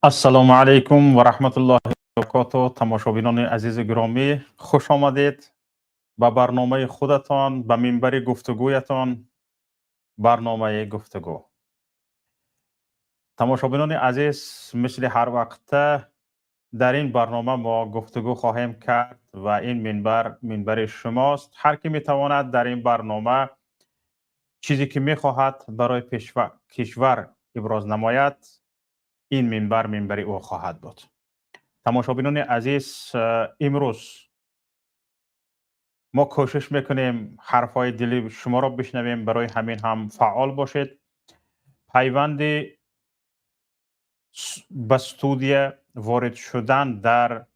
السلام علیکم و رحمت الله و برکاته. تماشابینان عزیز گرامی، خوش آمدید به برنامه خودتان، به منبر گفتگویتان، برنامه گفتگو. تماشابینان عزیز، مثل هر وقت در این برنامه ما گفتگو خواهیم کرد و این منبر شماست. هر کی میتواند در این برنامه چیزی که میخواهد برای کشور ابراز نماید، این منبر او خواهد بود. تماشابینان عزیز، امروز ما کوشش میکنیم حرفای دلی شما را بشنویم. برای همین هم فعال باشید. پیوند به استودیو وارد شدن در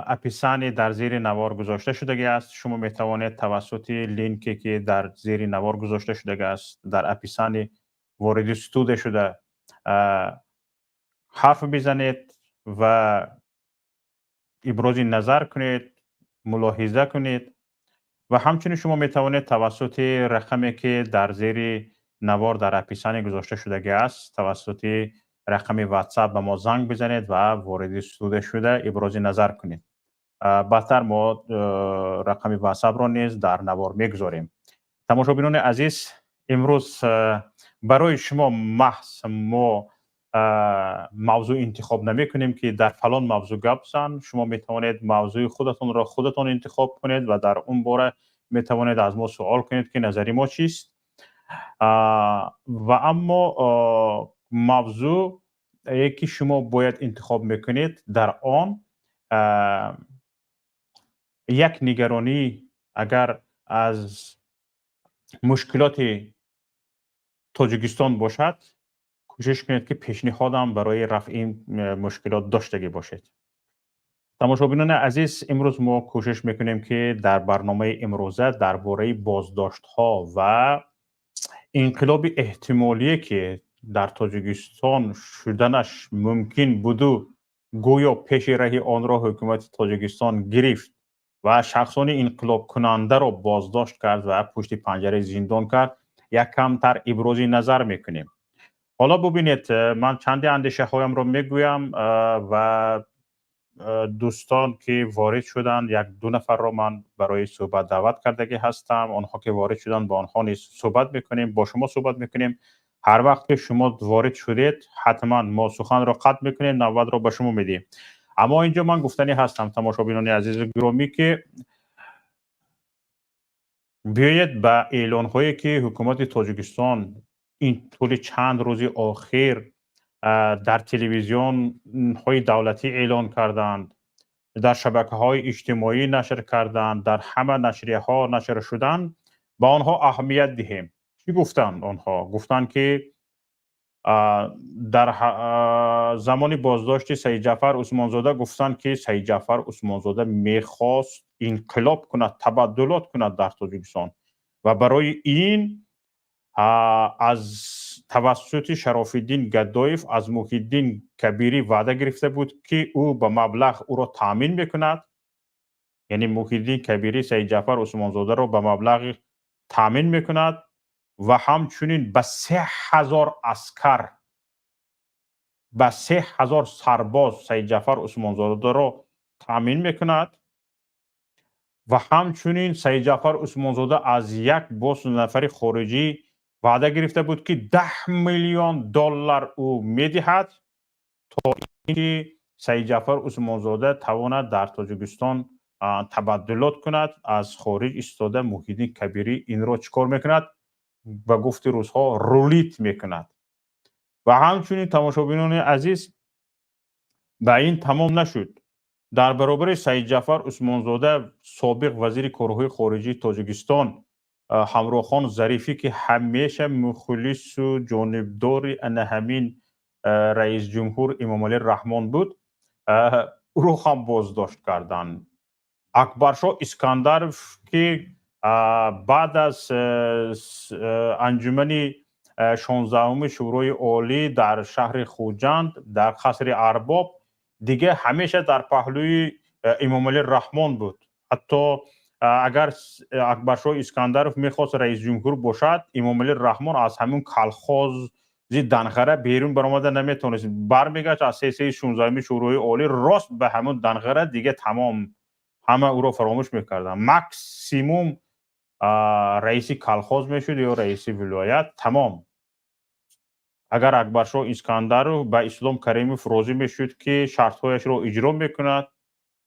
اپیسانی در زیر نوار گذاشته شده است. شما میتوانید توسط لینکی که در زیر نوار گذاشته شده است در اپیسانی وارد استودیو شده حرف بزنید و ابراز نظر کنید، ملاحظه کنید. و همچنین شما میتوانید توسط رقمی که در زیر نوار در اپیسانی گذاشته شده است، توسط رقم واتساپ به ما زنگ بزنید و وارد استودیو شده ابراز نظر کنید. بعدتر ما رقم واتساپ را نیز در نوار میگذاریم. تماشابینان عزیز، امروز برای شما محض ما موضوع انتخاب نمی کنیم که در فلان موضوع گپ بزن. شما می توانید موضوع خودتون را خودتون انتخاب کنید و در اون باره می توانید از ما سوال کنید که نظری ما چیست. و اما موضوع یکی شما باید انتخاب میکنید، در آن یک نگرانی اگر از مشکلات تاجیکستان باشد، کوشش کنید که پیشنهادم برای رفع این مشکلات داشته باشید. تماشابینان عزیز، امروز ما کوشش میکنیم که در برنامه امروزه درباره بازداشت ها و انقلاب احتمالی که در تاجیکستان شدنش ممکن بودو گویا پیش راه آن را حکومت تاجیکستان گرفت و شخصان انقلاب کننده را بازداشت کرد و پشت پنجره زندان کرد، یک کمتر ابراز نظر میکنیم. حالا ببینید، من چند اندیشه هایم رو میگویم و دوستان که وارد شدن، یک دو نفر رو من برای صحبت دعوت کرده هستم. آنها که وارد شدن با آنها نیز صحبت میکنیم، با شما صحبت میکنیم. هر وقت که شما وارد شدید حتما ما سخن رو قطع میکنیم، نوبت رو به شما میدیم. اما اینجا من گفتنی هستم تماشابینان عزیز گرامی که بیایید به اعلان هایی که حکومت تاجیکستان این طول چند روز آخر در تلویزیون های دولتی اعلان کردند، در شبکه های اجتماعی نشر کردند، در همه نشریه ها نشر شدن، با آنها اهمیت دهیم. چی گفتند؟ آنها گفتند که در زمان بازداشت سید جعفر عثمانزاده گفتند که سید جعفر عثمانزاده میخواست انقلاب کند، تبدلات کند در تاجیکستان و برای این از توسط شرف الدین گدایف از محی الدین کبیری وعده گرفته بود که او به مبلغ او را تامین میکند. یعنی محی الدین کبیری سید جعفر عثمانزاده را به مبلغ تامین میکند و همچنین به 3000 عسکر، به 3000 سرباز سید جعفر عثمانزاده را تامین میکند و همچنین سید جعفر عثمانزاده از یک بوس نفر خارجی وعده گرفته بود که 10 میلیون دلار او میدهد تا اینکه سید جعفر عثمانزاده تواند در تاجیکستان تبدلات کند. از خارج استاده محی الدین کبیری این را چیکار میکند؟ به گفت روزها رولیت میکند. و همچنین تماشابینان عزیز، به این تمام نشد. در برابر سید جعفر عثمانزاده سابق وزیر کارهای خارجی تاجیکستان همراخان ظریفی که همیشه مخلص و جانبدار همین رئیس جمهور امام علی رحمان بود، او را هم بازداشت کردند. اکبرشاه اسکندرف که بعد از انجمن 16 شورای عالی در شهر خوجند در قصر ارباب دیگه همیشه در پهلوی امام علی رحمان بود. حتی اگر اکبرشاه اسکندرف میخواست رئیس جمهور باشد، امام علی رحمان از همون کلخاز زی دنخره بیرون برآمده نمیتونست برمیگشت از سه 16 شوروی عالی راست به همون دنخره دیگه تمام همه او رو فراموش میکردن. ماکسیموم رئیسی کلخوز میشد یا رئیسی ولایت تمام. اگر اکبرشاه اسکندر به اسلام کریموف راضی میشد که شرطهایش رو اجرا میکند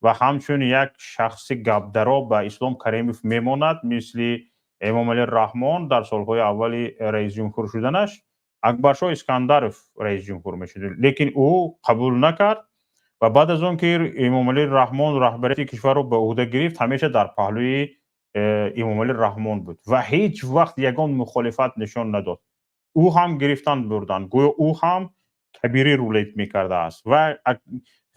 و همچون یک شخص گبدرا به اسلام کریموف میماند مثل امام علی رحمان در سالهای اولی رئیس جمهور شدنش، اکبرشاه اسکندرов رئیس جمهور میشد، لیکن او قبول نکرد و بعد از اون که امام علی رحمان رهبری کشور رو به عهده گرفت همیشه در پهلوی امام علی رحمان بود و هیچ وقت یگان مخالفت نشان نداد. او هم گرفتن بردن گویا او هم کبیری رولت میکرده است و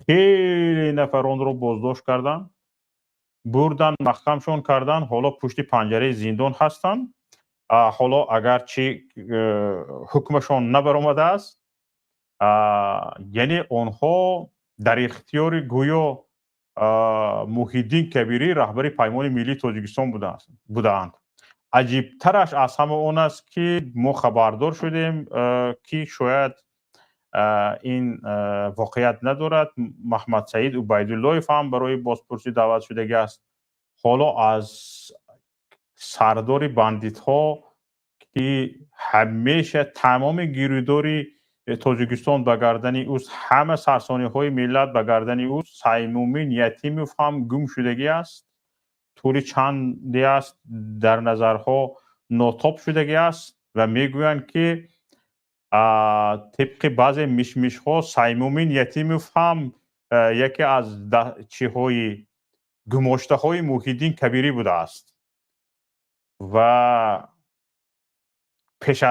خیلی نفران رو بازداشت کردن، بردن محکمشون کردن، حالا پشت پنجره زندان هستن. حالا اگرچه حکمشون نبرآمده است، یعنی آنها در اختیار گویا محیدین کبیری رهبری پیمان ملی تاجیکستان بودند. عجیب ترش از همه اون است که ما خبردار شدیم که شاید این واقعیت ندارد. محمد سعید عبیدالله هم برای بازپرسی دعوت شده است. حالا از سردار بندیت ها که همیشه تمام گیروداری تاجیکستان به گردن اوست، همه سرسانی های ملت به گردن اوست، سیمومین یتیموف هم گم شدگی است، طوری چندی است در نظرها ناتاب شدگی است و میگویند که طبق بعضی میشمیش ها سیمومین یتیموف هم یکی از چی های گماشته های محیدین کبیری بوده است و پیش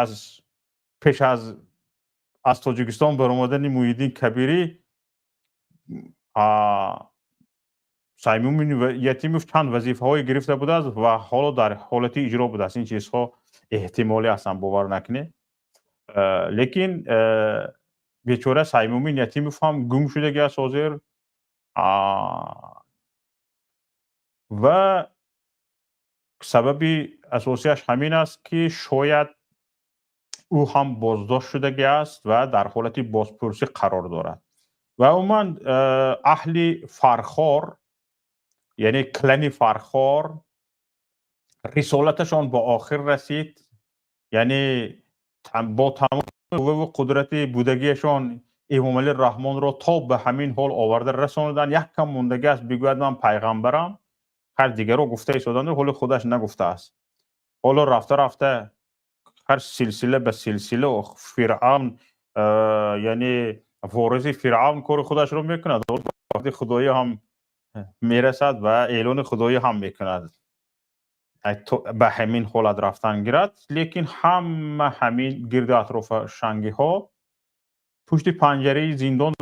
از تاجیکستان برآمدن محیدین کبیری سیمومین یتیموف چند وظیفه های گرفته بوده است و حالا در حالت اجرا بوده است. این چیزها احتمالی هستن باور نکنه، لیکن بیچاره سیمومین یتیموف هم گم شدگی است حاضر و سبب اساسیش همین است که شاید او هم بازداشت شدگی است و در حالت بازپرسی قرار دارد و عموما اهل فرخار یعنی کلن فرخار رسالتشان با آخر رسید، یعنی با تمام قوه و قدرت بودگیشان امام علی رحمان را تا به همین حال آورده رساندن. یک کم موندگی است بگوید من پیغمبرم، هر دیگر رو گفته ایستادن، حال خودش نگفته است. حالا رفته رفته هر سلسله به سلسله و فرعون یعنی وارث فرعون کار خودش رو میکند، وقتی خدایی هم میرسد و اعلان خدایی هم میکند به همین حالت رفتن گیرد. لیکن همین گرد اطراف شنگی ها پشت پنجره زندان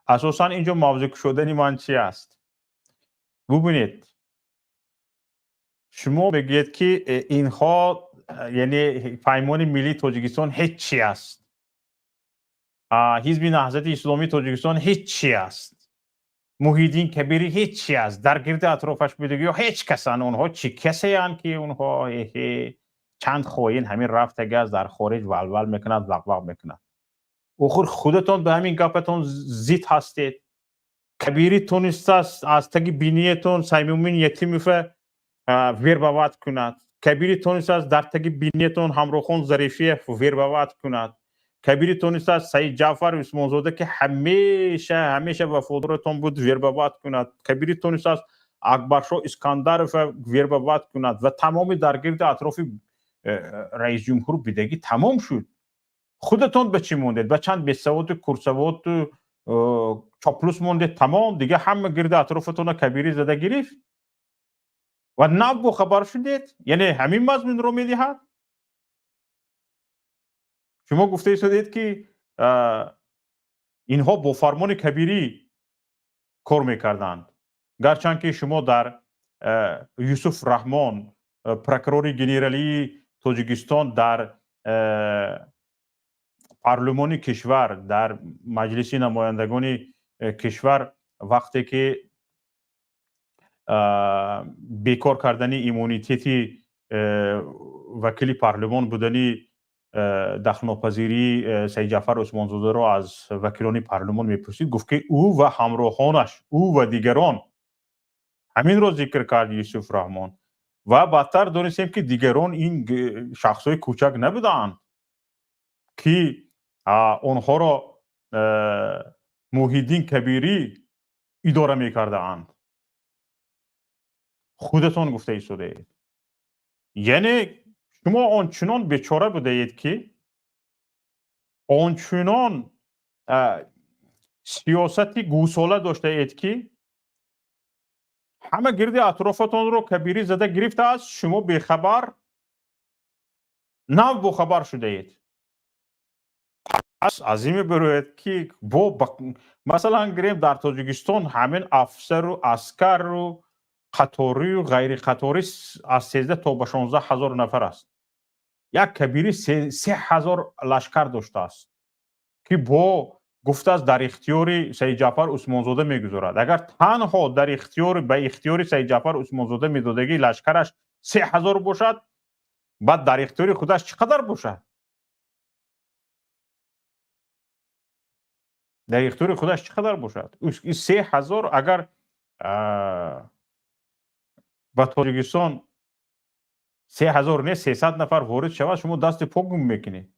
اساسا اینجا موضوع شدنی من چی است؟ ببینید شما بگید که اینها یعنی پیمان ملی تاجیکستان هیچ چی است، حزب نهضت اسلامی تاجیکستان هیچ چی است، محیدین کبیری هیچ چی است، در گرد اطرافش بودگی ها هیچ کسان، اونها چی کسی هستند که اونها چند خواهین همین رفته گز در خارج ولول میکند وقوق میکند. اخر خودتان به همین گپتان زید هستید. کبیری تونست است از تگ بینیتون سیمومین یتیموف ویر بواد کند، کبیری تونست است در تگ بینیتون همراخون ظریفی ویر بواد کند، کبیری تونست است سید جعفر عثمانزاده که همیشه وفادارتون بود ویر بواد کند، کبیری تونست است اکبرشاه اسکندرov ویر بواد کند و تمامی در گرد اطراف رئیس جمهور بدگی تمام شد. خودتون به چی موندید؟ به چند بیسواد کورسواد چاپلوس موندید، تمام دیگه همه گرد اطرافتون کبیری زده گرفت و نبو خبر شدید. یعنی همین مضمون رو میدهد. شما گفته شدید که اینها با فرمان کبیری کار میکردند، گرچند که شما در یوسف رحمان پروکورور گنرالی تاجیکستان در پارلمان کشور در مجلس نمایندگان کشور وقتی که بیکار کردن ایمونیتیتی وکیل پارلمان بودنی دخل‌ناپذیری سید جعفر عثمانزاده را از وکیلان پارلمان میپرسید، گفت که او و همراهانش، او و دیگران، همین را ذکر کرد یوسف رحمان. و بدتر دانستیم که دیگران این شخصای کوچک نبودند که آنها را محیدین کبیری اداره میکرده اند. خودتان گفته ایستاده. یعنی شما آنچنان بیچاره بوده اید که آنچنان سیاستی گوساله داشته اید که همه گرد اطرافتان رو کبیری زده گرفته است، شما بیخبر نه بخبر شده اید. از این میبروید که مثلا گریم در تاجیکستان همین افسر و اسکر و قطاری و غیر قطاری از 13 تا به 16 هزار نفر است. یک کبیری 3 هزار لشکر داشته است که با گفته است در اختیار سید جعفر عثمانزاده میگذارد. اگر تنها در اختیار به اختیار سید جعفر عثمانزاده میدادگی لشکرش 3 هزار باشد، بعد در اختیار خودش چقدر باشد؟ در اختیار خودش چقدر باشد؟ این 3 هزار اگر به تاجیکستان 3 هزار نه 300 نفر وارد شود، شما دست پا گم میکنید.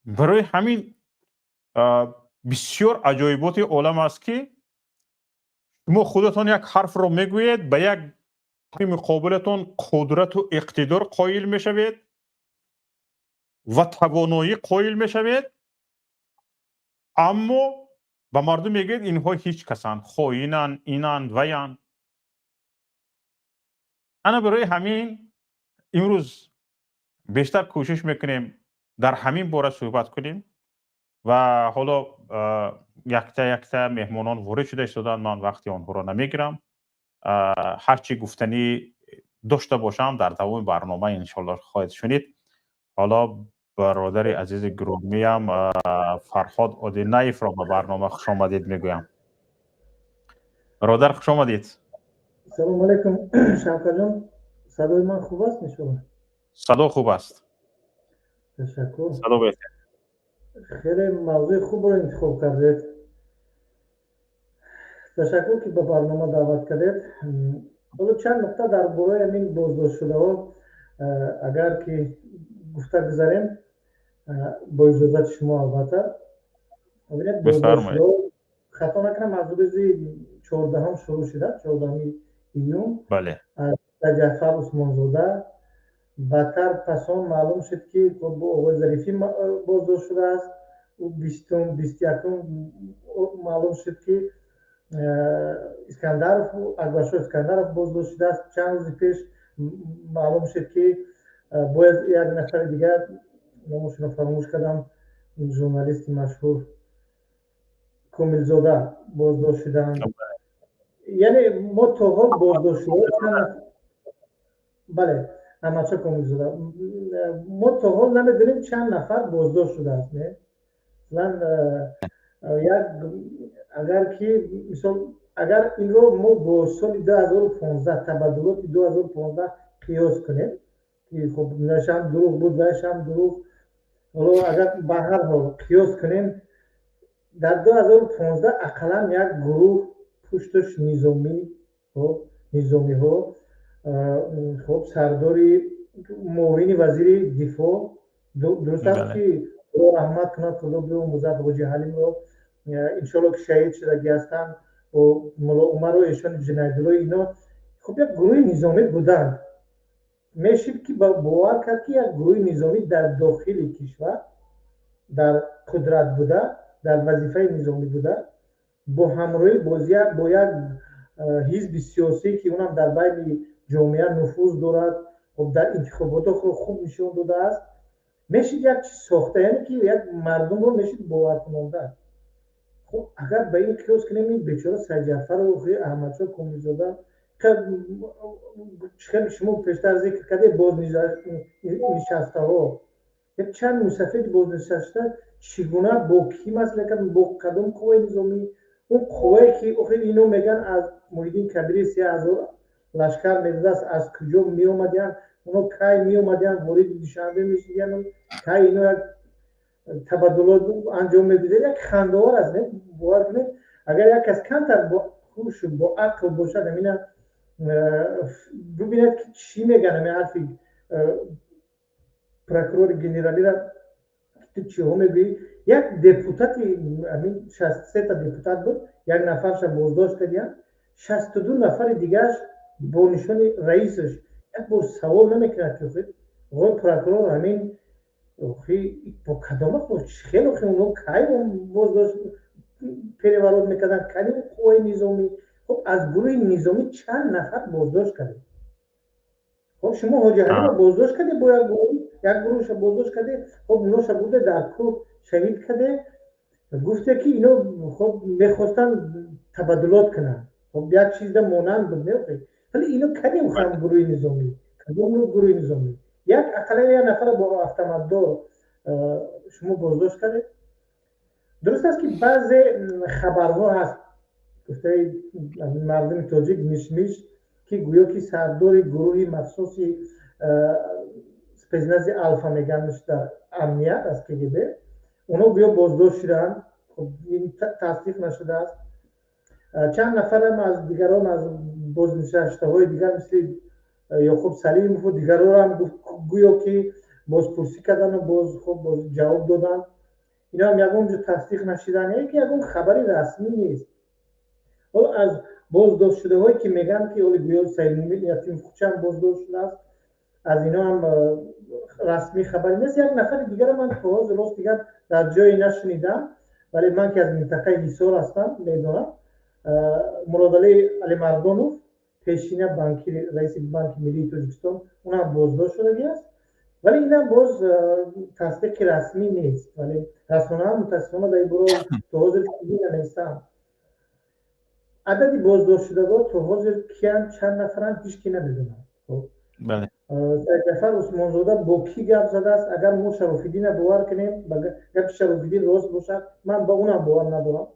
برای همین بسیار عجایبات عالم است که شما خودتان یک حرف رو میگویید، به یک مقابلتان قدرت و اقتدار قائل میشوید و توانایی قائل میشوید، اما به مردم میگید اینها هیچ کسند، خائنند، اینند ویند. انا برای همین امروز بیشتر کوشش میکنیم در همین باره صحبت کنیم و حالا یکتا مهمانان وارد شده ایستادند، من وقتی آنها را نمیگیرم. هرچی گفتنی داشته باشم در دوام برنامه انشالله خواهید شنید. حالا برادر عزیز گرامی ام فرهاد عادل نایف را به برنامه خوش آمدید میگویم. برادر خوش آمدید. سلام علیکم شوکت جان، صدای من خوب است میشوند؟ صدا خوب است. تشکر. صدا بهتر. خیلی موضوع خوب رو انتخاب کردید. تشکر که به برنامه دعوت کردید. حالا چند نکته در باره همین بازداشت شده ها اگر که گفته گذاریم با اجازت شما البته. ببینید بازداشت شده ها خطا نکنم از روز 14 شروع شده، 14 ایون. بله. از جعفر عثمانزاده بعدتر پس آن معلوم شد که با آقای ظریفی بازداشت شده است. و 21 معلوم شد که اسکندرف و اکبرشاه اسکندرف بازداشت شده است. چند روز پیش معلوم شد که باید یک نفر دیگر، نامش را فراموش کردم، ژورنالیست مشهور کاملزاده بازداشت شدند. یعنی ما تا حال بازداشت شده چند نفر، بله احمدشاه کاملزاده، ما تا حال نمیدونیم چند نفر بازداشت شده است. نه یک اگر که مثال اگر این رو ما با سال 2015 تبادلات 2015 قیاس کنیم که خب نشان دروغ بود نشان دروغ، حالا اگر به هر حال قیاس کنیم در 2015 اقلا یک گروه پشتش نظامی ها خب سرداری معاون وزیر دفاع درست است که رحمت کنه طلاب و مزد حاجی حلیم رو انشالله که شهید شدگی هستند و ملا عمر و ایشان جنایدلو اینا خب یک گروه نظامی بودند. میشید که باور کرد که یک گروه نظامی در داخل کشور در قدرت بوده، در وظیفه نظامی بوده، با همراهی بازی با یک حزب سیاسی که اونم در بین جامعه نفوذ دارد، خب در انتخابات خوب نشون داده است، میشید یک چیز ساخته، یعنی که یک مردم رو میشید باور کننده. خب اگر به این قیاس کنیم این بیچاره سید جعفر و احمدشاه کاملزاده خیلی شما پیشتر ذکر کرده بازنشسته ها، یک چند مسافر بازنشسته چگونه با کی مسئله کردن، با کدام قوه نظامی، اون قوه‌ای که آخر اینو میگن از محیدین کبیری 3000 لشکر میداده است، از کجا می اومدن، اونو کای می اومدن وارد دوشنبه میشدن کای اینو یک تبادلات انجام میدید یک خنده‌آور است نه باور کنید اگر یک کس کمتر با هوش با عقل باشد همین ببیند که چی میگن همین حرفی پروکورور گنرالی را تو چی هم میگی یک دپوتاتی همین 63 تا دپوتات بود یک نفرش بازداشت کردن 62 نفر دیگرش با نشان رئیسش یک بار سوال نمیکرد که آقای پروکورور همین خیلی با کدامه خود خیلی خیلی اونو کهی بازداشت پیروالات میکردن کهی قوای نظامی خب از گروه نظامی چند نفر بازداشت کردیم خب شما حاجی حلیم بازداشت کرده با یک گروهش بازداشت کرده خب اونوش بوده در کوه شهید کرده گفته که اینو خب میخواستن تبادلات کنن خب یک چیز ده مانند بود نه ولی اینو کدیم خواهم گروه نظامی کدوم گروه نظامی یک اقلا یک نفر با автоматدار شما بازداشت کرده درست است که بعضی خبرها هست گفته مردم تاجیک میشمیش که گویا که سردار گروهی مخصوصی سپزنازی الفا میگنش در امنیت است که گیبه اونا گویا بازداشت شدن خب این تصدیق نشده است چند نفر هم از دیگران از بازنشسته های دیگر مثل یعقوب سلیموف و دیگران هم گویا که بازپرسی کردن و باز جواب دادن اینا هم یکم تصدیق نشدن یکی یکم خبری رسمی نیست حالا از بازداشت شده هایی که میگن که اولی گویا سیلمی یتیم خوچه هم بازداشت شده است از اینا هم رسمی خبری نیست یک نفر دیگر من تواز راست دیگر در جایی نشنیدم ولی من که از منطقه ایسار هستم میدونم مرادعلی علی مردانوف پیشین بانکی رئیس بانک ملی تاجیکستان اون هم بازداشت شده است ولی این هم باز تصدیق رسمی نیست ولی رسانه هم متاسفانه در این برو تواز چیزی نمیستم عددی بازداشت شده بود تواز کیان چند نفرن هیچ کی نمیدونم بله سیدجعفر عثمانزاده با کی گپ زده است اگر ما شراف‌الدین باور کنیم گپ شراف‌الدین راست باشد من با اونم باور ندارم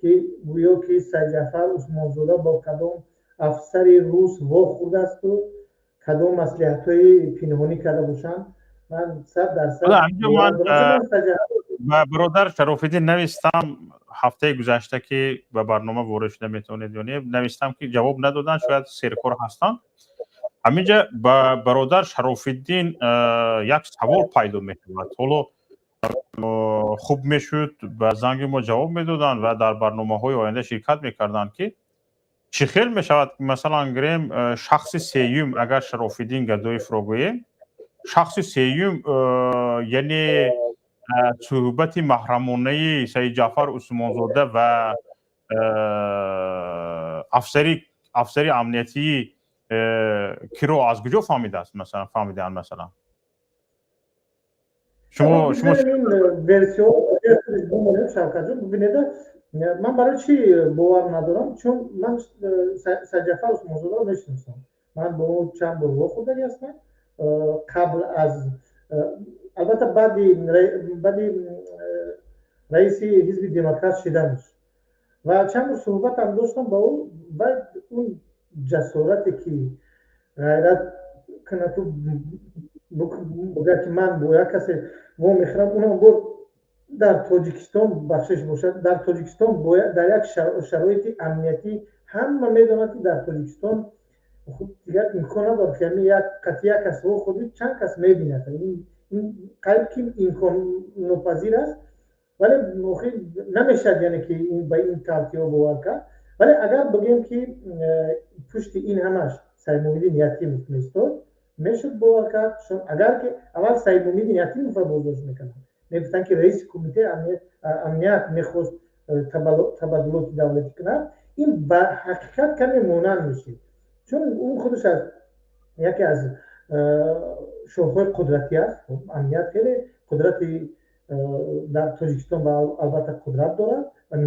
که گویا که سیدجعفر عثمانزاده با کدام افسری روس واخورده است و کدام مصلحت‌های پنهانی کرده باشند من 100% من برادر شراف‌الدین نوشتم هفته گذشته که به برنامه وارد شده میتونید نوشتم که جواب ندادن شاید سرکار هستن همینجا با برادر شراف‌الدین یک سوال پیدا می‌شود حالا خوب میشد به زنگ ما جواب میدادن و در برنامه‌های آینده شرکت میکردن که چی خیلی میشود مثلا گریم شخص سیوم اگر شراف‌الدین گدایف رو گوییم شخص سیوم یعنی صحبت محرمانه سیدجعفر عثمانزاده و افسری امنیتی کی رو از کجا فهمیده است مثلا فهمیدن مثلا شما این ورسیون شوکت جان ببینید من برای چی باور ندارم چون من سیدجعفر عثمانزاده رو نشناسم من با اون چند بار واخوردگی هستم قبل از البته بعدی رئیس حزب دموکرات شدنش و چند بار صحبت هم داشتم با او بعد اون جسارتی که غیرت کنه تو بگه که من با یک کسی و میخرم اونم بود در تاجیکستان بخشش باشد در تاجیکستان باید در یک شرایط امنیتی همه میدونن که در تاجیکستان خب دیگر امکان نداره که یک قطعه کس رو خودی چند کس میبیند این قلب که امکان ناپذیر است ولی نمیشد یعنی که این به این ترتیب باور کرد ولی اگر بگیم که پشت این همش سیدمومدین یتیم میستاد میشد باور کرد چون اگر که اول سیدمومدین یتیم رو بازداشت میکنن میگفتن که رئیس کمیته امنیت میخواست تبادلات دولتی کنه این به حقیقت کمی مانند میشه چون اون خودش از یکی از شاخه‌های قدرتی است امنیت خیلی قدرتی در تاجیکستان با البته قدرت دارد و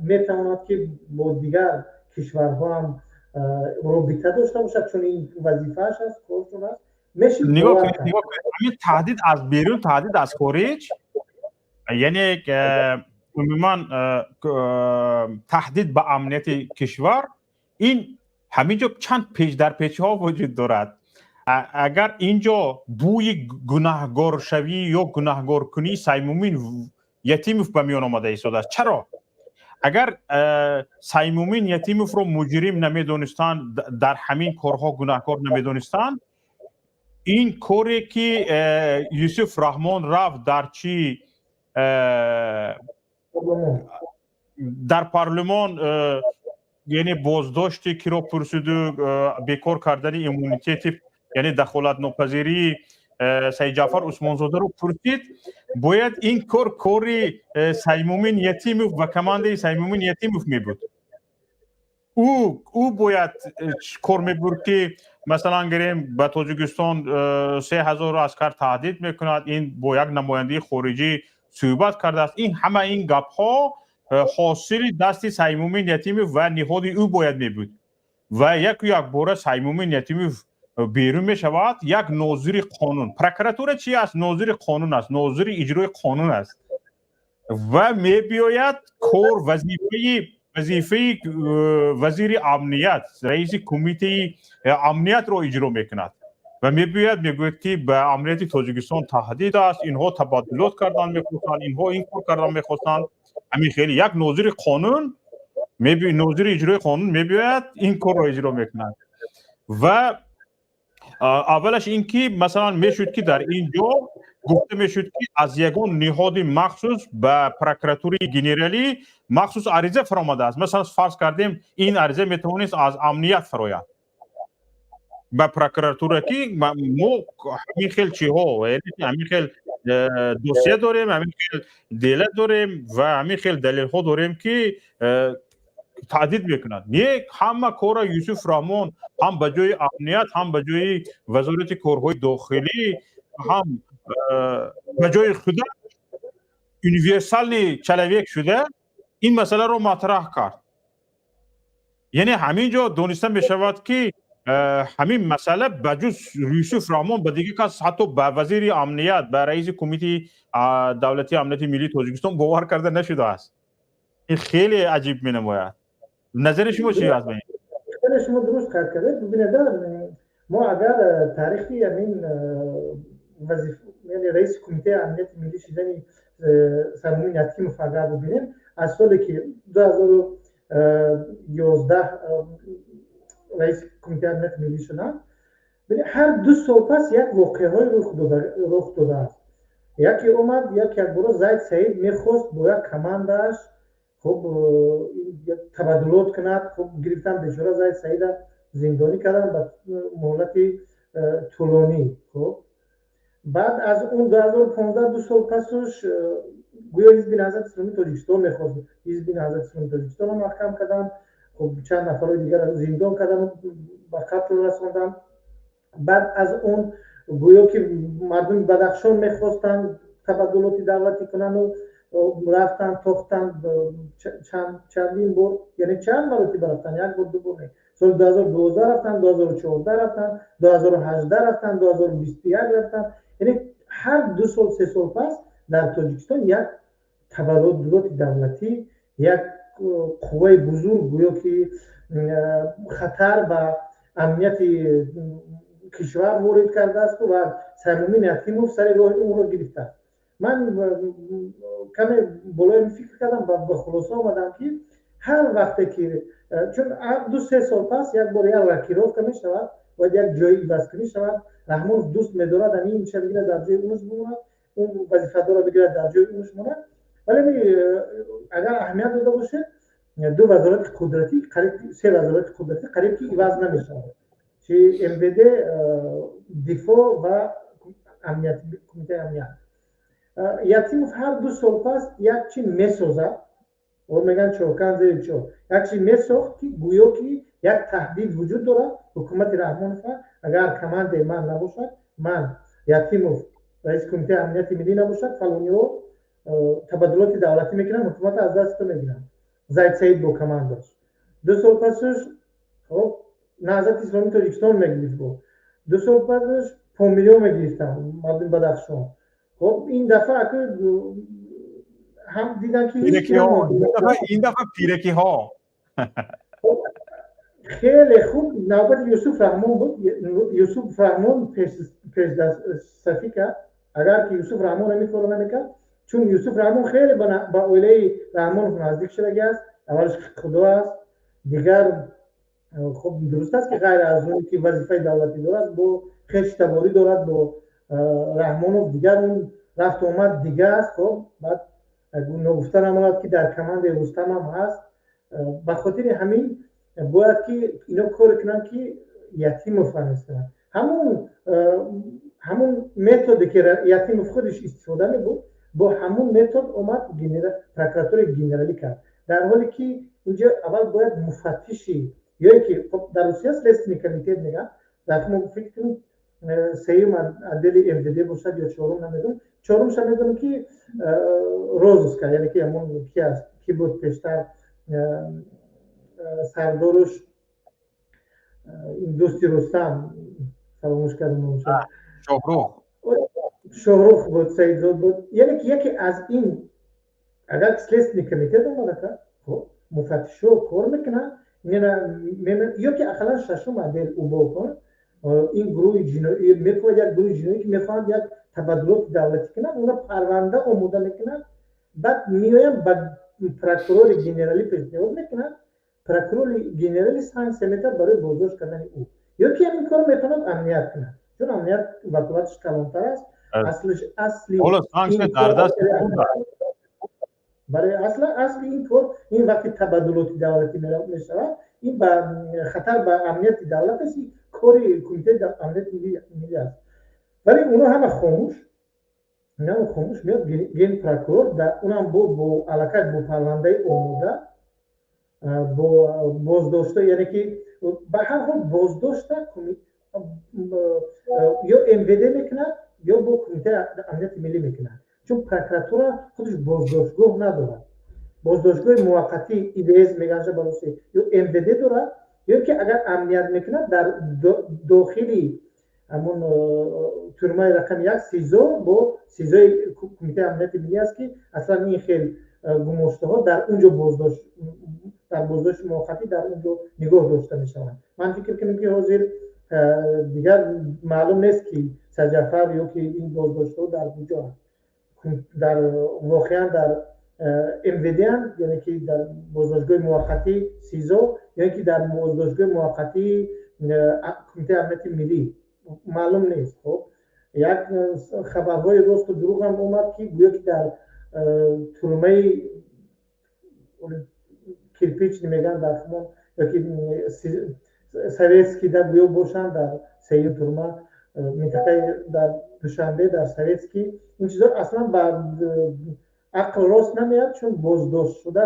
میتواند که با دیگر کشورها هم رابطه داشته باشد چون این وظیفه‌اش است کارشون است میشه نگاه کنید همین تهدید از بیرون تهدید از خارج یعنی عموما تهدید به امنیت کشور این همینجا چند پیچ در پیچ ها وجود دارد. اگر اینجا بوی گناهگار شوی یا گناهگار کنی سیمومین یتیموف به میان آمده ایستاده است. چرا؟ اگر سیمومین یتیموف رو مجرم نمیدونستان، در همین کارها گناهکار نمیدونستان، این کاری که یوسف رحمان رفت در چی در پارلمان یعنی بازداشتی که رو پرسید بیکار کردن امونیتیت یعنی دخالت ناپذیری سید جعفر عثمانزاده رو پرسید، باید این کاری سیمومین یتیموف و کمانده سیمومین یتیموف می بود. او باید کار می بود که مثلا گریم به تاجیکستان 3000 عسکر تهدید میکند، این با یک نماینده خارجی صحبت کرده است. این همه این گپ ها حاصل دست سیمومین یتیموف و نهاد او باید می بود و یک بار سیمومین یتیموف بیرون می شود. یک ناظر قانون، پروکراتور چی است؟ ناظر قانون است، ناظر اجرای قانون است و می بیاید کار وظیفه وزیر امنیت، رئیس کمیته امنیت را اجرا میکند و میگوید که به امنیت تاجیکستان تهدید است، اینها تبادلات کردن میخواستند، اینها این کار کردن میخواستند. همین خیلی یک ناظر قانون ناظر اجرای قانون میباید این کار را اجرا میکند و اولش این که مثلا میشد که در اینجا گفته میشد که از یگان نهاد مخصوص به پروکراتوری گنرالی مخصوص عریضه فرآمده است. مثلا فرض کردیم این عریضه میتوانست از امنیت فراید به پروکراتوری که ما همین خیلی چیها همین خیلی دوسیه داریم، همین خیلی دلیل داریم و همین خیلی دلیل ها داریم که تهدید میکنند. یک همه کار یوسف رحمان هم به جای امنیت، هم به جای وزارت کارهای داخلی، هم به جای خود یونیورسال چلویک شده این مسئله رو مطرح کرد. یعنی همینجا دانسته می شود که همین مسئله بجز یوسف رحمان به دیگه کس، حتی به وزیر امنیت، به رئیس کمیته دولتی امنیت ملی تاجیکستان باور کرده نشده است. این خیلی عجیب می نماید. نظر شما چی است؟ نظر شما درست کرده. ببینید ما اگر تاریخی همین وظیفه یعنی رئیس کمیته امنیت ملی شدن سیمومین یتیموف اگر ببینیم از سالی که 2011 رئیس کمیته امنیت ملی شدن، هر 2 سال پس یک واقعه های رخ داده است. یکی اومد یک بار زید سعید میخواست با یک کماندش خب تبادلات کند، خب گرفتن بیچاره زید سعید زندانی کردن به مهلت طولانی. خب بعد از اون 2015 2 سال پسش گویا حزب نهضت اسلامی تاجیکستان میخواست، حزب نهضت اسلامی تاجیکستان رو محکم کردن، خب چند نفر دیگر زندان کردن و به قتل رساندن. بعد از اون گویا که مردم بدخشان میخواستن تبادلاتی دولتی کنن و رفتن تاختن چندین بار، یعنی چند مرتبه رفتن، یک بار 2 بار نه. سال 2012 رفتن، 2014 رفتن، 2018 رفتن، 2021 رفتن. یعنی هر 2 سال 3 سال پس در تاجیکستان یک تبادلات دولتی، یک قوه بزرگ گویا که خطر به امنیت کشور وارد کرده است و سیمومین یتیموف سر راه اون رو گرفته است. من کمی بالای فکر کردم، به خلاصه آمدم که هر وقتی که چون 2-3 سال پس یک بار یک رکیروف می شود و یک جایی عوض می شود، رحمان دوست می‌دارد این چه بگیره در جای اونش بماند، اون وظیفه داره بگیره در جای اونش بماند. ولی اگر اهمیت داده باشه 2 وزارت قدرتی قریب 3 وزارت قدرتی قریب که عوض نمی‌شود، چه MVD، دفاع و امنیت، کمیته امنیت. یتیموف هر 2 سال پس یک چی میسازد و میگن چوکان زیر چوک، یک چی میساخت که گویا که یک تهدید وجود دارد. حکومت رحمان فرد اگر کماند من نباشد، من یتیموف رئیس کمیته امنیت ملی نباشد، فلانی رو تبادلات دولتی میکنن، حکومت از دست میگیرن. زید سعید با کماند داشت. 2 سال پسش خب نهضت اسلامی تاجیکستان میگرفت، 2 سال پسش پومیلیو میگرفتن مردم بدخشان. خب این دفعه هم دیدن که این دفعه پیرکی ها خیلی خوب نوبت یوسف رحمان بود. یوسف رحمان پیش صفی کرد. اگر که یوسف رحمان رو میکرد نمیکرد، چون یوسف رحمان خیلی با اولی رحمان نزدیک شده است. اولش خدا است، دیگر خب درست است که غیر از اون که وظیفه دولتی دارد با خیلی تباری دارد با رحمانوف، دیگر اون رفت اومد دیگه است. خب بعد نگفتن امانات که در کمند رستم هم هست. به خاطر همین باید که اینا کار کنن که یتیم فرستن. همون متد که یتیم خودش استفاده می‌بود، با همون متد اومد پروکراتور گنرالی کرد، در حالی که اینجا اول باید مفتشی یا که خب در روسیه سلیستنی کمیته میگن، در ما فکر کنیم سیوم عدل MVD باشد یا چهارم نمیدونم، چهارمش میدونم که روزسکا، یعنی که همون کی است کی بود پیشتر سردارش این دوستی رستم فراموش کردم شاهروخ بود، سیدزاد بود. یعنی که یکی از این اگر سلیستنی کمیته دارم کرد، خب مفتشو کار میکنن یا که اقلا ششم عدل او بکن این گروه جنایی میکنه، یک گروه جنایی که میخواد یک تبادلات دولتی کنن، اونا پرونده آماده میکنن، بعد میایم به پروکرور گنرالی پیشنهاد میکنن، پروکرور گنرالی سنتر برای بازداشت کردن او. یا که این کار میتونن امنیت کنن، چون امنیت وکالتش کلانتر است. اصلی این کار برای اصل این کار این وقتی تبادلات دولتی میشود، این با خطر به امنیت دولت است، کاری کمیته امنیت ملی است. ولی اونا همه خاموش میاد گین پروکرور در اونم با علاقه با پرونده آموده با بازداشته، یعنی که به هر حال بازداشته یا MVD میکنه یا با کمیته امنیت ملی میکنه، چون پروکراتور خودش بازداشتگاه نداره. بازداشتگاه موقتی ایدز میگن باشه یا MVD داره، یا که اگر امنیت میکنه در داخلی همون تورمای رقم 1 سیزو با سیزوی کمیته امنیت ملی است که اصلا این خیلی گماشته ها در اونجا بازداشت موقتی در اونجا نگاه داشته میشوند. من فکر کنم که حاضر دیگر معلوم نیست که سرجعفر یا که این بازداشت ها در کجا در واقعا در MVD هم، یعنی که در بازداشتگاه موقتی سیزو، یعنی که در بازداشتگاه موقتی کمیته امنیت ملی معلوم نیست. خب یک خبرهای راست و دروغ هم اومد که گویا که در تورمه کیرپیچ نمیگن در همون یا که سویتسکی در گویا باشن در سیو تورمه منطقه در دوشنبه در سویتسکی، این چیزا اصلا بعد عقل راست نمیاد، چون بازداشت شده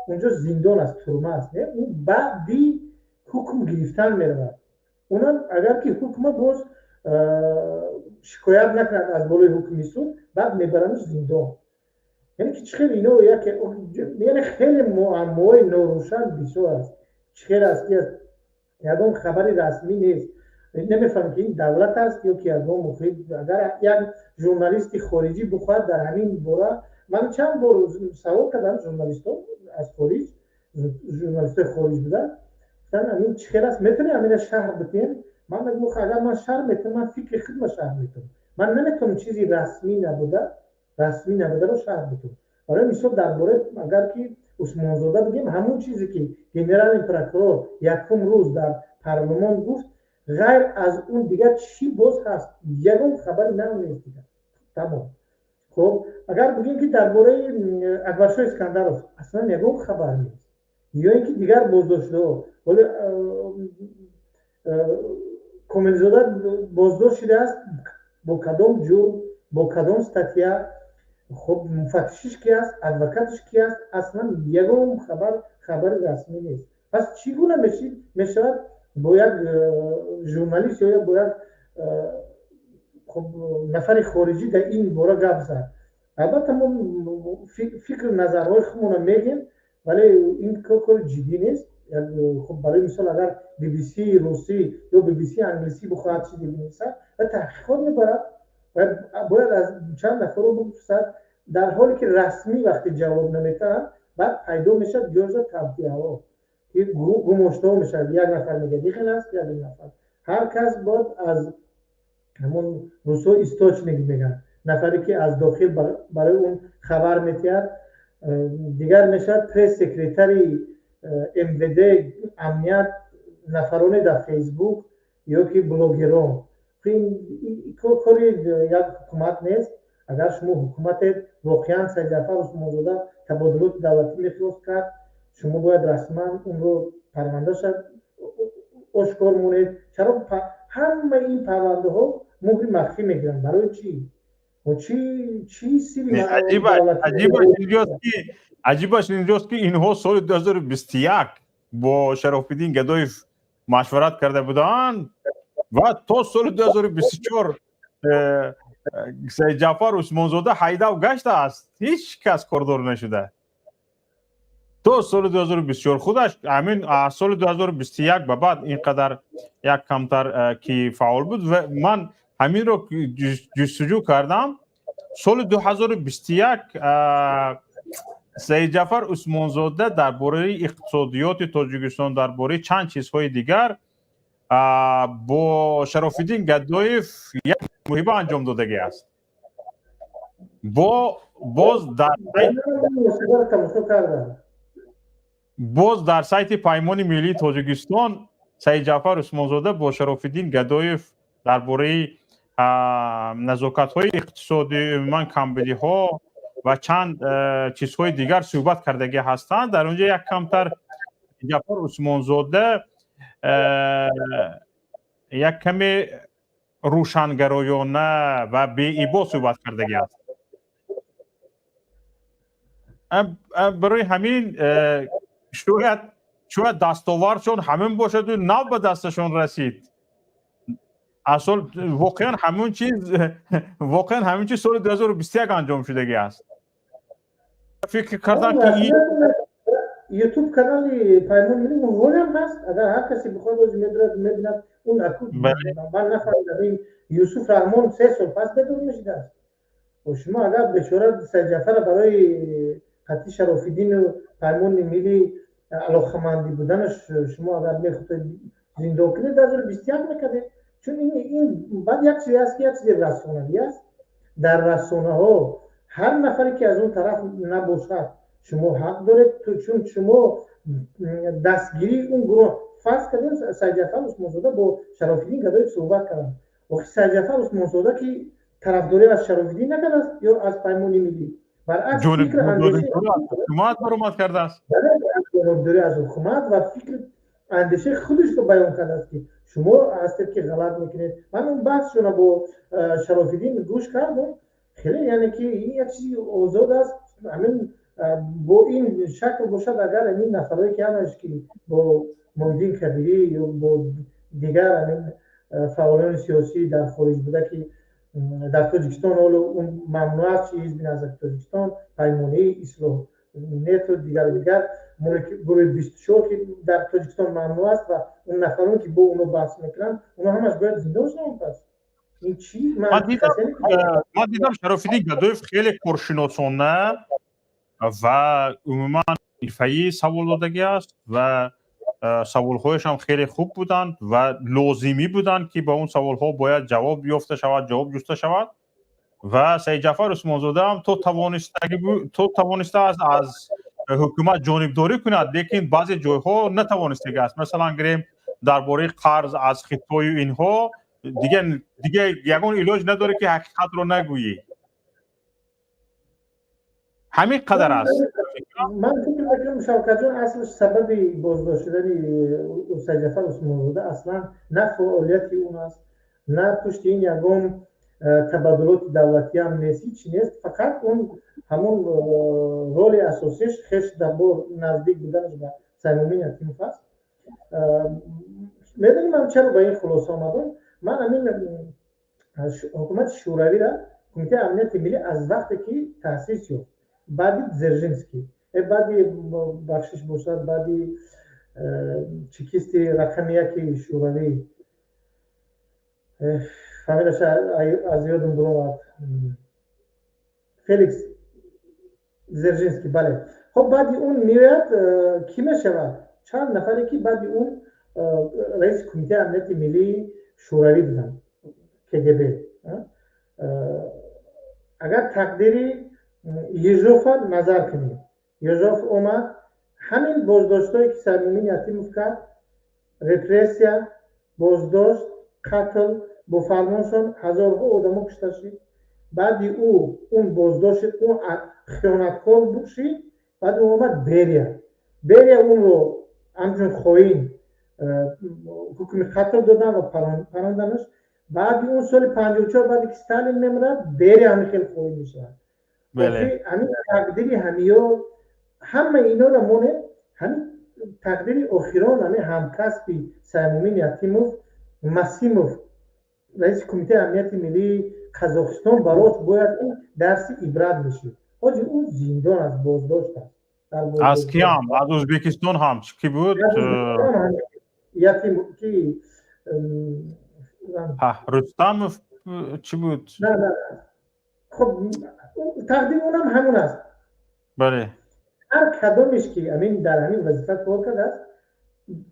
اونجا زندان است، تورمه است، نه اون بعدی حکم گرفتن میرود. اونا اگر که حکم باز شکایت نکنند از بالای حکم سود، بعد میبرنش زندان. یعنی که چخیل اینا یعنی خیلی معمای ناروشن بسیار است. چخیل است که یکم خبری رسمی نیست، نمیفهم که این دولت است یا که یکم مخیب. اگر یک ژورنالیستی خارجی بخواد در همین باره، من چند بار سوال کردم ژورنالیستان از خارج، ژورنالیست خارج بودن، گفتن همین چخیل است میتونی همین شهر بتین؟ من میگم اگر من شهر میتونم، من فکر خودم شهر میتونم، من نمیتونم چیزی رسمی نبوده رو شهر بتونم. برای مثال درباره اگر که عثمان زاده بگیم، همون چیزی که گنرال پروکرور یکم روز در پارلمان گفت، غیر از اون دیگر چی باز هست؟ یگان خبری نیست دیگر. تمام. خب اگر بگیم که درباره اکبرشاه اسکندرov اصلا یگان خبر نیست، یا اینکه دیگر بازداشته ولی کاملزاده بازداشت شده است با کدام جرم، با کدام استاتیا، خب مفتشش کی است، ادوکاتش کی است، اصلا یگان خبر رسمی نیست. پس چگونه میشود با یک ژورنالیست یا با یک خب نفر خارجی در این باره گپ زد؟ البته ما فکر نظرهای خودمون میگیم، ولی این کار جدی نیست. خب برای مثال اگر BBC روسی یا BBC انگلیسی بخواد چیزی بنویسه و تحقیقات میبرد، باید از چند نفر رو بپرسد، در حالی که رسمی وقتی جواب نمیدن بعد پیدا میشه جزء تبدیه ها. که گماشته میشه، یک نفر میگه دیگه است یا دو نفر. هر کس باید از همون روسو استوچ میگن، نفری که از داخل برای اون خبر میتید، دیگر میشه پرس سکرتری MVD امنیت، نفرونه در فیسبوک یا که بلوگران. این کاری یک حکومت نیست. اگر شما حکومت واقعا سید جعفر عثمانزاده تبادلات دولتی میخواست کرد، شما باید رسما اون رو پرونده شد آشکار مونید. چرا همه این پرونده ها مهر مخفی میگیرن؟ برای چی؟ و چی سری عجیبش اینجاست که اینها سال 2021 با شرف الدین گدایف مشورت کرده بودند و تا سال 2024 سید جعفر عثمانزاده حیده و گشته است، هیچ کس کاردار نشده. تا سال 2024 خودش همین سال 2021 به بعد اینقدر یک کمتر که فعال بود و من همین رو جستجو کردم. سال 2021 سید جعفر عثمانزاده درباره اقتصادیات تاجیکستان، درباره چند چیزهای دیگر با شرف الدین گدایف یک مصاحبه انجام داده است. باز در سایت پیمان ملی تاجیکستان سید جعفر عثمانزاده با شرف الدین گدایف درباره نزاکت‌های اقتصادی، من کمبودی‌ها و چند چیزهای دیگر صحبت کردگی هستند. در اونجا یک کمتر جعفر عثمانزاده یک کمی روشنگرایانه و بی ایبا صحبت کردگی است. برای همین شاید دستاوردشون همین باشد و نو به دستشون رسید. اصلا واقعا همین چیز سال 2021 انجام شدگی است. فکر کردم که این یوتیوب کانال پیمان ملی مونم هست. اگر هر کسی بخواد از میبیند اون اکو من نفهمیدم این یوسف رحمان 3 سال پس بدون میشده است. و شما اگر بشورت سید جعفر برای قطعی شرف الدین و پیمان ملی علاقمندی بودنش شما اگر میخواید زنده کنید 2021 نکردید. چون این بعد یک چیزی است که یک چیز رسانه‌ای است. در رسانه ها هر نفری که از اون طرف نباشد شما حق دارید، چون شما دستگیری اون گروه فرض کردین. سید جعفر عثمانزاده با شرف الدین گدایف صحبت کردن. وقتی سید جعفر عثمانزاده که طرفداری از شرف الدین نکرده است یا از پیمان ملی، برعکس فکر اندیشه حکومت برآمد کرده است، طرفداری از حکومت و فکر اندیشه خودش رو بیان کرده است که شما هستید که غلط میکنید. من اون بحثشون رو با شرف الدین گوش کردم. خیلی یعنی که این یک چیزی آزاد است. همین با این شکل باشد اگر این نفرایی که همش که با موجین کبیری یا با دیگر همین فعالان سیاسی در خارج بوده که در تاجیکستان حالا اون ممنوع است که حزب نهضت تاجیکستان، پیمانی، اصلاح نت و دیگر گروه 24 که در تاجیکستان ممنوع است و اون نفرانی که با اونو بحث میکنن اونا همش باید زنده باشن. پس این چی؟ من دیدم شرف الدین گدایف خیلی کارشناسانه و عموما حرفه‌ای سوال دادگی است و سوال‌هایش هم خیلی خوب بودند و لازمی بودند که با اون سوال‌ها باید جواب یافته شود، جواب جسته شود. و سید جعفر عثمانزاده هم تو توانسته از حکومت جانبداری کند، لیکن بعضی جایها نتوانسته است. مثلا گریم درباره قرض از خطای اینها دیگه یگان علاج نداره که حقیقت رو نگویی. همین قدر است. من فکر می‌کنم شوکت جان اصل سبب بازداشت شدن سید جعفر عثمانزاده اصلا نه فعالیت اون است، نه پشت این یگان تبادلات دولتی هم نیست، چی نیست. فقط اون همون رول اساسیش خش در با نزدیک بودنش به صمیمی یتیموف است. میدونیم من چرا به این خلاصه آمدم. من همین حکومت شوروی را کمیته امنیت ملی از وقتی که تأسیس شد بعدی زرژینسکی بعدی بخشش باشد بعدی چکیستی رقم یکی شوروی فامیلش از یادم برو فلیکس زرژینسکی. بله خب بعدی اون میاد کی میشود؟ چند نفری که بعد اون رئیس کمیته امنیت ملی شوروی بودن KGB. اگر تقدیری یزوف نظر کنیم، یزوف اومد همین بازداشتایی که سرمومین یتیموف کرد، رپرسیا، بازداشت، قتل با فرمانشان هزارها آدم کشته شد. بعد اون بازداشت اون خیانتکار بکشید، بعد اون اومد بریا اون رو همچون خواهین حکم قتل دادن و پراندنش. بعد اون سال 54 بعد که استالین میمرد بریا همین خیلی خواهی میشه. بله. همین تقدیری همه اینا رو مونه، همین تقدیری اخیران همین همکسبی سرمومین یتیموف مسیموف رئیس کمیته امنیت ملی قزاقستان برات باید اون درس عبرت بشه. حاجی اون زندان از بازداشت است. از کیام؟ از ازبکستان هم کی بود؟ یتیم کی رستم چی بود؟ نه خب تقدیم اونم همون است. بله. هر کدامش که امین در همین وظیفه کار کرده است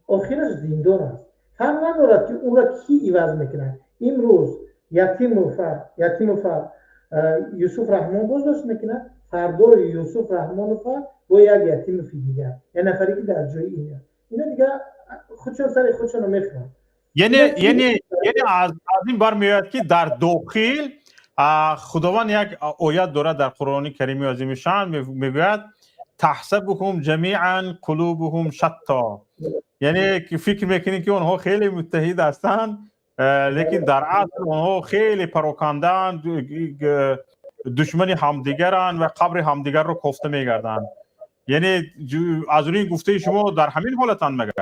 آخرش زندان است. فرق ندارد که اون را کی عوض میکنه. امروز یتیموف یوسف رحمان بازداشت میکنه، فردا یوسف رحمانوف با یک یتیم دیگر یه نفری که در جای اینا دیگه خودشون سر خودشون رو میخوان. یعنی از این برمیاد که در داخل خداوند یک آیت داره در قرآن کریم عظیم شان میگوید تحسبهم جمیعا قلوبهم شتا، یعنی که فکر میکنین که اونها خیلی متحد هستند لیکن در اصل اونها خیلی پراکندند، دشمن همدیگرند و قبر همدیگر رو کوفته میگردند. یعنی از روی گفته شما در همین حالتان مگه؟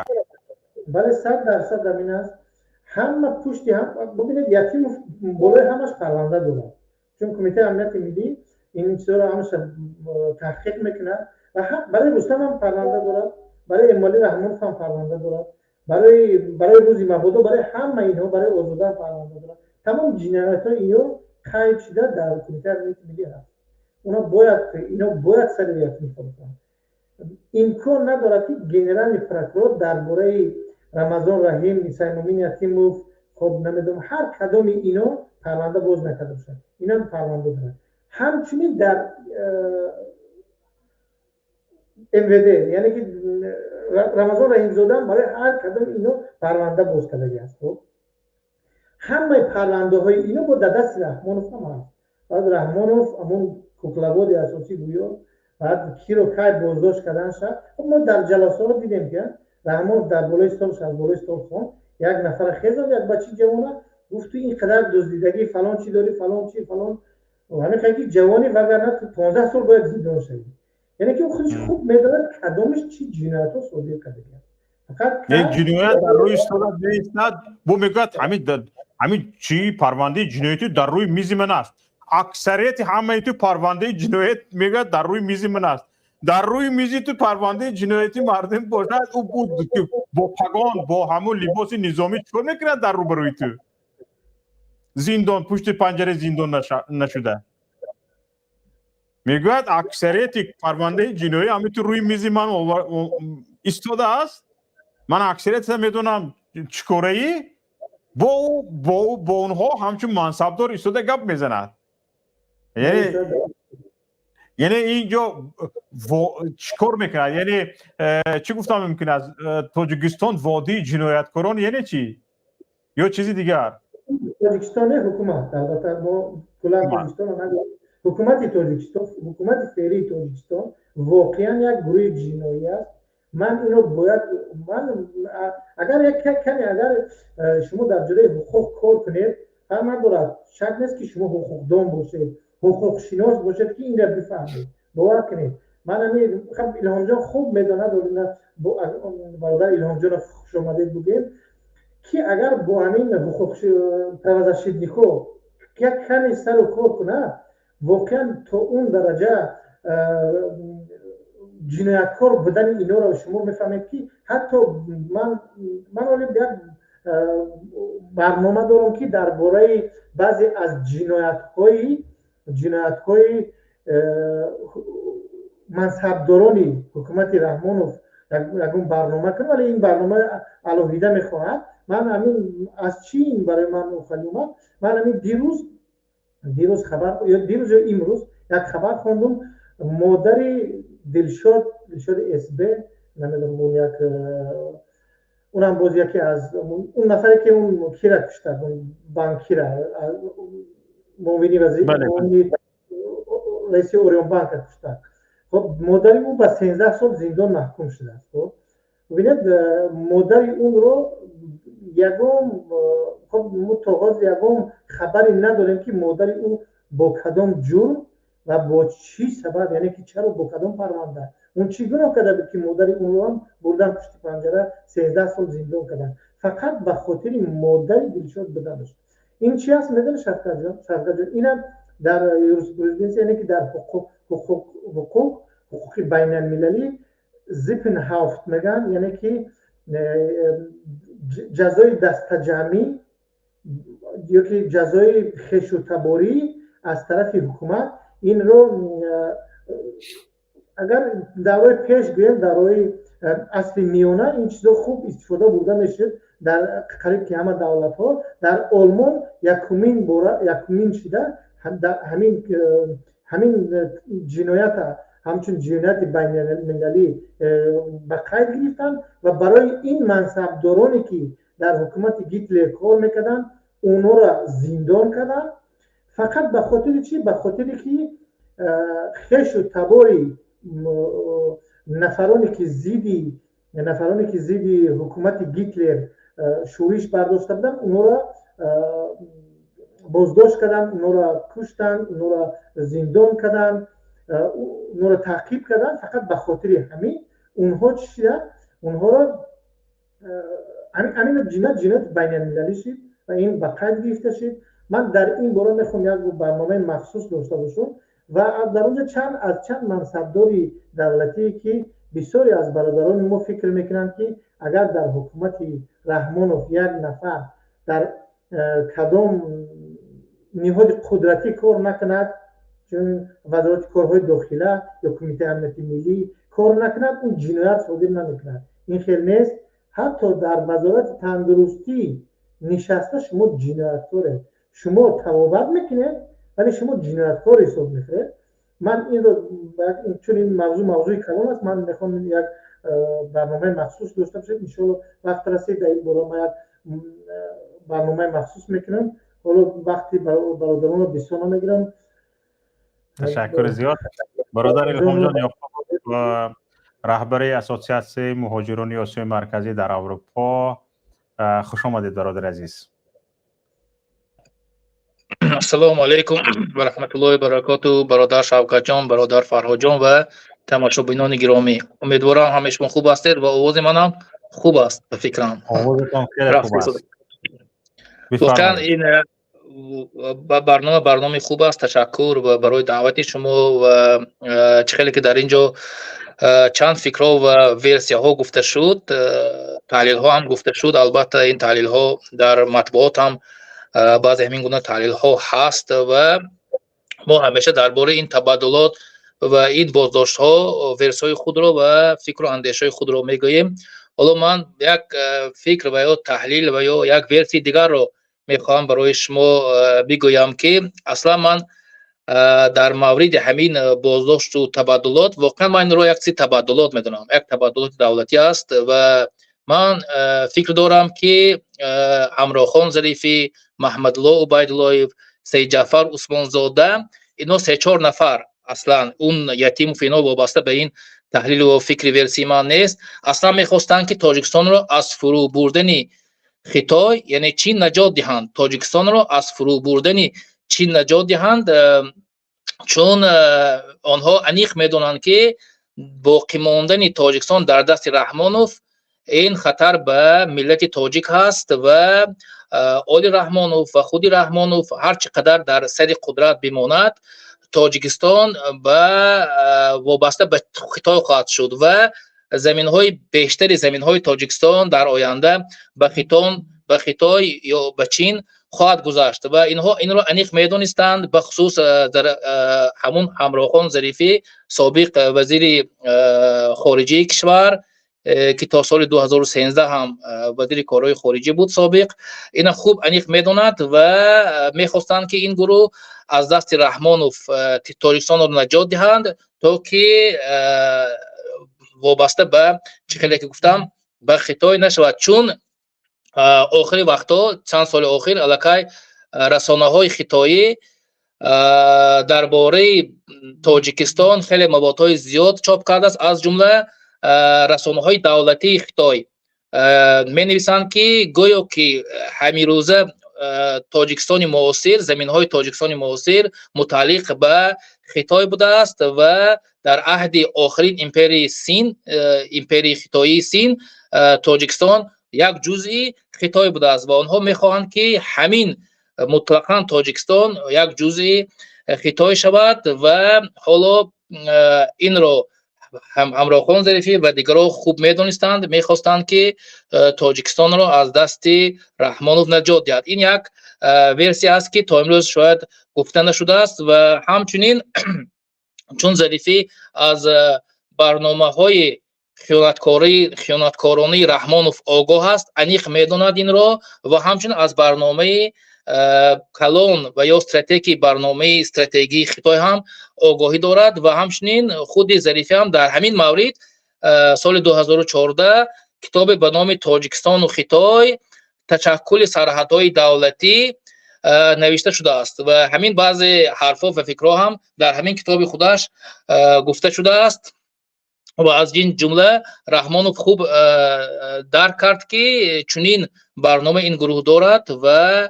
بله 100% همین است. همه پشتی هم ببینید یتیم بالای همش پرونده داره، چون کمیته امنیت ملی این چیزا رو همش تحقیق میکنه و برای رستم هم پرونده داره، برای امالی رحمان هم پرونده داره، برای روزی مبادا، برای همه اینها، برای آزاده هم پرونده داره. تمام جنایت‌های اینو قید شده در کمیته امنیت ملی هست. اینا باید سر یتیم کنن. امکان نداره که گنرال پروکورور درباره رمضان رحیم، سرمومین یتیموف، خب نمیدونم هر کدام اینا پرونده باز نکرده باشن. اینا پرونده دارن. همچنین در MVD یعنی که رمضان رحیم زاده برای هر کدام اینا پرونده باز کرده است. خب همه پرونده های اینا با دست رحمانوف هم هست. بعد رحمانوف همون کوکلواد اساسی بویو بعد کی رو کی بازداشت کردن شد. خب ما در جلسات دیدیم که رحمانوف در بالای استولش از بالای استول خون یک نفر خیزان یک بچه جوانه گفت تو این قدر دزدیدگی فلان چی داری فلان چی فلان و همین خیلی جوانی وگرنه تو 15 سال باید زندان شدی. یعنی که خودش خوب میدونه کدامش چی جنایت‌ها صادر کرده. فقط یک جنایت در روی استاد نیست، بو میگه همین چی پرونده جنایتی در روی میز من است. اکثریت همه تو پرونده جنایت میگه در روی میز من است. در روی میزی تو پرونده جنایتی مردم باشد او بود با پگان با همون لباس نظامی چطور میکنه در روبروی تو زندان پشت پنجره زندان نشده. میگوید اکثریت پرونده جنایی همین تو روی میز من ایستاده است. من اکثریت میدونم چکوره‌ای با اونها همچون منصبدار ایستاده گپ میزند. یعنی اینجا چیکار میکنه؟ یعنی چی گفتم ممکن از تاجیکستان وادی جنایتکاران یعنی چی؟ یا چیزی دیگر؟ تاجیکستان حکومت البته ما کلا تاجیکستان حکومت تاجیکستان حکومت فعلی تاجیکستان واقعا یک گروه جنایی است. من اینو باید اگر شما در جلوی حقوق کار کنید هر ندارد شک نیست که شما حقوق دان باشید، حقوق شناس باشید که این را بفهمید. باور کنید من خب الهام جان خوب میدونه برادر الهام جان خوش آمدید بگیم که اگر با همین حقوق پروازشیدنیکو یک کمی سر و کار کنه واقعا تا اون درجه جنایتکار بودن اینا رو شما میفهمید که حتی من ولی یک برنامه دارم که درباره بعضی از جنایت‌های منصبداران حکومت رحمانوف یکون برنامه کنم، ولی این برنامه علاویده میخواهد. من همین از چی این برای من خیلی اومد، من همین دیروز خبر یا دیروز یا امروز یک خبر خوندم، مادر دلشاد اسبه، نمیدونم اون یک اونم باز یکی از اون نفری که اون کی را کشته، اون بانکی را موینی وزیر رئیس اوریون بانک کشته. خب مادر اون به 13 سال زندان محکوم شده است. خب ببینید مادر اون رو یگم، خب متوقع یگم خبری نداریم که مادر اون با کدام جرم و با چی سبب، یعنی که چرا با کدام پرونده اون چی گناه کرده که مادر اون رو هم بردن پشت پنجره 13 سال زندان کردن فقط به خاطر مادر دلشاد بدنش. این چی است میدونی شفقت جان؟ اینم در یوریسپرودنس، یعنی که در حقوق بین المللی زیپن هافت میگن، یعنی که جزای دست جمعی یا که جزای خش و تباری از طرف حکومت، این رو اگر دعوای پیش بیایم دعوای اصل میانه این چیزا خوب استفاده برده میشه در قریب که همه دولت ها. در آلمان یکمین شده همین جنایت همچون جنایت بین المللی به قید گرفتن و برای این منصبدارانی که در حکومت هیتلر کار میکردن اونها را زندان کردن، فقط به خاطر چی؟ به خاطر که خش و تباری نفرانی که زیدی حکومت هیتلر شورش برداشته بودن اونها را بازداشت کردن، اونها را کشتن، اونها را زندان کردن، اونها را تعقیب کردن. فقط به خاطر همین اونها چی شدن؟ اونها را همین جنایت بین المللی شد و این به قید گرفته شد. من در این باره میخوام یک برنامه مخصوص داشته باشم و در اونجا چند منصبداری دولتی که بسیاری از برادران ما فکر میکنند که اگر در حکومت رحمانوف یک نفر در کدام نهاد قدرتی کار نکند، چون وزارت کارهای داخله یا کمیته امنیت ملی کار نکند، اون جنایت صادر نمیکند. این خیلی نیست. حتی در وزارت تندرستی نشسته شما جنایتکاره، شما توابت میکنید ولی شما جنایتکار حساب میکنید. من این رو چون این موضوع کلان است، من میخوام یک برنامه مخصوص داشته باشم. ان شاء الله وقت رسید در این باره من برنامه مخصوص میکنم. حالا وقتی برادران رو بسیار نمیگیرم. تشکر زیاد برادر الهام جان یعقوب و رهبر اسوسیاسیون مهاجران آسیای مرکزی در اروپا. خوش آمدید برادر عزیز. السلام علیکم و رحمت الله و برکاته. برادر شوکت جان، برادر فرهاد جان و تماشابینان گرامی، امیدوارم همه شما خوب هستید و آواز منم خوب است. به فکرم آوازتان خیلی خوب است. واقعا این برنامه خوب است. تشکر و برای دعوت شما و خیلی که در اینجا چند فکرها و ورسیه ها گفته شد، تحلیل ها هم گفته شد. البته این تحلیل ها در مطبوعات هم بعض همین گونه تحلیل ها هست و ما همیشه درباره این تبادلات و این بازداشت ها ورسای خود را و فکر و اندیشه خود را میگوییم. حالا من یک فکر و یا تحلیل و یا یک ورسی دیگر را میخوام برای شما بگویم که اصلا من در مورد همین بازداشت و تبادلات واقعا من را یک تبادلات میدونم، یک تبادلات دولتی است و من فکر دارم که همراه خان ظریفی، محمد الله عبیدالله، سید جعفر عثمان زاده، اینا 3-4 نفر اصلا اون یتیم و فینا وابسته به این تحلیل و فکر ورسی من نیست، اصلا میخواستن که تاجیکستان را از فرو بردن خطای یعنی چین نجات دهند. تاجیکستان را از فرو بردن چین نجات دهند، چون آنها انیق میدونند که باقی ماندن تاجیکستان در دست رحمانوف این خطر به ملت تاجیک هست و آل رحمانوف و خود رحمانوف هر چقدر در سر قدرت بماند تاجیکستان وابسته به خطای خواهد شد و زمین‌های بیشتری زمین‌های تاجیکستان در آینده به خطای یا به چین خواهد گذاشت و اینها این را انیق میدونستند. به خصوص در همون همراه خان ظریفی سابق وزیر خارجه کشور که تا سال 2013 هم وزیر کارهای خارجی بود سابق، اینا خوب انیق میدوند و میخواستند که این گروه از دست رحمانوف تاجیکستان رو نجات دهند تا که وابسته به چخیلی که گفتم به خطای نشود. چون آخری وقتا چند سال اخیر الکی رسانه های خطایی درباره تاجیکستان خیلی موادهای زیاد چاپ کرده است. از جمله رسانه های دولتی خطای می نویسند که گویا که همین روزه تاجیکستان معاصر، زمین های تاجیکستان معاصر متعلق به خطای بوده است و در عهد آخرین امپری سین، امپری خطایی سین، تاجیکستان یک جزئی خطای بوده است و آنها میخواهند که همین مطلقاً تاجیکستان یک جزئی خطای شود و حالا این را همراه خان ظریفی و دیگران خوب میدونستند، میخواستند که تاجیکستان را از دست رحمانوف نجات دهد. این یک ورسی است که تا امروز شاید گفته نشده است و همچنین چون ظریفی از برنامه‌های خیانتکارانه رحمانوف آگاه است، انیق میداند این را و همچنین از برنامه کلان و یا برنامه استراتژی خطای هم آگاهی دارد و همچنین خود ظریفی هم در همین مورد سال 2014 کتاب به نام تاجیکستان و خطای تشکل سرحدهای دولتی نوشته شده است و همین بعضی حرفا و فکرها هم در همین کتاب خودش گفته شده است و از این جمله رحمانوف خوب درک کرد که چنین برنامه این گروه دارد و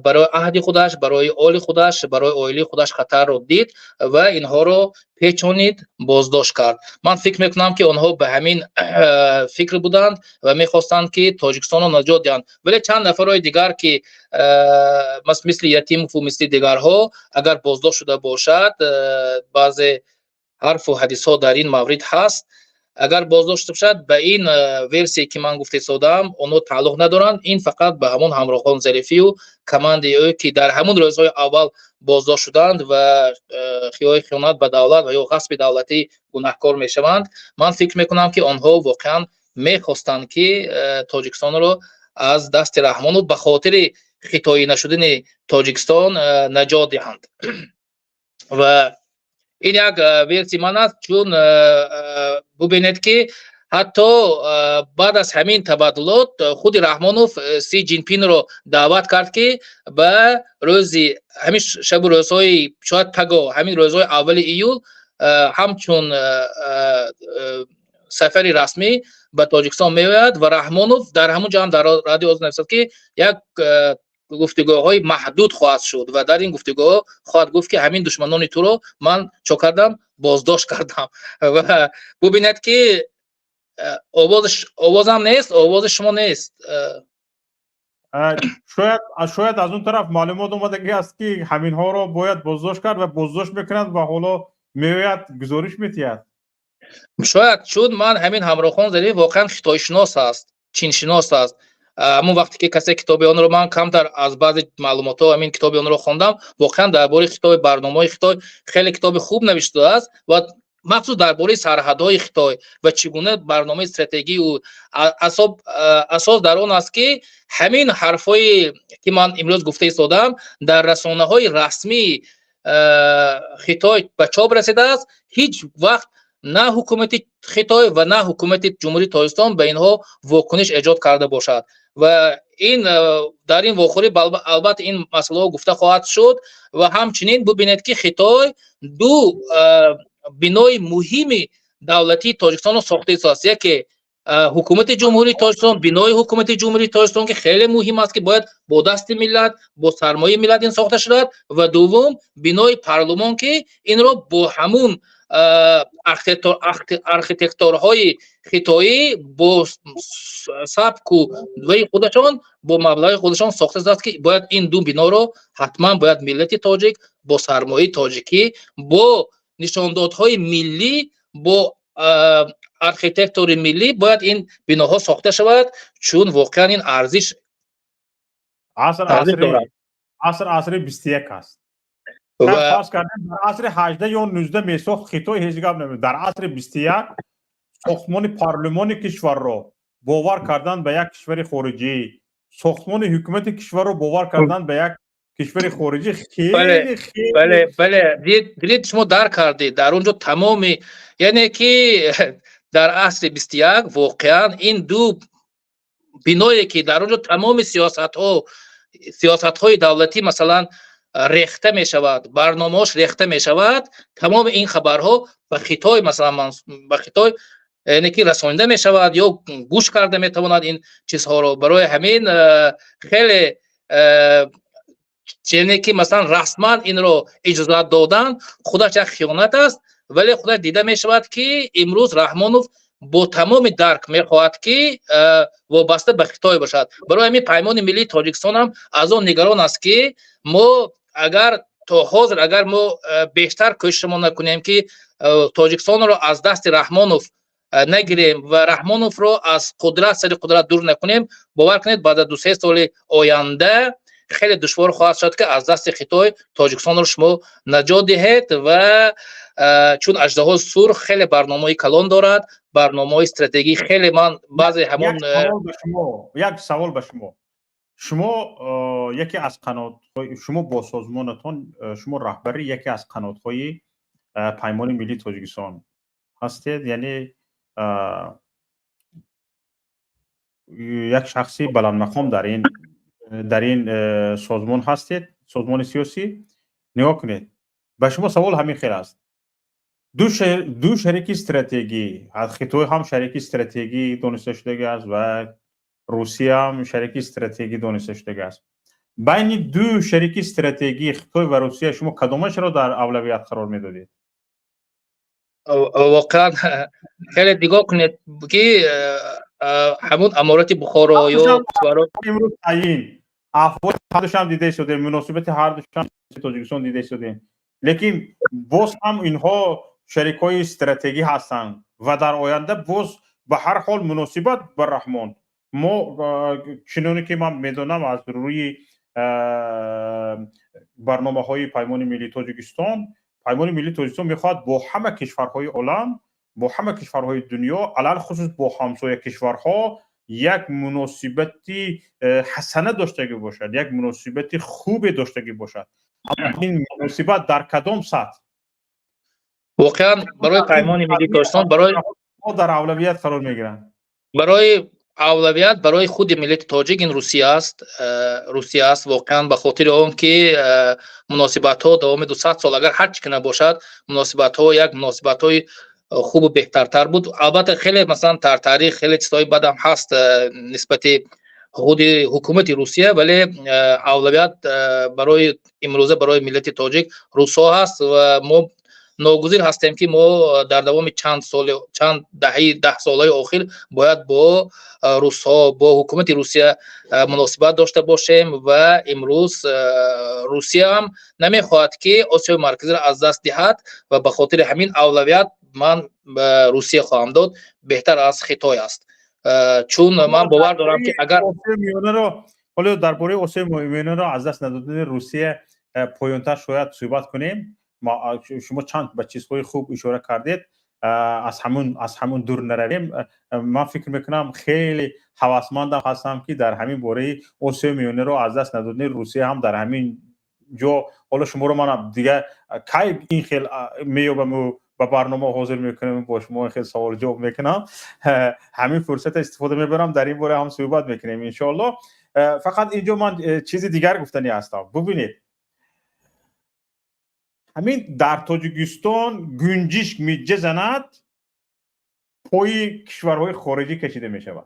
برای عهد خودش، برای آل خودش، برای عائله خودش خطر را دید و اینها را پیچانید، بازداشت کرد. من فکر میکنم که آنها به همین فکر بودند و میخواستند که تاجیکستان را نجات دهند، ولی چند نفرای دیگر که مثل یتیموف و مثل دیگرها اگر بازداشت شده باشد، بعضی حرف و حدیث ها در این مورد هست، اگر بازداشت باشد به این ورسی که من گفته سادم اونها تعلق ندارند. این فقط به همون همراهان ظریفی و کماند او که در همون روزهای اول بازداشت شدند و خیانت به دولت و یا غصب دولتی گناهکار میشوند. من فکر میکنم که آنها واقعا میخواستند که تاجیکستان را از دست رحمانوف به خاطر خطایی نشدن تاجیکستان نجات دهند و این یک ورسی من است. چون ببینید که حتی بعد از همین تبادلات خود رحمانوف سی جین پین رو دعوت کرد که به روزی همین شب روزهای شاید پگاه همین روزهای اول ایول همچون سفری رسمی به تاجیکستان میآید و رحمانوف در همون جا هم در رادیو آزاد نوشته که یک گفتگوهای محدود خواهد شد و در این گفتگوها خواهد گفت که همین دشمنان تو رو من چه کردم، بازداشت کردم و ببینید که آوازم نیست، آواز شما نیست. شاید از اون طرف معلومات اومده که است که همین ها رو باید بازداشت کرد و بازداشت میکنند و حالا میآید گزارش میتید. شاید چون من همین همراهان ظریف واقعا خطای شناس است، چین شناس است. اما وقتی که کسی کتاب آن رو من کمتر از بعضی معلومات ها همین کتاب آن رو خوندم، واقعا درباره خطای برنامه خطای خیلی کتاب خوب نوشته است و مخصوص درباره سرحدهای خطای و چگونه برنامه استراتژی و اساس در آن است که همین حرفایی که من امروز گفته ایستادم در رسانه‌های رسمی خطای به چاپ رسیده است. هیچ وقت نه حکومت خطای و نه حکومت جمهوری تاجیکستان به اینها واکنش ایجاد کرده باشد و این در این واخوری البته این مسئله گفته خواهد شد و همچنین ببینید که خطای دو بنای مهم دولتی تاجیکستان را ساخته است. یکی حکومت جمهوری تاجیکستان، بنای حکومت جمهوری تاجیکستان که خیلی مهم است که باید با دست ملت، با سرمایه ملت این ساخته شود و دوم بنای پارلمان که این را با همون ارکیتکتورهای خطایی با سبک و دوی خودشان با مبلغ خودشان ساخته است که باید این دو بنا رو حتما باید ملت تاجیک با سرمایه تاجیکی با نشاندادهای ملی با ارکیتکتور ملی باید این بناها ساخته شود، چون واقعا این ارزش عصر 21 است و فرض کردن در عصر 18 یا 19 میساخت خطای هیچ گپ نمی. در عصر 21 ساختمان پارلمان کشور را باور کردن به یک کشور خارجی، ساختمان حکومت کشور را باور کردن به یک کشور خارجی خیلی خیلی بله دید شما درک کردید در اونجا تمامی، یعنی که در عصر 21 واقعا این دو بنایی که در اونجا تمام سیاست های دولتی مثلا ریخته می شود، برنامه‌اش ریخته می شود، تمام این خبرها به خطای مثلا به خطای یعنی که رسانیده می شود یا گوش کرده می تواند این چیزها رو. برای همین خیلی یعنی که مثلا رسما این رو اجازه دادن خودش یک خیانت است، ولی خودش دیده می شود که امروز رحمانوف با تمام درک می خواهد که وابسته به خطای باشد. برای همین پیمان ملی تاجیکستان هم از آن نگران است که ما اگر تا حاضر اگر ما بیشتر کوششمان نکنیم که تاجیکستان را از دست رحمانوف نگیریم و رحمانوف را از قدرت سر قدرت دور نکنیم، باور کنید بعد از 2-3 سال آینده خیلی دشوار خواهد شد که از دست خطای تاجیکستان رو شما نجات دهید. و چون اژدها سرخ خیلی برنامه‌ای کلان دارد، برنامه‌ای استراتژی خیلی من بعضی همون یک سوال به شما یکی از قنات‌های شما با سازمانتون شما رهبری یکی از قنات‌های پیمان ملی تاجیکستان هستید، یعنی یک شخصی بلند مقام در این سازمان هستید، سازمان سیاسی. نگاه کنید، به شما سوال همین خیلی است. دو شریک استراتژی، از خطای هم شریک استراتژی دانسته شده است و روسیه هم شریک استراتژی دانسته شده است. بین دو شریک استراتژی خطای و روسیه شما کدامش را در اولویت قرار میدادید؟ واقعا خیلی دیگاه کنید که همون امارات بخارا یا امروز تعیین افواج هر دوشم دیده شده، مناسبت هر دوشم تاجیکستان دیده شده، لیکن باز هم اینها شریکای استراتژی هستند و در آینده باز به هر حال مناسبت بر رحمان ما چنانه که من میدونم از روی برنامه های پیمان ملی تاجیکستان، پیمان ملی تاجیکستان میخواد با همه کشورهای عالم، با همه کشورهای دنیا، علل خصوص با همسایه کشورها یک مناسبتی حسنه داشته باشد، یک مناسبتی خوب داشته باشد. این مناسبت در کدام سطح؟ واقعا برای پیمان ملی تاجیکستان برای در اولویت قرار میگیرن. برای اولویت برای خود ملت تاجیک این روسیه است واقعا، به خاطر اون که مناسبت ها دوام 200 سال اگر هر چی که نباشد مناسبت ها یک مناسبت های خوب و بهترتر بود. البته خیلی مثلا در تاریخ خیلی چیزای بد هم هست نسبت خود حکومت روسیه، ولی اولویت برای امروزه برای ملت تاجیک روسا هست و ما ناگزیر هستیم که ما در دوام چند دهه 10 ساله اخیر باید با روس‌ها با حکومت روسیه مناسبت داشته باشیم و امروز روسیه هم نمیخواهد که آسیای مرکزی را از دست دهد و به خاطر همین اولویت من به روسیه خواهم داد، بهتر از خطای است. چون من باور دارم که اگر حالا درباره آسیای میانه را از دست ندادن روسیه پایان‌تر شاید صحبت کنیم. شما چند به چیزهای خوب اشاره کردید، از همون دور نرویم. من فکر میکنم خیلی هوسمندم هستم که در همین باره آسیای میانه رو از دست ندادن روسیه هم در همین جا، حالا شما رو من دیگه کی این خیلی میوبم با برنامه حاضر میکنم با شما خیلی سوال جواب میکنم، همین فرصت استفاده میبرم در این باره هم صحبت میکنیم ان شاء الله. فقط اینجا من چیز دیگر گفتنی هستم. ببینید همین در تاجیکستان گنجشک می‌زند، پای کشورهای خارجی کشیده می شود.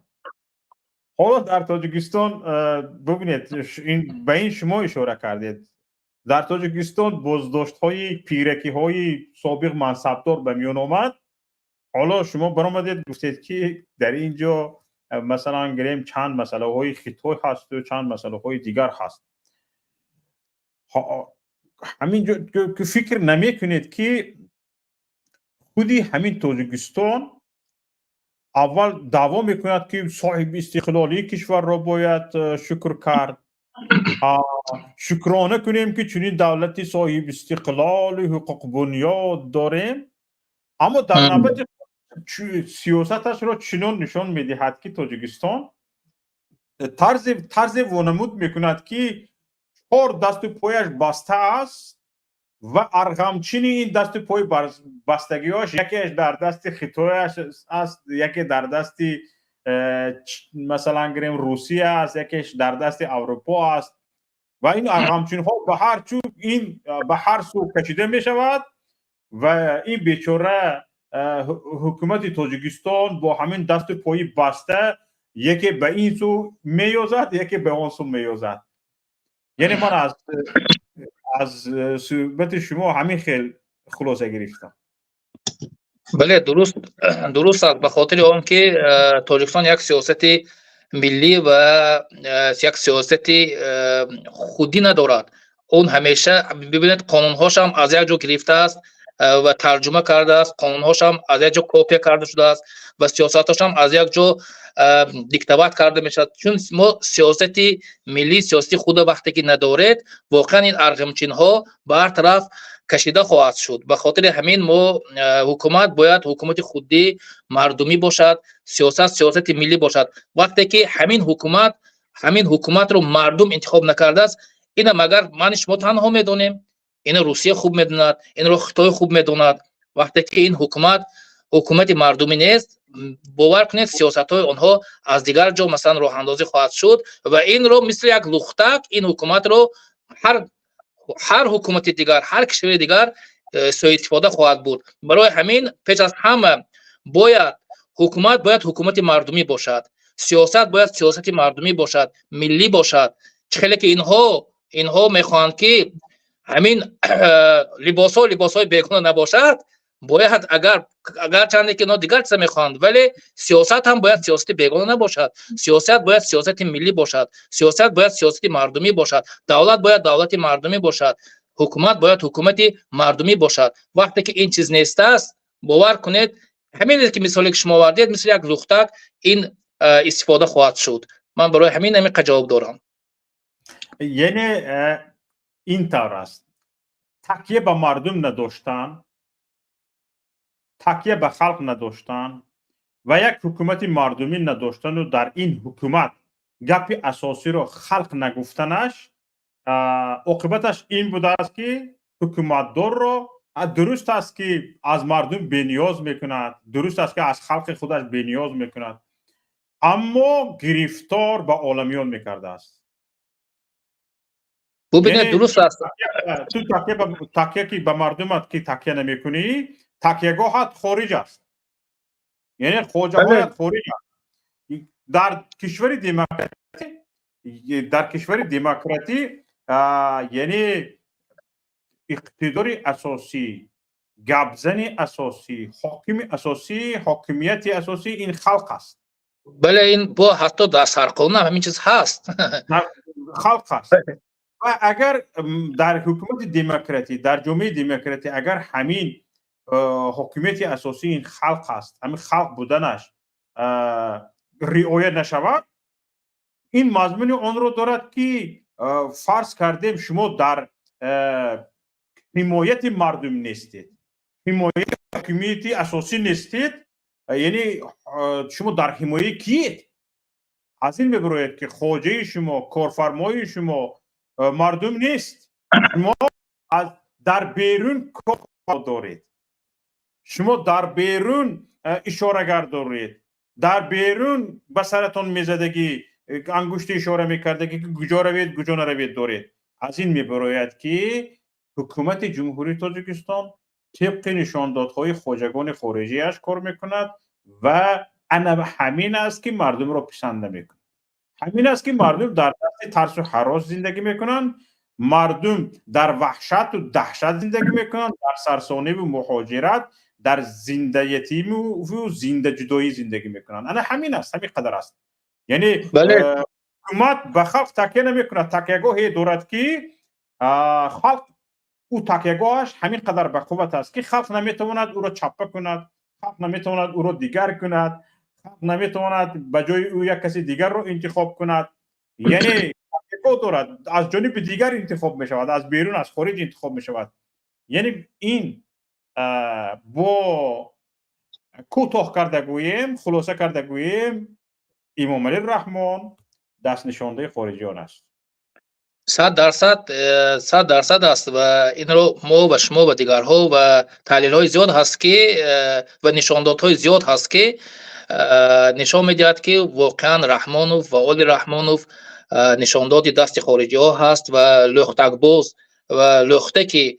حالا در تاجیکستان ببینید به این شما اشاره کردید، در تاجیکستان بازداشت‌های پیرکی‌های سابق منصبدار به میان آمد. حالا شما برآمدید گفتید که در اینجا مثلا گریم چند مسئله های خطای هست و چند مسئله های دیگر هست. همینجا که فکر نمی کنید که خودی همین تاجیکستان اول دعوا میکند که صاحب استقلالی کشور را باید شکر کرد، شکرانه کنیم که چنین دولتی صاحب استقلال حقوق بنیاد داریم، اما در نوبت سیاستش را چنان نشان میدهد که تاجیکستان طرز وانمود میکند که 4 دست و پایش بسته است و ارغمچین این دست و پای بستگیاش یکیش در دست خطایش است، یکی در دست مثلا گریم روسیه است، یکیش در دست اروپا است و این ارغمچین ها به هر سو کشیده می شود و این بیچاره حکومت تاجیکستان با همین دست و پای بسته یکی به این سو میوزد یکی به آن سو میوزد. یعنی من از صحبت شما همین خیلی خلاصه گرفتم. بله درست است. به خاطر آن که تاجیکستان یک سیاست ملی و یک سیاست خودی ندارد. اون همیشه ببینید قانونهاش هم از یک جا گرفته است و ترجمه کرده است، قانونهاش هم از یک جا کپی کرده شده است و سیاستاش هم از یک جا دیکتات کرده میشد. چون ما سیاست ملی، سیاست خود وقتی که ندارید، واقعا این ارغمچین ها برطرف کشیده خواهد شد. به خاطر همین ما حکومت باید حکومت خودی مردمی باشد، سیاست ملی باشد. وقتی که همین حکومت رو مردم انتخاب نکرده است، اینا مگر من شما تنها میدونیم؟ این روسیه خوب میدوند، این رو خطای خوب میدوند. وقتی که این حکومت مردمی نیست، باور کنید سیاست های آنها از دیگر جا مثلا راه اندازی خواهد شد و این رو مثل یک لختک این حکومت رو هر حکومت دیگر، هر کشور دیگر سوء استفاده خواهد بود. برای همین پیش از همه حکومت مردمی باشد، سیاست باید سیاست مردمی باشد، ملی باشد. چه که اینها میخواهند که همین لباسای بیگانه نباشد، باید اگر چنده که اینا دیگر چیزا میخواهند، ولی سیاست هم باید سیاست بیگانه نباشد. سیاست باید سیاست ملی باشد، سیاست باید سیاست مردمی باشد، دولت باید دولت مردمی باشد، حکومت باید حکومت مردمی باشد. وقتی که این چیز نیست است، باور کنید همین که مثالی که شما آوردید مثل یک لختک این استفاده خواهد شد. من برای همین جواب دارم. یعنی این طور است، تکیه به مردم نداشتن، تکیه به خلق نداشتن و یک حکومت مردمی نداشتن و در این حکومت گپ اساسی رو خلق نگفتنش، عاقبتش این بوده است که حکومتدار رو درست است که از مردم بینیاز میکند، درست است که از خلق خودش بینیاز میکند، اما گرفتار به عالمیان میکرده است. ببینید درست است. تو تکیه که به مردمت که تکیه نمی کنی، تکیهگاهت خارج است. یعنی خواجه هایت خارج است. در کشور دموکراتی یعنی اقتدار اساسی، گبزن اساسی، حاکم اساسی، حاکمیت اساسی این خلق است. بله این با حتی در سرقانون همین چیز هست. خلق است. و اگر در حکومت دموکراتی، در جامعه دموکراتی اگر همین حکومت اساسی این خلق است، همین خلق بودنش رعایت نشود، این مضمون آن رو دارد که فرض کردیم شما در حمایت مردم نیستید، حمایت حکومت اساسی نیستید، یعنی شما در حمایت کیید؟ از این میبروید که خواجه شما، کارفرمای شما مردم نیست. شما در بیرون کار دارید، شما در بیرون اشاره‌گر دارید، در بیرون به سرتان میزدگی انگشت اشاره میکردگی که کجا روید کجا نروید دارید. از این میبروید که حکومت جمهوری تاجیکستان طبق نشاندادهای خواجگان خارجیش کار میکند و همین است که مردم را پسند نمیکند. همین است که مردم در دست ترس و هراس زندگی میکنند، مردم در وحشت و دهشت زندگی میکنند، در سرسانه و مهاجرت، در زنده یتیمی و زنده جدایی زندگی میکنند. انا همین است، همین قدر است. یعنی حکومت به خلق تکیه نمیکند، تکیهگاهی دارد که خلق او تکیهگاهش همین قدر به قوت است که خلق نمیتواند او را چپه کند، خلق نمیتواند او را دیگر کند، نمیتواند به جای او یک کسی دیگر رو انتخاب کند. یعنی تکیهگاه دارد، از جانب دیگر انتخاب می شود، از بیرون از خارج انتخاب می شود. یعنی این با کوتاه کرده گوییم، خلاصه کرده گوییم، امام علی رحمان دست نشانده خارجیان است. 100% است و این رو ما و شما و دیگرها و تحلیل های زیاد هست که و نشاندادهای زیاد هست که نشان میدهد که واقعا رحمانوف و آل رحمانوف نشانداد دست خارجی ها هست و لختکباز و لخته که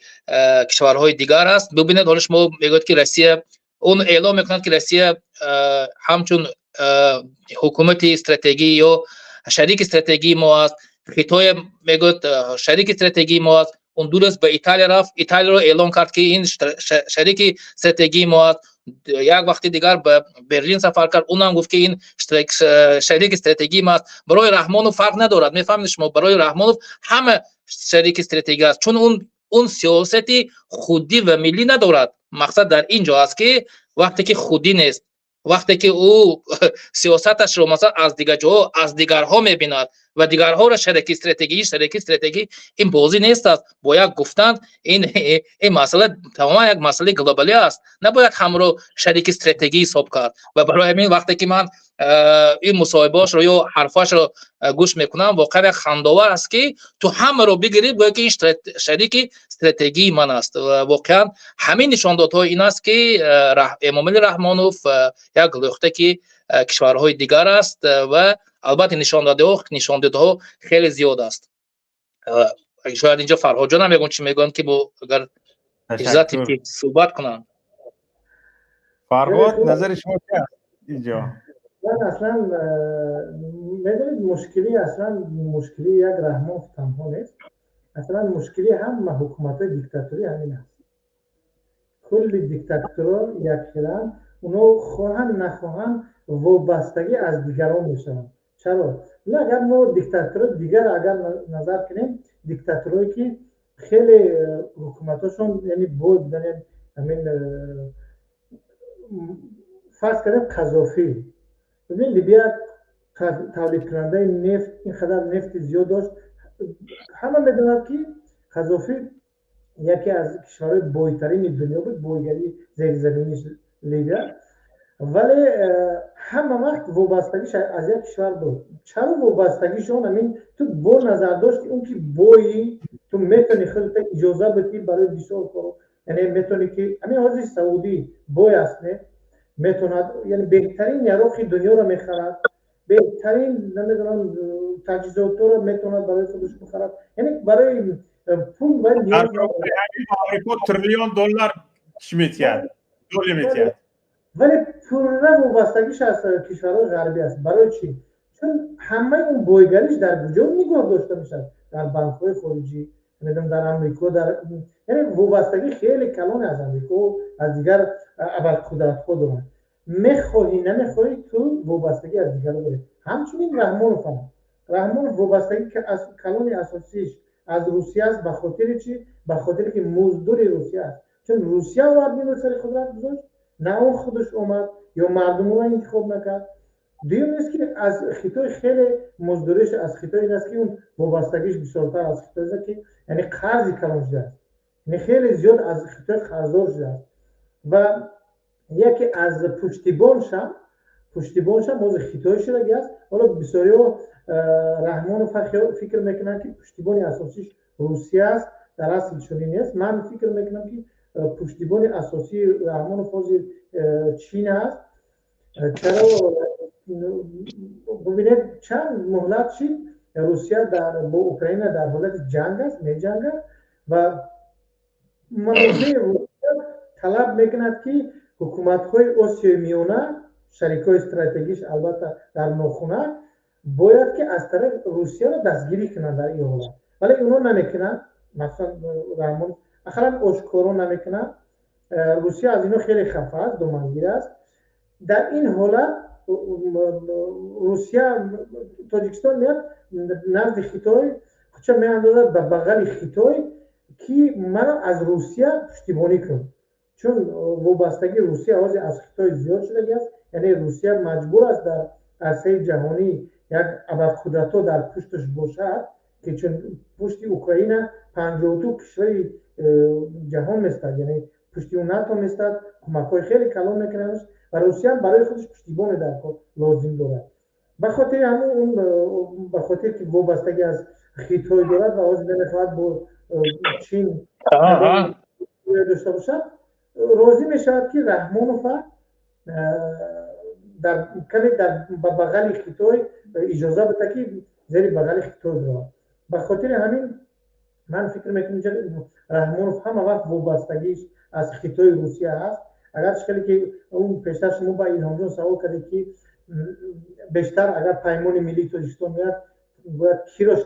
کشورهای دیگر است. ببینید حالا شما میگوید که روسیه اون اعلام میکند که روسیه همچون حکومت استراتژی یا شریک استراتژی ما است. خیتای میگوید شریک استراتژی ما است. اون درست به ایتالیا رفت، ایتالیا رو اعلام کرد که این شریک استراتژی ما است. یک وقتی دیگر به برلین سفر کرد، اونم گفت که این شریک استراتژی ما است. برای رحمانوف فرق ندارد. میفهمید شما؟ برای رحمانوف همه شریک استراتژی است، چون اون سیاستی خودی و ملی ندارد. مقصد در اینجا است که وقتی که خودی نیست، وقتی که او سیاستش رو مثلا از دیگر جاها از دیگرها میبیند و دیگرها را شریک استراتژی، این بازی نیست است. باید گفتن این مسئله تمام یک مسئله گلوبالی است، نباید همراه شریک استراتژی حساب کرد. و برای همین وقتی که من این مصاحبه‌اش رو یا حرفاش رو گوش میکنم، واقعا خنده‌آور است که تو همه رو بگیرید باید که این شریک استراتژی من است. و واقعا همین نشاندادها این است که امام علی رحمانوف یک لخته که کشورهای دیگر است و البته نشاندادها خیلی زیاد است. شاید اینجا فرهاد جان هم میگن چی میگن که اگر اجازه که صحبت کنم. فرهاد نظر شما چیه اینجا؟ من اصلا میدونید مشکلی یک رحمانوف تنها نیست. اصلا مشکلی هم حکومت دیکتاتوری همین است. کل دیکتاتورها یک خیلن، اونا خواهن نخواهن وابستگی از دیگران میشن. چرا؟ نه اگر ما دیکتاتور دیگر اگر نظر کنیم، دیکتاتورایی که خیلی حکومتاشون یعنی بود دارن، همین فرض کنیم قذافی، ببین لیبیا تولید کننده نفت اینقدر نفت زیاد داشت، همه میدونند که قذافی یکی از کشورهای بویترین دنیا بود، بویگری زیرزمینی لیبیا، ولی همه وقت وابستگیش از یک کشور بود. چرا وابستگیشون همین تو بو نظر داشت که اون که بویی تو میتونی خودت اجازه بدی برای بسیار کار، یعنی میتونی که همین حاضر سعودی بوی است نه میتوند، یعنی بهترین یاروخی دنیا رو میخرد، بهترین نمیدونم تجهیزات رو میتوند برای خودش بخرد، یعنی برای پول باید نیاز آمریکا تریلیون دلار میتید ولی پول وابستگیش از کشورهای غربی است. برای چی؟ چون همه اون بویگریش در کجا نگاه داشته میشن؟ در بانک‌های خارجی، میدونم در آمریکا، در یعنی وابستگی خیلی کلان از آمریکا و از دیگر ابرقدرت‌ها دارن. میخواهی نمیخواهی تو وابستگی از دیگر داری. همچنین رحمانوف وابستگی که از کلان اساسیش از روسیه است. به خاطر چی؟ به خاطر که مزدور روسیه است. چون روسیه آورد سر قدرت گذاشت، نه اون خودش اومد یا مردم رو انتخاب نکرد. دوم است که از خطای خیلی مزدورش از خطای این است که اون وابستگیش بسیارتر از خطای است که یعنی قرضی کلان شده است، یعنی خیلی زیاد از خطای قرضدار شده است. و یکی از پشتیبانش موضوع خطای شده است. حالا بسیاری رحمانوف فکر میکنن که پشتیبان اساسیش روسیه است، در اصل چنین نیست. من فکر میکنم که پشتیبان اساسی رحمانوف چین است. چرا؟ ببینید چند مهلت چین روسیه با اوکراین در حالت جنگ است، می‌جنگد و منافع روسیه طلب میکند که حکومت‌های آسیای میانه، شریکای استراتژیش البته در ناخونه، باید که از طرف روسیه را دستگیری کنند در این حالت، ولی اونا نمیکنند. مثلا رحمانوف اخیراً آشکارا نمیکنند. روسیه از اینا خیلی خفه است، دامنگیر است. در این حالت روسیه تاجیکستان میاد نزد خیتای چه میاندازد به بغل خیتای که من از روسیه پشتیبانی کنم، چون وابستگی روسیه از خیتای زیاد شده است. یعنی روسیه مجبور است در عرصه جهانی یک ابرقدرت‌ها در پشتش باشد که چون پشت اوکراین 52 کشور جهان میستد، یعنی پشت اون ناتو میستد، کمک‌های خیلی کلان میکنند و روسیه هم برای خودش پشتیبان در کار لازم دارد. به خاطر همون به خاطر که وابستگی از خیتای دارد و از نمیخواهد با چین داشته باشد، راضی میشود که رحمانوف در کمی در بغل خیتای اجازه بده که زیر بغل خیتای برود. به خاطر همین من فکر میکنم که رحمانوف همه وقت وابستگیش از خیتای روسیه هست. اگر شکلی که اون پیشتر شما با ایلهام جان سوال کردید که بیشتر اگر پیمان ملی تاجیکستان میاد باید کی را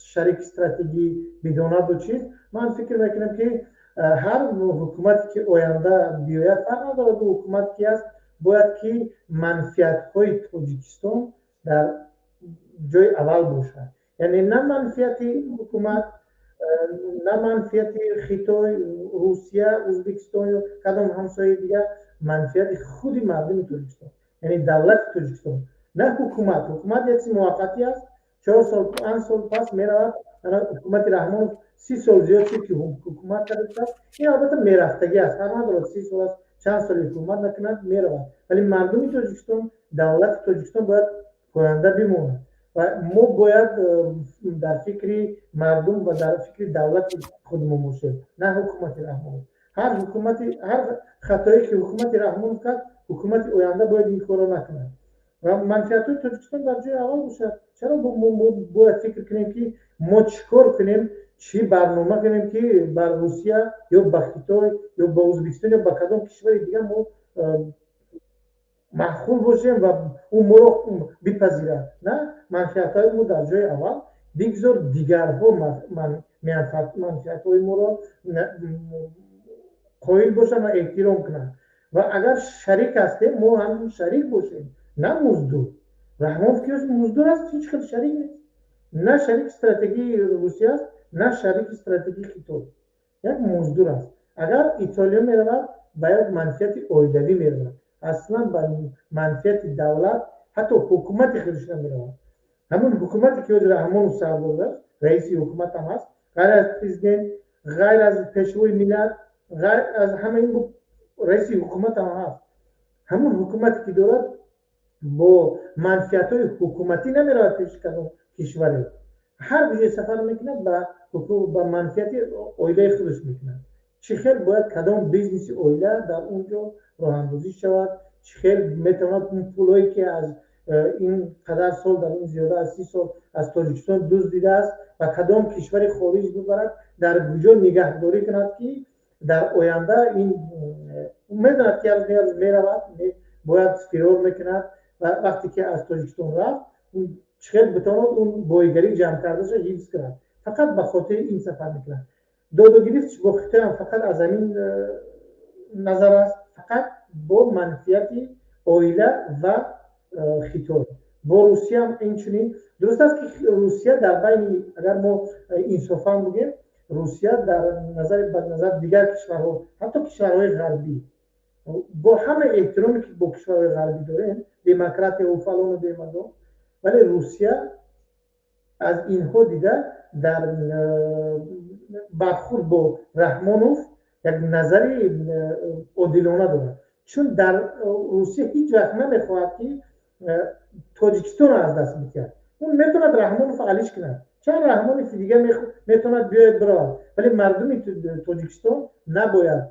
شریک استراتژی بداند و چیز، من فکر میکنم که هر حکومتی که آینده بیاید فرق ندارد به حکومت کی است، باید که منفعت های تاجیکستان در جای اول باشد. یعنی نه منفعت حکومت، نه منفعت خیتای روسیه، ازبکستان یا کدام همسایه دیگر، منفعت خود مردم تاجیکستان، یعنی دولت تاجیکستان، نه حکومت. حکومت یک چیز موقتی است، 4 سال 5 سال پس میرود. حکومت رحمان 30 سال زیاد شد که حکومت کرده است، این البته میرفتگی است، هر ندارد 30 سال است چند سال حکومت نکند میرود، ولی مردم تاجیکستان، دولت تاجیکستان باید پاینده بماند و ما باید در فکر مردم و در فکر دولت خودمون باشیم، نه حکومت رحمان. هر خطایی که حکومت رحمان کرد، حکومت آینده باید این کارو نکنه و منفعت تاجیکستان در جای اول باشد. چرا ما باید فکر کنیم که ما چیکار کنیم، چی برنامه کنیم که بر روسیه یا به خیتای یا به ازبکستان یا به کدام کشور دیگه ما محخول باشیم و اون ما رو بپذیره؟ نه، منفعت‌های ما در جای اول، بگذار دیگرها منفعت‌های ما رو قائل باشن و احترام کنن و اگر شریک هستیم ما هم شریک باشیم، نه مزدور. رحمان فکرش مزدور است، هیچ خیلی شریک نیست، نه شریک استراتژی روسیه است، نه شریک استراتژی خیتای، یک مزدور است. اگر ایتالیا میرود باید منفعت ایده‌ای میرود، اصلا با منفعت دولت حتی حکومت خودش نمیرود. همون حکومتی که رحمان سردار است، رئیس حکومت هم هست، غیر از پرزیدنت، غیر از پیشوای ملت، غیر از همه این رئیس حکومت هم هست. همون حکومتی که دارد با منفعت های حکومتی نمیرود پیش کدام کشوری، هر جای سفر میکنه با منفعت ایده خودش میکنه. چه خیلی باید کدام بیزنس ایده در اونجا راه اندازی شود، چه خیلی میتواند اون پولایی که از این قدر سال در این زیاده از 30 سال از تاجیکستان دزدیده است و کدام کشور خارج ببرد، در کجا نگهداری کند که در آینده این میداند که از میرود باید فرار میکند و وقتی که از تاجیکستان رفت چقدر بتواند اون بایگری جمع کرده شد حفظ کند. فقط به خاطر این سفر میکند. داد و گریست با خیتای هم فقط از این نظر است، فقط با منفعت عائله و خیتای. با روسیه هم اینچنین. درست است که روسیه در بین، اگر ما انصافا بگیم، روسیه در نظر دیگر کشورها، حتی کشورهای غربی، با همه احترامی که با کشورهای غربی داریم، دموکرات و فلان و دیمدان، ولی روسیه از اینها دیده در برخورد با رحمانوف یک نظری عادلانه دارد، چون در روسیه هیچ وقت نمیخواهد که تاجیکستان از دست بکند. اون میتوند رحمانوف علیش کند، چند رحمانوف دیگه میتوند بیاید برود، ولی مردم تاجیکستان نباید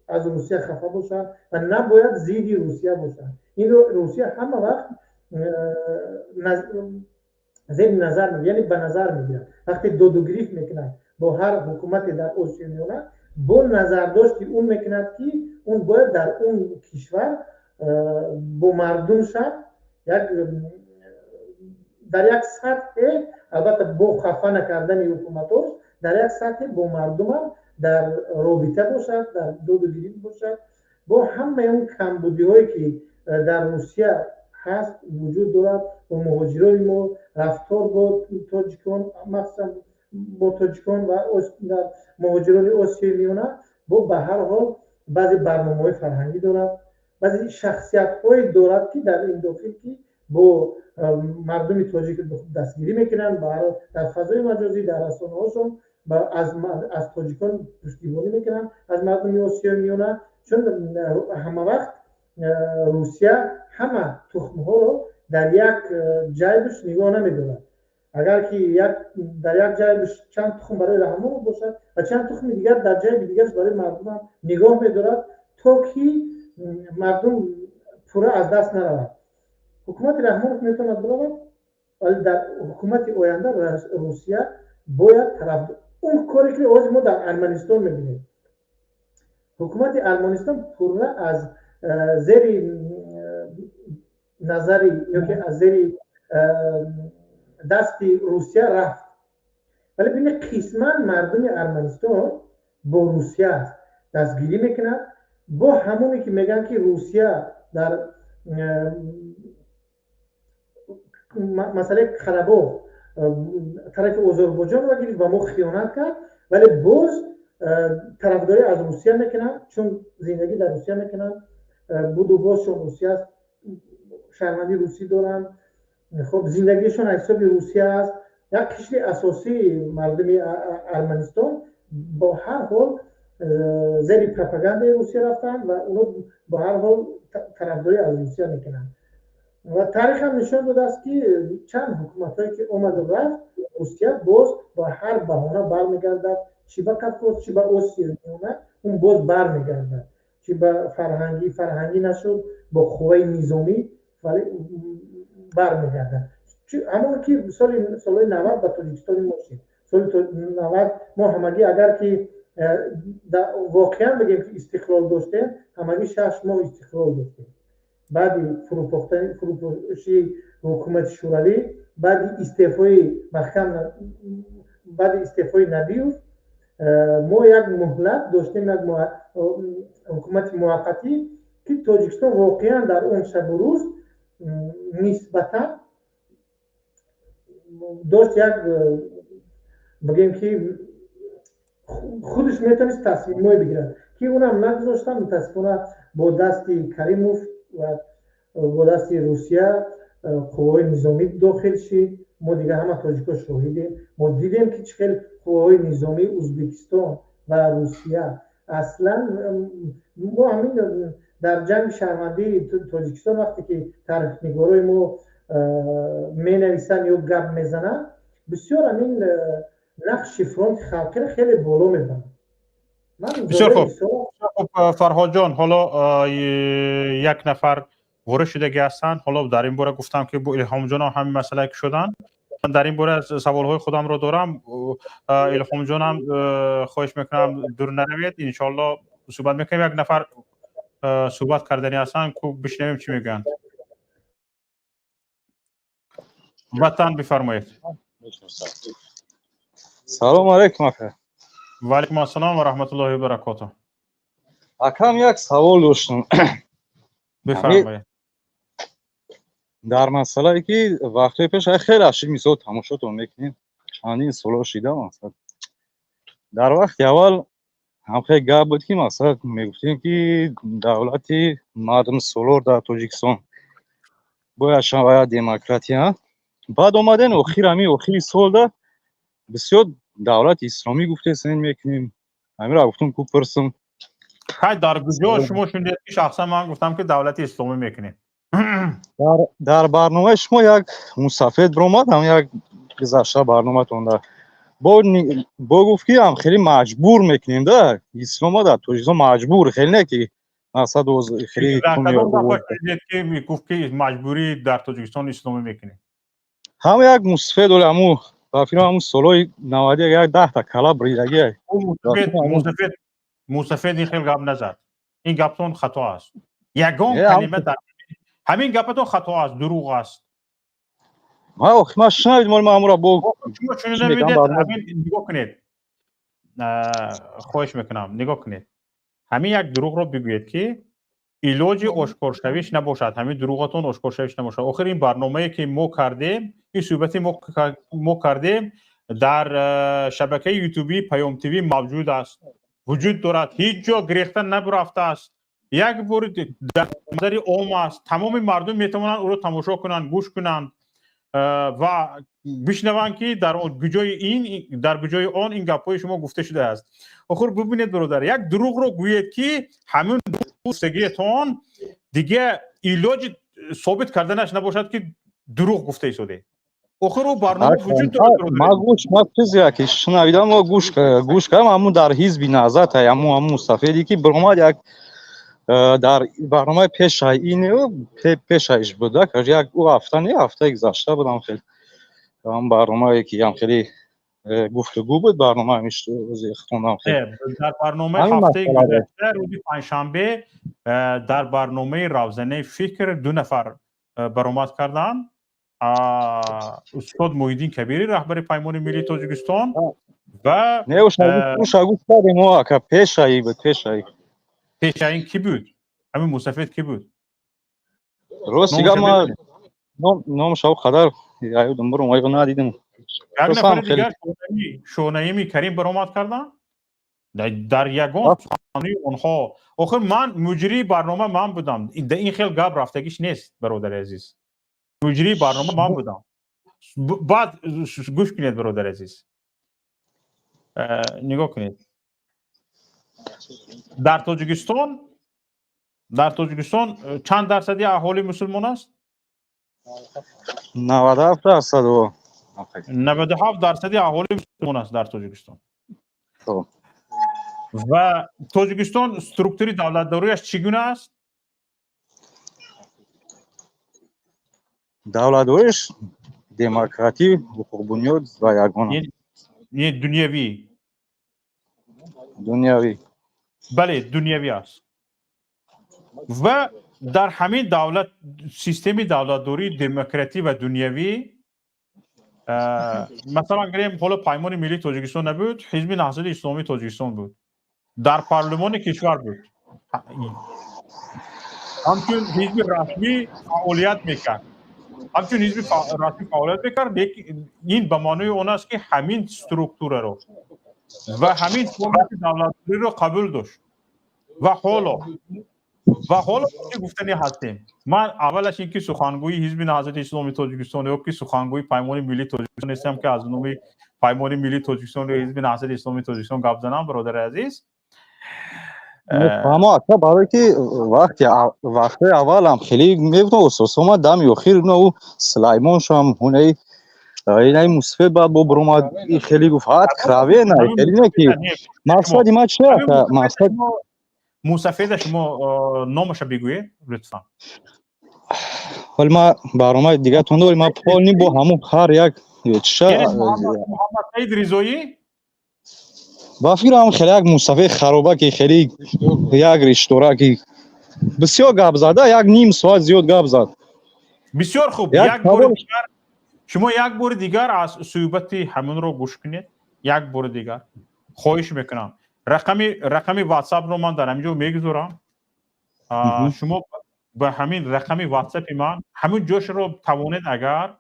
از روسیه خفه باشند و نباید ضد روسیه باشند. این روسیه همه وقت زیر نظر میگیرد، یعنی به نظر میگیرد وقتی داد و گریخت میکند با هر حکومتی در آسیا میونه، با نظرداشت که اون میکند که اون باید در اون کشور با مردمش یک در یک سطح، البته با خفه نکردن حکومتاش، در یک سطح با مردم در رابطه باشد، در داد و گریخت باشد، با همه اون کمبودی هایی که در روسیه هست وجود دارد، با مهاجران ما رفتار با تاجیکان، مخصوصا با تاجیکان و در مهاجران آسیای میانه، با به هر حال بعضی برنامه‌های فرهنگی دارد، بعضی شخصیت‌های دارد که در این داخل که با مردم تاجیک دستگیری میکنن، در فضای مجازی در رسانه‌هاشون از تاجیکان پشتیبانی میکنن، از مردم آسیای میانه چون همه وقت روسیه همه تخم ها رو در یک جای بش نگاه نمیدارد. اگر که در یک جای بش چند تخم برای رحمان باشد و چند تخم دیگر در جای دیگر برای مردم نگاه میدارد تا که مردم پورا از دست نرود. حکومت رحمان میتواند برود، ولی در حکومت آینده روسیه باید طرف اون کاری که ما در ارمنستان میبینیم. حکومت ارمنستان پورا از زیر نظری یا که از زیر دست روسیه رفت، ولی ببینید قسما مردم ارمنستان با روسیه است دستگیری میکنند، با همونی که میگن که روسیه در مسئله قره‌باغ طرف آذربایجان را گرفت و ما خیانت کرد، ولی باز طرفداری از روسیه میکنن چون زندگی در روسیه میکنن، بود و بازشون روسیه است، شهروندی روسی دارن، خب زندگیشون حساب روسیه است. یک قشر اساسی مردم ارمنستان با هر حال زیر پروپاگاندای روسیه رفتن و اونو با هر حال طرفداری از روسیه میکنن و تاریخ هم نشان داده است که چند حکومتایی که اومد و رفت روسیه باز با هر بهانه برمیگردد، چی به کافکاس چی به آسیا میومد اون باز برمیگردد، چی به فرهنگی نشد با قوای نظامی ولی برمیگردد. همون که سال 90 به تاجیکستان ما شد، سال 90 ما همگی اگر که واقعا بگیم که استقلال داشتیم، همگی 6 ماه استقلال داشتیم. بعد فروپاشی حکومت شوروی، بعد استعفای محکم، بعد استعفای نبیوف، ما یک مهلت داشتیم، یک حکومت موقتی که تاجیکستان واقعا در اون شب و روز نسبتا داشت یک بگیم که خودش میتونست تصمیمای بگیرد که اونم نگذاشتن. متاسفانه با دست کریموف و با دست روسیه قوای نظامی داخل شد. ما دیگه همه تاجیکا شاهدیم، ما دیدیم که چقدر قوای نظامی ازبکستان و روسیه اصلا ما همین در جنگ شهروندی تاجیکستان وقتی که تاریخ نگارای ما می نویسن یا گپ میزنن، بسیار همین نقش فرانت خلقی خیلی بالا میبرن. بسیار خوب فرهاد جان، حالا یک نفر وارد شده هستند، حالا در این باره گفتم که با الهام جان هم مسئله که شدن، من در این باره سوالهای خودم رو دارم. الهام جان هم خواهش میکنم دور نروید، انشالله صحبت میکنیم. یک نفر صحبت کردنی هستن که بشنویم چی میگن. وطن بفرمایید. سلام علیکم اکا. و علیکم السلام و رحمت الله و برکاته. اکم یک سوال داشتم. بفرمایید. در مسئله که وقتی پیش خیلی اشی میزاد تماشاتون میکنیم، چندین سال شده مثلا در وقت اول هم خیلی گپ بود که مثلا میگفتیم که دولت مردم سولار در تاجیکستان باید شاید دموکراتی ها، بعد اومدن اخیر سال ده بسیار دولت اسلامی گفته سین میکنیم. همین را گفتم که پرسم خیلی در کجا شما شنیدید که شخصا من گفتم که دولت اسلامی میکنیم؟ در برنامه شما یک مسافت برآمد، هم یک گذشته برنامه تون ده با گفت که هم خیلی مجبور میکنیم ده اسلام در تاجیکستان مجبور، خیلی نه که مثلا دوز خیلی که میگفت که مجبوری در تاجیکستان اسلامی میکنیم. هم یک مسافت ولمو و فیلم همون سالای 90 یک 10 تا کلا بریدگی مسافت این خیلی گپ نزد. این گپتون خطا است. یگان کلمه در همین گپتون خطا است، دروغ است. ما شنید مال مامورا با شما چون نمیدید همین نگاه کنید. خواهش میکنم نگاه کنید. همین یک دروغ رو بگویید که علاج آشکار شویش نباشد، همین دروغاتون آشکار شویش نباشد. آخر این برنامه‌ای که ما کردیم، این صحبتی ما کردیم در شبکه یوتیوبی پیام تیوی موجود است، وجود دارد، هیچ جا گریخته نرفته است. یک بار در عام است، تمام مردم میتوانند او را تماشا کنند، گوش کنند. و بشنوند که در گوجای آن این گپ‌های شما گفته شده است. آخر ببینید برادر، یک دروغ رو گویید که همون گفتگیتون دیگه علاج ثابت کردنش نباشد که دروغ گفته شده. آخر رو برنامه وجود داره. ما گوش ما چیزی که شنیدم و گوش کردم، همون در حزب نهضت همون مستفیدی که برنامه یک در برنامه پیش اینه پیشش بوده که یک او هفته گذشته بودم خیلی هم برنامه که هم خیلی گفتگو بود، برنامه همیش روزی خوندم خیلی در برنامه هفته گذشته روز پنجشنبه در برنامه روزانه فکر 2 نفر برآمد کردن. استاد محیدین کبیری رهبر پیمان ملی تاجیکستان و نه شاگرد ما که پیشایی بود. پیشایی کی بود؟ همین مستفید کی بود؟ روسیگا ما نام شاو خدر یادم برم وای ندیدم. یک نفر دیگر شونایمی کریم برآمد کردن در یگان خانه اونها. آخر من مجری برنامه من بودم. این خیلی گپ رفتگیش نیست برادر عزیز. مجری برنامه من بودم. بعد گوش کنید برادر عزیز، نگاه کنید. در تاجیکستان چند درصدی اهالی مسلمان است؟ 97%. 97% اهالی مسلمان است در تاجیکستان. و تاجیکستان استرکتوری دولتداریش چگونه است؟ دولتداریش دموکراتی، حقوق بنیاد و یگانه. یه دنیوی. بله دنیوی است. و در همین دولت سیستم دولتداری دموکراتی و دنیوی، مثلا اگر حالا پیمان ملی تاجیکستان نبود، حزب نهضت اسلامی تاجیکستان بود، در پارلمان کشور بود، همچون حزب رسمی فعالیت میکرد. این به معنی اون است که همین استرکتور رو و همین فرمت دولتداری رو قبول داشت. و حالا چه گفتنی هستیم؟ من اولش اینکه سخنگوی حزب نهضت اسلامی تاجیکستان یا که سخنگوی پیمان ملی تاجیکستان نیستم که از نام پیمان ملی تاجیکستان و حزب نهضت اسلامی تاجیکستان گپ زنم برادر عزیز. اما اصلا برای که وقتی اول هم خیلی میبودم اساسا دم اخیر نو سلیمان شام هونه اینای مصفید بعد با برامد خیلی گفت کراوی نه خیلی نه که مقصد ما چیه؟ مقصد مصفید شما نامش بگویید لطفا. حالا ما برنامه دیگه تون ما پول با همون هر یک چه محمد سعید رضایی با فکرم خیلی یک مصطفی خرابه که خیلی یک رشتوران که بسیار گپ زده، یک نیم ساعت زیاد گپ زد. بسیار خوب. شما یک بار دیگر از صحبت همون رو گوش کنید. یک بار دیگر خواهش میکنم. رقم واتساپ رو من در همینجا میگذارم. شما به همین رقم واتساپ من همون جوش رو اگر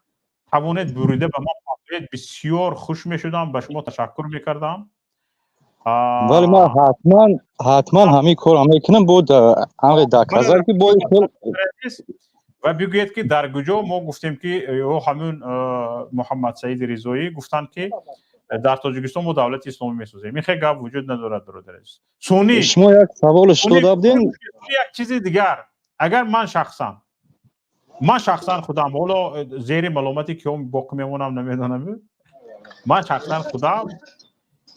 توانید بریده به ما پاکید، بسیار خوش میشدم، به شما تشکر میکردم. ولی ما حتما همین کار میکنم بود همه دکازر که باید و بگوید که در کجا ما گفتیم که همون محمد سعید رضایی گفتن که در تاجیکستان ما دولت اسلامی میسازیم. این خیلی گپ وجود ندارد برادر عزیز. سونی شما یک سوال شده بدین. یک چیز دیگر، اگر من شخصا خودم حالا زیر ملامتی که هم باقی میمونم نمیدونم، من شخصا خودم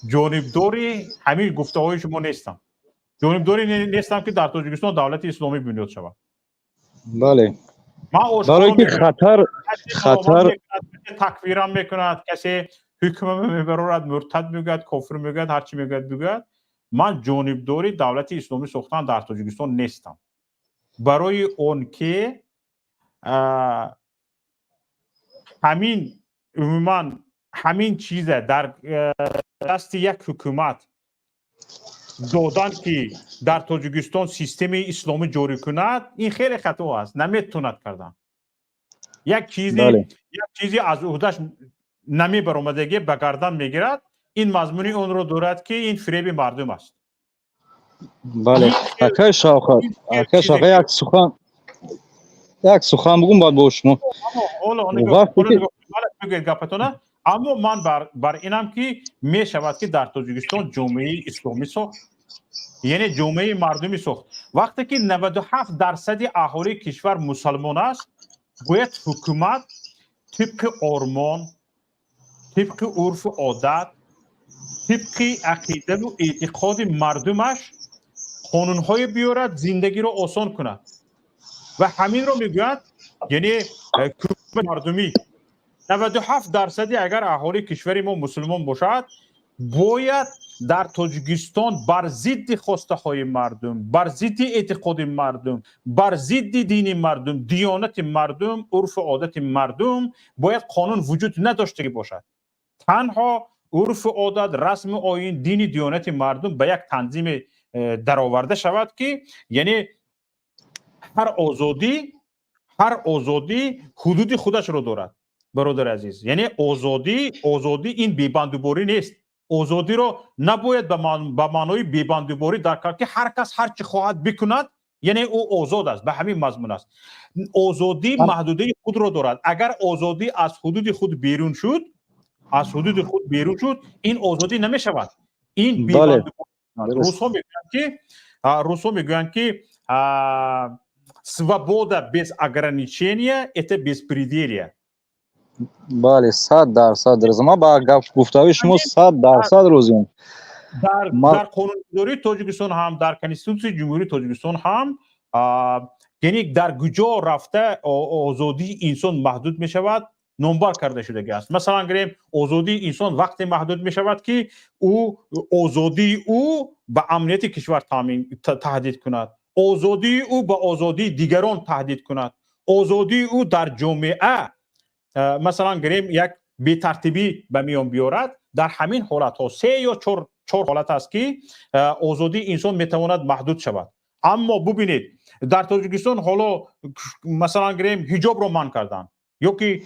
جانبداری همین گفته‌های شما نیستم. جانبداری نیستم که در تاجیکستان دولت اسلامی بنیاد شود. بله. برای که خطر تکفیرم میکند، کسی حکم میبرد، مرتد میگوید، کافر میگوید، هر چی میگوید بگوید. من جانبداری دولت اسلامی ساختن در تاجیکستان نیستم. برای اون که همین چیز در دست یک حکومت دادن که در تاجیکستان سیستم اسلامی جاری کند، این خیلی خطا است. نمیتوند کردن. یک چیزی از عهدهش نمی برآمدگی به گردن میگیرد، این مضمونی اون رو دارد که این فریب مردم است. بله. اکای شاخه یک یک سخن بگم بعد با شما اما من بر اینم که می شود که در تاجیکستان جامعه اسلامی ساخت، یعنی جامعه مردمی ساخت. وقتی که 97% اهالی کشور مسلمان است، باید حکومت طبق آرمان، طبق عرف و عادت، طبق عقیده و اعتقاد مردمش قانون‌های بیارد، زندگی رو آسان کند. و همین رو میگوید، یعنی حکومت مردمی 97% اگر اهالی کشور ما مسلمان باشد، باید در تاجیکستان بر ضد خواسته های مردم، بر ضد اعتقاد مردم، بر ضد دین مردم، دیانت مردم، عرف و عادت مردم باید قانون وجود نداشته باشد. تنها عرف و عادت، رسم آیین، دین، دیانت مردم به یک تنظیم درآورده شود که یعنی هر آزادی حدود خودش رو دارد. برادر عزیز، یعنی آزادی این بی‌بندوباری نیست. آزادی رو نباید به معنای بی‌بندوباری در کار که هر کس هر چی خواهد بکند، یعنی او آزاد است. به همین مضمون است. آزادی محدوده خود رو دارد. اگر آزادی از حدود خود بیرون شد، این آزادی نمی شود. این بی‌بندوباری. روسو میگویند که свобода без ограничения это беспределье. بله 100% ما با گفتگوی شما 100% روزیم. در قانونگذاری تاجیکستان هم، در کنستیتوسی جمهوری تاجیکستان هم، یعنی در کجا رفته آزادی انسان محدود می شود نمبر کرده شده است. مثلا گریم آزادی انسان وقتی محدود می شود که آزادی او به امنیت کشور تهدید کند، آزادی او به آزادی دیگران تهدید کند، آزادی او در جامعه مثلا گریم یک بی‌ترتیبی به میان بیارد. در همین حالت ها 3 یا 4 حالت است که آزادی انسان میتواند محدود شود. اما ببینید در تاجیکستان حالا مثلا گریم حجاب رو منع کردن، یا که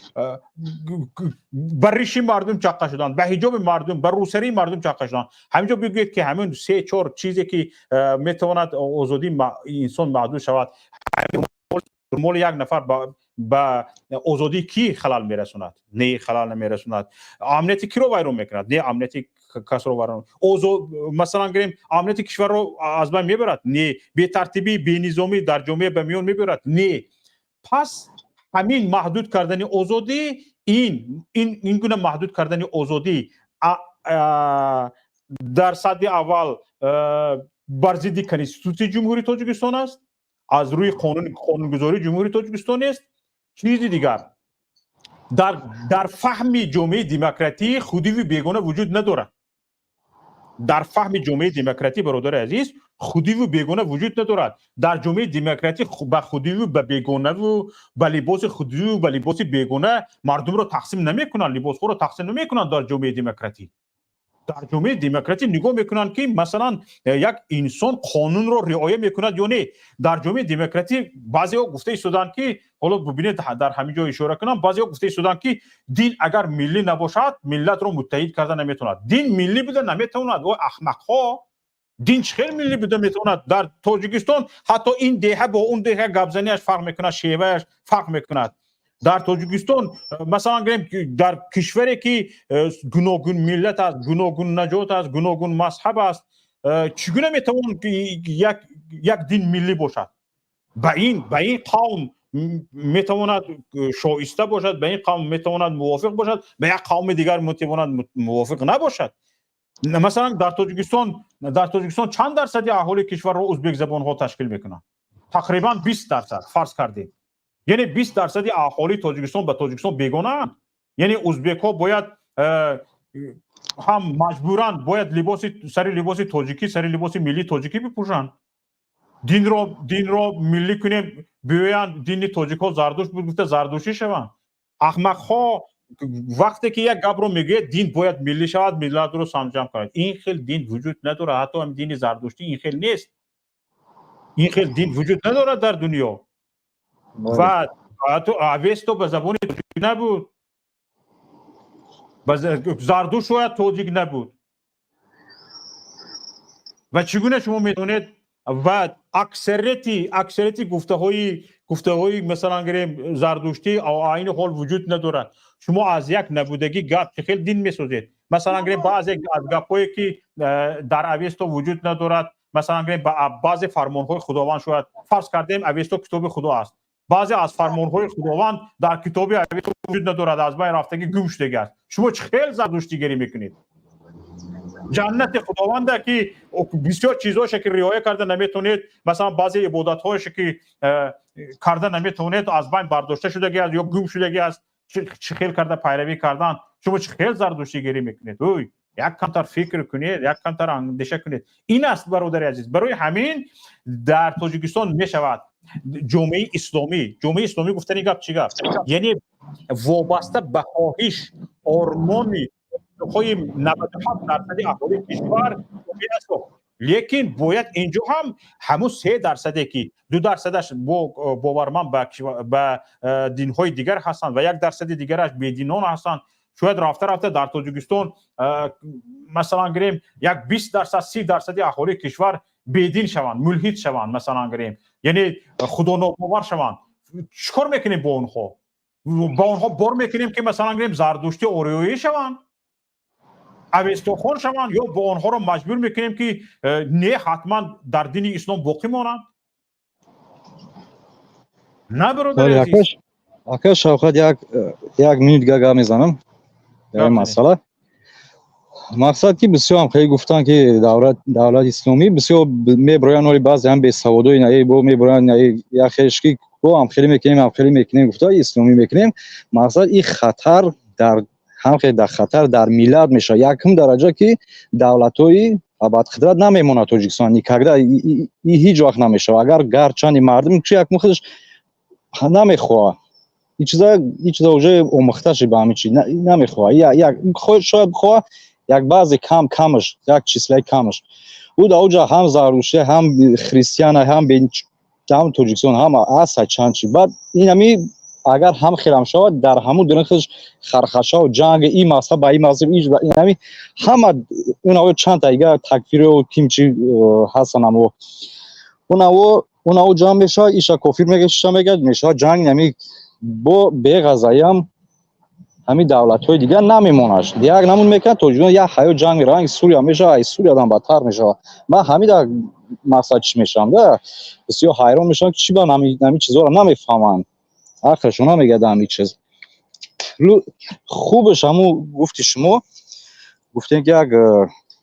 بر ریشی مردم چاقه شدن، به حجاب مردم، بر روسری مردم چاقه شدن. همینجا بگوید که همین 3-4 چیزی که میتواند آزادی انسان محدود شود، مال یک نفر با آزادی کی خلال میرسوند؟ نه خلال نمیرسوند. امنیت کی رو ویران میکند؟ نه امنیت کس رو ویران. مثلا گریم امنیت کشور رو از بین میبرد؟ نه. بی ترتیبی، بی نظامی در جامعه به میان میبرد؟ نه. پس همین محدود کردن آزادی، این گونه محدود کردن آزادی در صد اول بر ضد کنستیتوسی جمهوری تاجیکستان است، از روی قانونگذاری جمهوری تاجیکستان است. چیزی دیگر در فهم جامعه دموکراتی خودی و بیگانه وجود ندارد. در فهم جامعه دموکراتی برادر عزیز خودی و بیگانه وجود ندارد. در جامعه دموکراتی به خودی و به بیگانه و به لباس خودی و به لباس بیگانه مردم رو تقسیم نمیکنن، لباس رو تقسیم نمیکنن. در جامعه دموکراتی نگاه میکنن که مثلا یک انسان قانون رو رعایت میکند یا نه. در جامعه دموکراتی بعضی‌ها گفته ایستادن که حالا ببینید در همین جا اشاره کنم، بعضی‌ها گفته ایستادن که دین اگر ملی نباشد ملت رو متحد کردن نمیتواند. دین ملی بوده نمیتواند. و احمق‌ها دین چه ملی بوده میتواند؟ در تاجیکستان حتی این دهه با اون دهه گپزنیش فرق میکنه، شیوهش فرق میکند. در تاجیکستان مثلا گریم در کشوری که گوناگون ملت است، گوناگون نژاد است، گوناگون مذهب است، چگونه میتوان یک دین ملی باشد؟ به این قوم میتواند شایسته باشد، به این قوم میتواند موافق باشد، به یک قوم دیگر میتواند موافق نباشد. مثلا در تاجیکستان چند درصد اهالی کشور را ازبک زبان ها تشکیل میکنند؟ تقریبا 20% فرض کردیم. یعنی 20% اهالی تاجیکستان به تاجیکستان بیگانه اند. یعنی ازبک ها باید هم مجبورن باید لباس تاجیکی، سری لباس ملی تاجیکی بپوشند. دین را ملی کنیم، بیاین دین تاجیک ها زردوشت بود، گفته زردوشی شوند. احمق ها وقتی که یک گپ رو میگه دین باید ملی شود، ملت رو سمجم کنید. این خیلی دین وجود نداره. حتی هم دین زردوشتی این خیلی نیست. این خیلی دین وجود نداره در دنیا. و حتی اویستو به زبان تاجیک نبود، زردوشت شاید تاجیک نبود. و چگونه شما میتونید و اکثریتی گفته های مثلا گریم زردشتی او آیین حال وجود ندارد. شما از یک نبودگی گپ چه خیلی دین میسازید. مثلا گریم بعضی از گپایی که در اویستو وجود ندارد، مثلا گریم بعضی فرمانهای خداوند شاید فرض کردیم اویستو کتاب خدا است، بعضی از فرمانهای خداوند در کتاب اویستو وجود ندارد، از بین رفتگی گم شده است. شما چه خیلی زردشتیگری میکنید؟ جنت خداونده که بسیار چیزاش که رعایت کرده نمیتونید، مثلا بعضی عبادت هایش که کرده نمیتونید، از بین برداشته شده است یا گم شده است. چه خیلی کرده پیروی کردن. شما چه خیلی زردشتیگری میکنید؟ اوی یک کمتر فکر کنید، یک کمتر اندیشه کنید. این است برادر عزیز. برای همین در تاجیکستان میشود جامعه اسلامی گفتنی گپ چی گپ؟ یعنی وابسته به خواهش آرمانی خواهی 97% اهالی کشور است، لیکن باید اینجا هم همون 3% که 2%ش باورمند به دین‌های دیگر هستند و 1% دیگرش بی‌دینان هستند. شاید رفته در تاجیکستان مثلا گریم یک 20% 30% اهالی کشور بی‌دین شوند، ملحد شوند، مثلا گریم یعنی خدا ناپرور شوند. چیکار میکنیم با اونها؟ با اونها بار میکنیم که مثلا گریم زردشتی اوریایی شوند، اویستوخان شوند، یا با آنها را مجبور میکنیم که نه حتما در دین اسلام باقی مانند؟ نه برادر عزیز. اکا شوکت یک مینوت گپ میزنم در این مسئله. مقصد که بسیار هم خیلی گفتن که دولت اسلامی بسیار میبرن، ولی بعضی هم به سوادای نه با میبرن یا خشکی با هم خیلی میکنیم گفته اسلامی میکنیم. مقصد این خطر در هم خیلی در خطر در میلاد میشه. یکم درجه که دولت‌های ابد خدمت نمیمونه تاجیکستان نیکگدا هیچ وقت نمیشه. اگر گرچند مردم چی یک خودش نمیخواه این چیزا وجه اومختش به همین چی نمیخواه، یک خود شاید بخواه یک بعضی کمش یک چیزی کمش او در اوجا هم زاروشه هم خریستیان هم به هم تاجیکستان هم اصلا چند چی. بعد این همی اگر هم خیرم شود در همون دونه خودش خرخشا و جنگ این مذهب با این مذهب این همی همه اون چند تا دیگه تکفیر و کیمچی هستن هم اون جنگ بشه ایشا کافر میشه جنگ نمی با به غذایم همین دولت‌های دیگه نمیمونش دیگه نمون میکنه تاجیکستان یا حیا جنگ رنگ سوریه میشه، ای سوریه هم بدتر میشه. من همین در مسئله چی میشم ده بسیار حیران میشم که چی با همین چیزا رو نمیفهمن. آخرشون هم میگه همین چیز خوبش همو گفتی شما گفتین که یک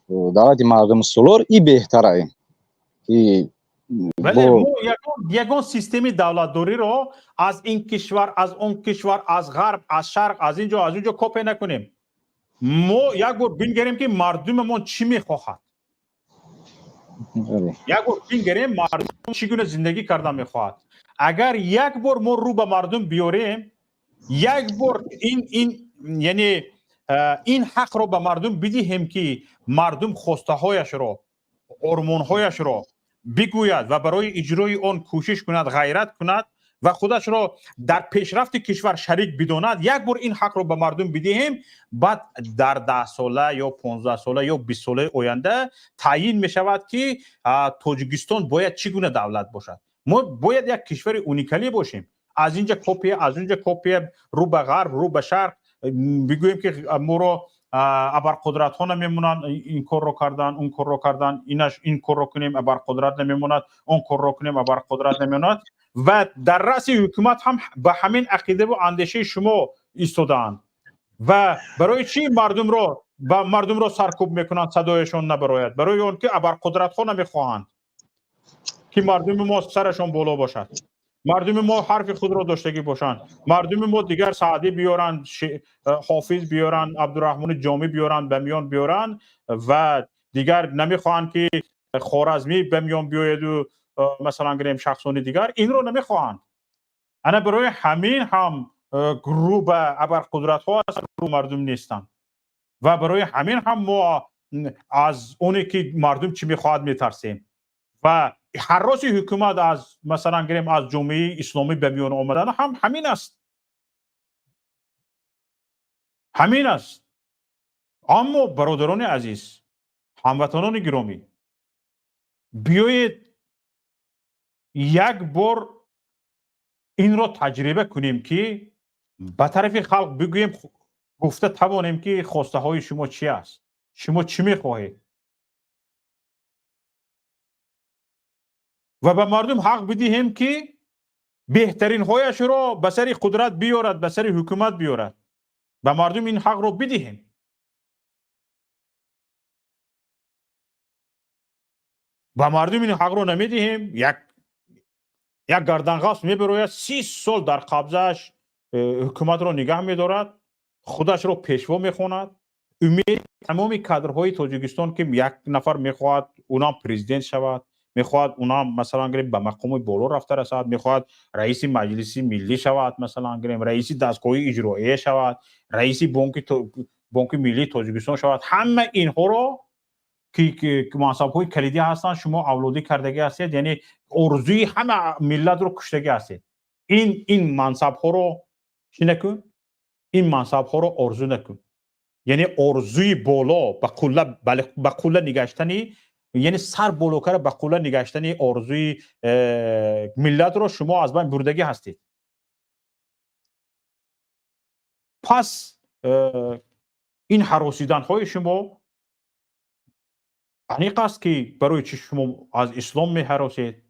دولت مردم سولار ای بهتره. ولی یگان سیستمی دولتداری رو از این کشور از اون کشور از غرب از شرق از اینجا کپی نکنیم. ما یک بار بینگریم که مردممون چی میخواهد، یک بار بینگریم مردم چگونه زندگی کردن میخواهد. اگر یک بار ما رو به مردم بیاریم، یک بار این یعنی این حق رو به مردم بدهیم که مردم خواسته هایش رو آرمان هایش رو بگوید و برای اجرای آن کوشش کند، غیرت کند و خودش را در پیشرفت کشور شریک بداند، یک بار این حق رو به مردم بدهیم، بعد در 10 ساله یا 15 ساله یا 20 ساله آینده تعیین می شود که تاجیکستان باید چگونه دولت باشد. ما باید یک کشور اونیکالی باشیم، از اینجا کپی از اونجا کپی، رو به غرب رو به شرق بگوییم که ما رو ابرقدرت ها نمیمونن این کار رو کردن اون کار رو کردن، این کار رو کنیم ابرقدرت نمیموند، اون کار رو کنیم ابرقدرت نمیموند. و در رأس حکومت هم به همین عقیده و اندیشه شما ایستادند و برای چی مردم رو سرکوب میکنند؟ صدایشون نبراید برای اون که ابرقدرت ها نمیخواهند که مردم ما سرشون بالا باشد، مردم ما حرف خود را داشتگی باشند، مردم ما دیگر سعدی بیارن، حافظ بیارن، عبدالرحمن جامی بیارن، بمیان بیارن و دیگر نمیخواهند که خوارزمی بمیان بیاید و مثلا گریم شخصانی دیگر این رو نمیخواهند. انا برای همین هم گروه به ابرقدرت ها رو مردم نیستن و برای همین هم ما از اونی که مردم چی میخواهد میترسیم و حراس حکومت از مثلا گریم از جامعه اسلامی به میان آمدن هم همین است. اما برادران عزیز، هموطنان گرامی، بیایید یک بار این رو تجربه کنیم که به طرف خلق بگوییم گفته توانیم که خواسته های شما چی است، شما چی میخواهید و به مردم حق بدهیم که بهترین هایش را به سر قدرت بیارد، به سر حکومت بیارد. به مردم این حق رو بدهیم. به مردم این حق رو نمیدهیم، یک گردنغاس میبروید 30 سال در قبضش حکومت رو نگه میدارد، خودش رو پیشوا میخواند. امید تمام کادرهای تاجیکستان که یک نفر میخواهد اونم پرزیدنت شود، میخواهد اونم مثلا گریم به مقام بالا رفته رسد، میخواهد رئیس مجلس ملی شود، مثلا گریم رئیس دستگاه اجرایی شود، رئیس بانک ملی تاجیکستان شود. همه اینها رو که منصب‌های کلیدی هستند شما اولادی کردگی هستید، یعنی ارزوی همه ملت رو کشتگی هستید. این منصب‌ها رو چی نکن، این منصب‌ها رو آرزو نکن. یعنی ارزوی بالا به قله نگاشتنی، یعنی سر بالا کرده به قله نگاشتنی ارزوی ملت رو شما از بین بردگی هستید. پس این هراسیدن های شما انیق است که برای چی شما از اسلام می هراسید؟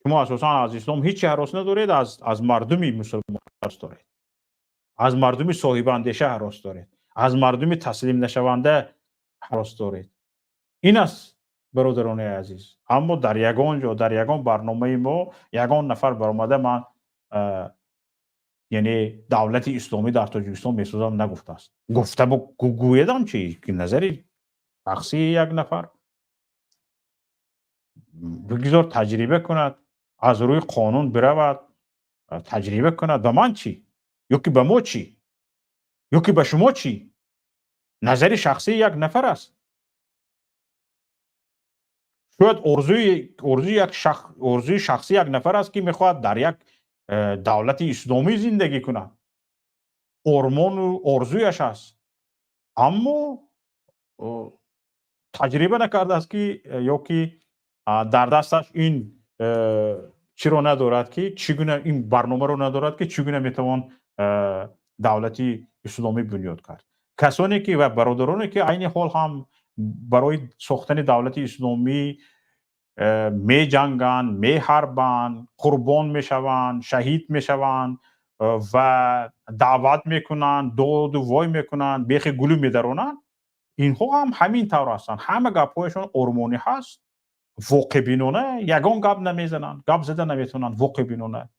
شما اساسا از اسلام هیچ هراس ندارید، از مردمی مسلمان هراس دارید، از مردمی صاحب اندیشه هراس دارید، از مردمی تسلیم نشونده هراس دارید. این است برادران عزیز. اما در یگان برنامه ما یگان نفر برآمده من یعنی دولت اسلامی در تاجیکستان میسازم نگفته است. گفته گویدم چی که نظری شخصی یک نفر بگذار تجربه کند، از روی قانون برود تجربه کند. به من چی؟ یا که به ما چی؟ یا که به شما چی؟ نظر شخصی یک نفر است. شاید ارزوی شخصی یک نفر است که میخواهد در یک دولت اسلامی زندگی کند. ارمان و ارزویش است. اما تجربه نکرده است که یا که در دستش این چی رو ندارد که چگونه این برنامه رو ندارد که چگونه میتوان دولتی اسلامی بنیاد کرد. کسانی که و برادرانی که عین حال هم برای ساختن دولت اسلامی می جنگن، می حربن، قربان میشوند، شهید میشوند و دعوت میکنن، داد و وای میکنن، بیخ گلو میدرونن، اینها هم همین طور هستند. همه گپ‌هایشون ارمونی هست، واقع بینانه، یگان گپ نمیزنن، گپ زده نمیتونن، واقع بینانه.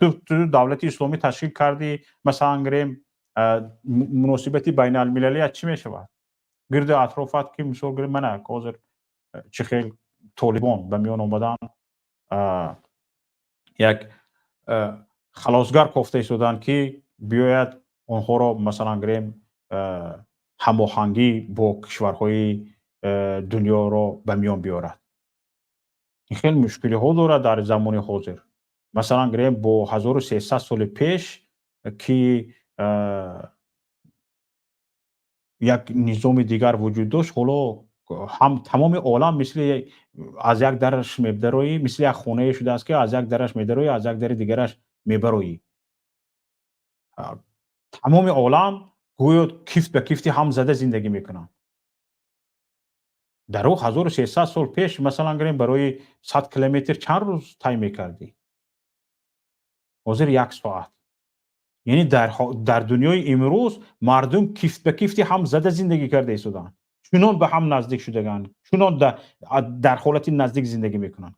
تو دولت اسلامی تشکیل کردی، مثلا گریم مناسبت بین المللی چی میشود؟ گرد اطرافت که مثال گریم منه حاضر چه خیلی طالبان به میان آمدن یک خلاصگر کوفته ایستادن که بیاید اونها را مثلا گریم هماهنگی با کشورهای دنیا را به میان بیارد. این خیلی مشکلی ها دارد در زمان حاضر. مثلا گریم با 1300 سال پیش که یک نظام دیگر وجود داشت، حالا هم تمام عالم مثل از یک درش میبدروی، مثل یک خانه شده است که از یک درش میدروی از یک در دیگرش میبروی. تمام عالم گویا کیفت به کیفتی هم زده زندگی میکنن. در او 1300 سال پیش مثلا گریم برای 100 کیلومتر چند روز طی میکردی؟ حاضر 1 ساعت. یعنی در دنیای امروز مردم کیفت به کیفتی هم زده زندگی کرده ایستادن، چونان به هم نزدیک شدگان، چونان در حالت نزدیک زندگی میکنن.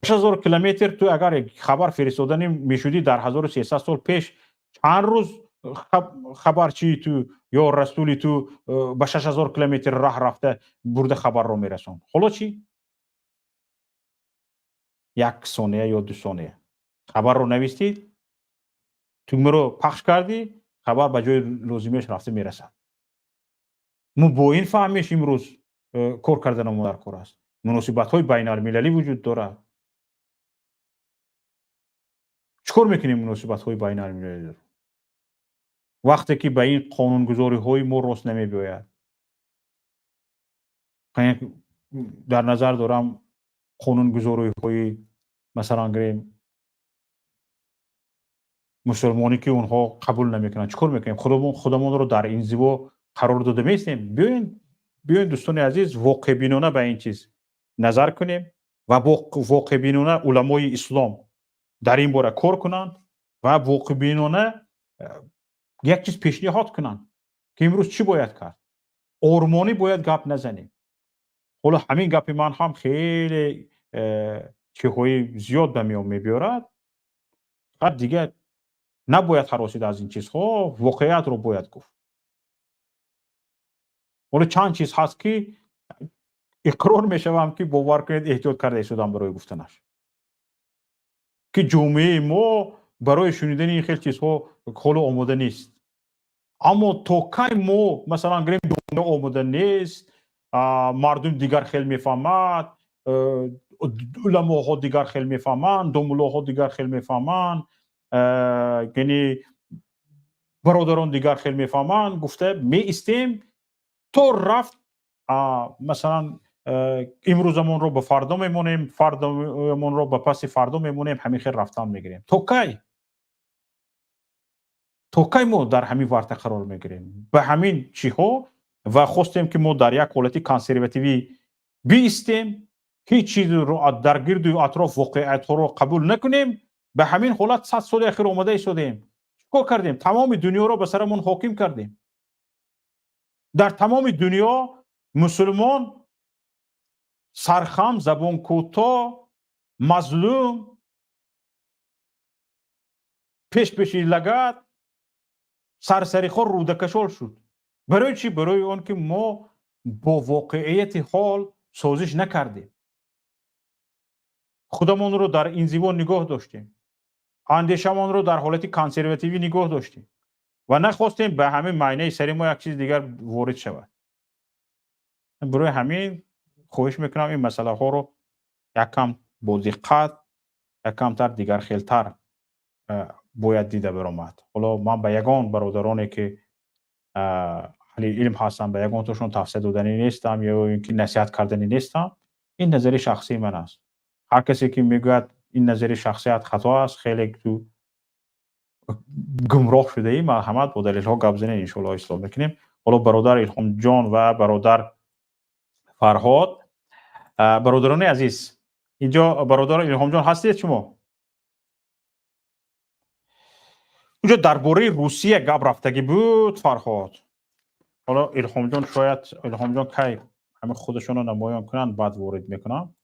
6000 کیلومتر تو اگر خبر فرستادنی میشودی در 1300 سال پیش، چند روز خبرچی تو یا رسولی تو به 6000 کیلومتر راه رفته برده خبر رو میرسون. حالا چی؟ 1 ثانیه یا 2 ثانیه خبر رو نوشتید، تو رو پخش کردی، خبر به جای لازمیش رفته میرسد. ما با این فهمیش امروز کار کردن ما در کار است. مناسبت های بین المللی وجود داره. چکار میکنیم مناسبت های بین المللی داره وقتی که به این قانونگذاری های ما راست نمی بیاید؟ در نظر دارم قانونگذاری‌های مثلا گریم مسلمانی که اونها قبول نمیکنن چیکار میکنیم؟ خودمون رو در انزوا قرار داده میستیم. بیاین دوستان عزیز واقع بینانه به این چیز نظر کنیم و واقع بینانه علمای اسلام در این باره کار کنند و واقع بینانه یک چیز پیشنهاد کنند که امروز چی باید کرد. آرمانی باید گپ نزنیم. حالا همین گپ من هم خیلی چیزهای زیاد به میان میبیارد. بعد دیگه نباید هراسید از این چیزها، واقعیت رو باید گفت. حالا چند چیز هست که اقرار میشوم که باور کنید احتیاط کرده شدم برای گفتنش، که جامعه ما برای شنیدن این خیلی چیزها حالا آماده نیست. اما تا کی ما مثلا گریم جامعه آماده نیست، مردم دیگر خیلی میفهمد، علماء دیگر خیلی میفهمند، ملاها دیگر خیلی میفهمند، یعنی برادران دیگر خیلی میفهمند، گفته می استیم تو رفت مثلا امروزمون رو به فردا میمونیم، فردامون رو به پس فردا میمونیم، همین خیلی رفتن میگیریم. تا کی ما در همین ورطه قرار میگیریم به همین چیها و خواستیم که ما در یک حالت کانسرواتیوی بیستیم، هیچ چیز رو در گرد و اطراف واقعیت ها رو قبول نکنیم. به همین حالت 100 سال اخیر آماده شدیم. چیکار کردیم؟ تمام دنیا رو به سرمون حاکم کردیم. در تمام دنیا مسلمان سرخم، زبان کوتاه، مظلوم، پیشی لگد، سرسری خور رودکشال شد. برای چی؟ برای اون که ما با واقعیت حال سازش نکردیم. خودمون رو در انزوا نگاه داشتیم، اندیشمون رو در حالت کانسرواتیوی نگاه داشتیم و نخواستیم به همین معنی سری ما یک چیز دیگر وارد شود. برای همین خواهش میکنم این مسئله ها رو یک کم با دقت، یک کم تر دیگر خیلتر باید دیده برآمد. حالا من به یگان برادرانی که اهل علم هستم، به یگان توشون توصیه دادنی نیستم یا اینکه نصیحت کردنی نیستم. این نظر شخصی من است. هر کسی که میگوید این نظر شخصیت خطا است، خیلی تو گمراه شده ای. مرحمت با دلیل ها گپ زنیم ان شاء الله اصلاح میکنیم. حالا برادر الهام جان و برادر فرهاد، برادران عزیز، اینجا برادر الهام جان هستید شما؟ اونجا درباره روسیه گپ رفتگی بود فرهاد. حالا الهام جان شاید الهام جان کی همه خودشون رو نمایان کنن بعد وارد میکنم.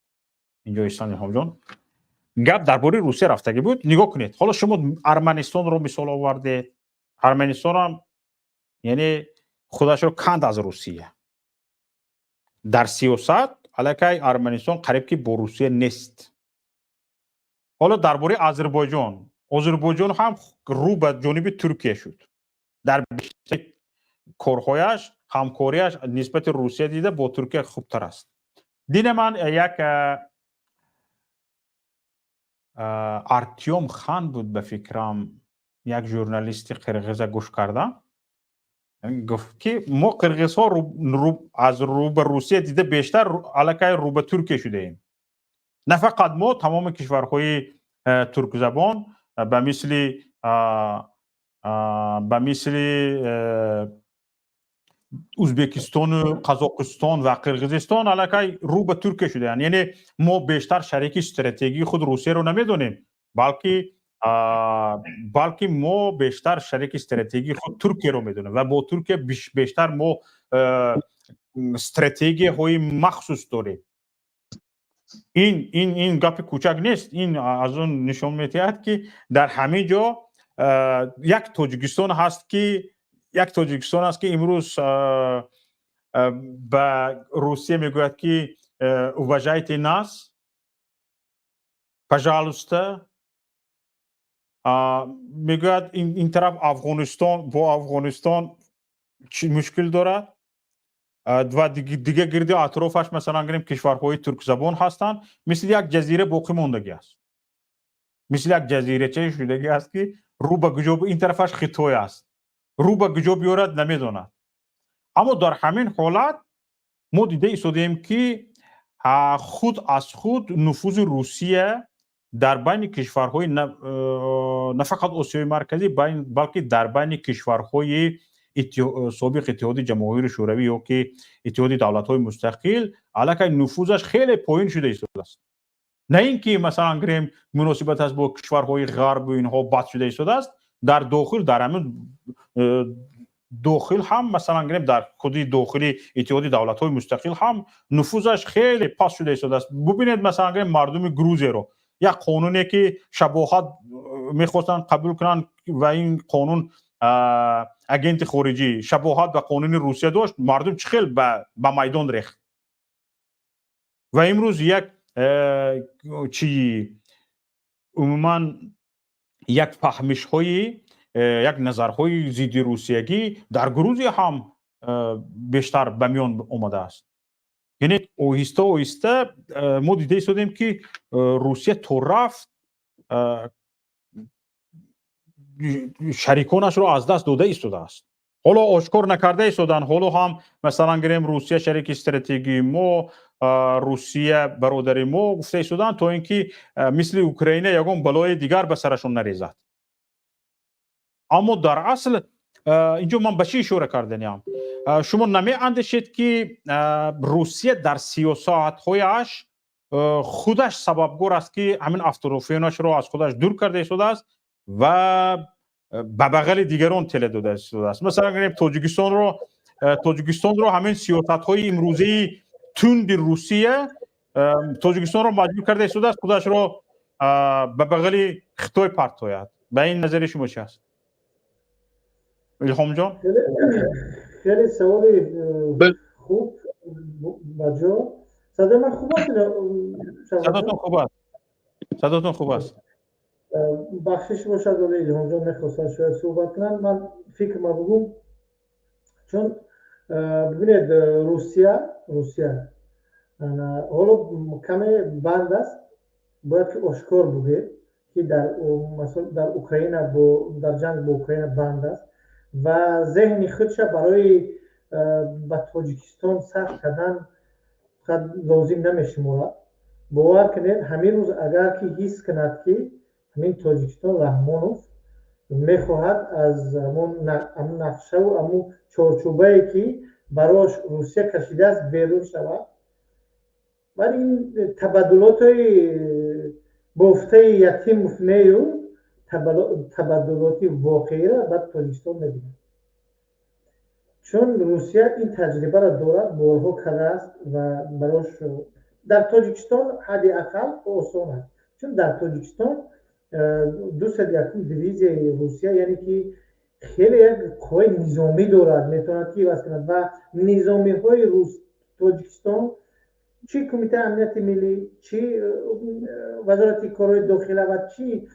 اینجا ایستان الهام جان. گپ درباره روسیه رفتگی بود. نگاه کنید. حالا شما ارمنستان رو مثال آوردید. ارمنستان هم یعنی خودش رو کند از روسیه. در سیاست علاقه ارمنستان قریب که با روسیه نیست. حالا درباره آذربایجان هم رو به جانب ترکیه شد. در بیشتر کارهایش، همکاریش نسبت روسیه دیده با ترکیه خوبتر است. دین من یک ارتیوم خان بود به فکرم، یک ژورنالیست قرقیز گوش کردم، گفت که ما قرقیز ها از رو به روسیه دیده بیشتر علاقه رو به ترکیه شده ایم. نه فقط ما، تمام کشورهای ترک زبان به مثل ازبکستان، قزاقستان و قرقیزستان علاقه رو به ترکیه شده اند. یعنی ما بیشتر شریک استراتژی خود روسیه رو نمیدونیم، بلکه ما بیشتر شریک استراتژی خود ترکیه رو میدونیم و با ترکیه بیشتر ما استراتژی های مخصوص داریم. این گپ کوچک نیست. این از اون نشون میدهد که در همه جا یک تاجیکستان است که امروز به روسیه میگوید که уважайте нас, пожалуйста. میگوید این طرف افغانستان مشکل دارد و دیگه گرد اطرافش مثلا گریم کشورهای ترک زبان هستند، مثل یک جزیره باقی موندگی است، مثل یک جزیره چه شدگی است که رو به کجا این طرفش خطای است، رو به کجا بیارد نمیداند. اما در همین حالت ما دیده ایستادیم که خود از خود نفوذ روسیه در بین کشورهای نه فقط آسیای مرکزی بلکه در بین کشورهای سابق اتحاد جماهیر شوروی یا که اتحاد دولت‌های مستقل علاقه نفوذش خیلی پایین شده است. نه اینکه مثلا گریم مناسبت است با کشورهای غرب و اینها بد شده است، در داخل در همین داخل هم مثلا گریم در خود داخل اتحاد دولت‌های مستقل هم نفوذش خیلی پست شده است. ببینید مثلا گریم مردم گروزیه رو یک قانونی که شباهت میخواستن قبول کنن و این قانون اگنت خارجی شباهت به قانون روسیه داشت، مردم چخیل به میدان ریخت و امروز یک عموما یک فهمش های یک نظرهای ضد روسیگی در گروزی هم بیشتر به میان اومده است. یعنی آهسته آهسته ما دیده شدیم که روسیه تو رفت شریکانش رو از دست داده ایستاده است. حالا آشکار نکرده ایستادن، حالا هم مثلا گریم روسیه شریک استراتژی ما، روسیه برادر ما گفته ایستادن تا اینکه مثل اوکراین یگان بلای دیگر به سرشون نریزد. اما در اصل اینجا من به چی اشاره کردنیم؟ شما نمی اندیشید که روسیه در سیاست‌هایش خودش سببگار است که همین اطرافیانش رو از خودش دور کرده ایستاده است و به بغل دیگران تله داده است. مثلا گریم تاجیکستان رو همین سیاست‌های امروزی تند روسیه تاجیکستان رو مجبور کرده ایستاده است خودش رو به بغل خطای پرتاید. به این نظر شما چی است؟ الهام جان؟ خیلی سوالی خوب بجا. صدا من خوب است؟ صداتون خوب است. بخشش باشد ولی الهام جان میخواستن شاید صحبت کنن. من فکر ما بگم چون ببینید روسیه حالا کمی بند است، باید که آشکار بوده که مثلا در اوکراین در جنگ با اوکراین بند است و ذهن خودش برای به تاجیکستان سخت کردن لازم نمیشمارد. باور کنید همین روز اگر که حس کند که همین تاجیکستان رحمانوف میخواهد از همون نقشه و همون چارچوبه که براش روسیه کشیده است بیرون شود، ولی این تبادلات بافته یتیم مفنه و تبادلات واقعی را به تاجیکستان می‌دهد. چون روسیه این تجربه را دارد، بارها کرده است و براش در تاجیکستان حداقل آسان است. چون در تاجیکستان 201 دیویژن روسیه یعنی که خیلی یک قوه نظامی دارد، میتواند که واسه کند و نظامی های تاجیکستان چی کمیته امنیت ملی، چی وزارت کارهای داخله و چی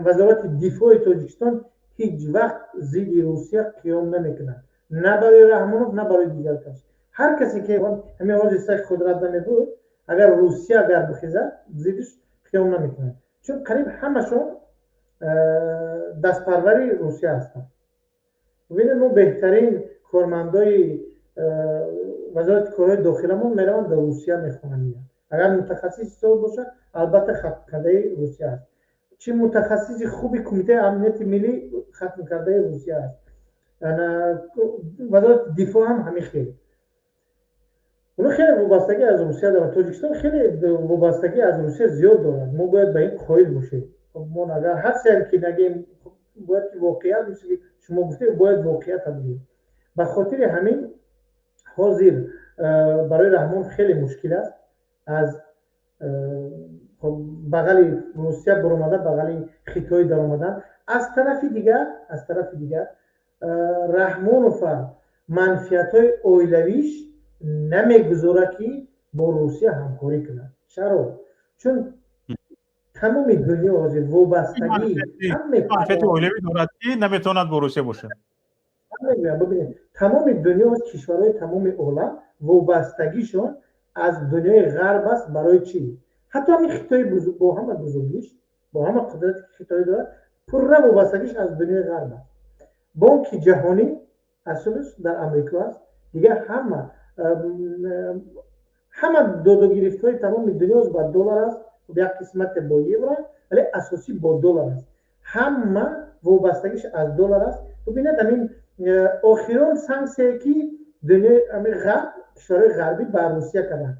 وزارت دفاع تاجیکستان هیچ وقت ضد روسیه قیام نمیکنند، نه برای رحمانوف نه برای دیگر کس. هر کسی که همین حال استش قدرت نمیبود اگر روسیه اگر بخیزد ضدش قیام نمیکنند، چون قریب همشون دستپروری روسیه هستند. ببینید ما بهترین کارمندای وزارت کارهای داخله ما میرن در روسیه میخونن. اگر متخصص باشه البته ختم کرده روسیه است. چه متخصص خوبی کمیته امنیت ملی ختم کرده روسیه است. وزارت دفاع هم همین خیلی. اون خیلی وابستگی از روسیه دارن. تاجیکستان خیلی وابستگی از روسیه زیاد دارن. ما باید به این قائل باشیم. ما اگر هر سری که نگیم باید واقعیت بشه، شما گفتید باید واقعیت هم بگیم. به خاطر همین حاضر برای رحمان خیلی مشکل است از بغل روسیه برآمدن، بغل خطای در آمدن. از طرف دیگر رحمانوف منفیت‌های اویلویش نمیگذاره که با روسیه همکاری کنه. چرا؟ چون تمام دنیا از وابستگی منفیت اویلوی دارد که نمیتواند با روسیه باشه. ببینید تمام دنیا از کشورهای تمام عالم وابستگیشون از دنیای غرب است. برای چی؟ حتی همین خطای بزرگ با همه بزرگیش با همه قدرت خطایی داره پر وابستگیش از دنیای غرب است. بانک جهانی اصلش در امریکا است. دیگه همه داد و گرفت‌های تمام دنیا با دلار است و یک قسمت با یورو ولی اساسی با دلار است همه وابستگیش از دلار است ببینید همین آخران سانکسیایی که دنیا همین غرب کشورهای غربی بر روسیه کردن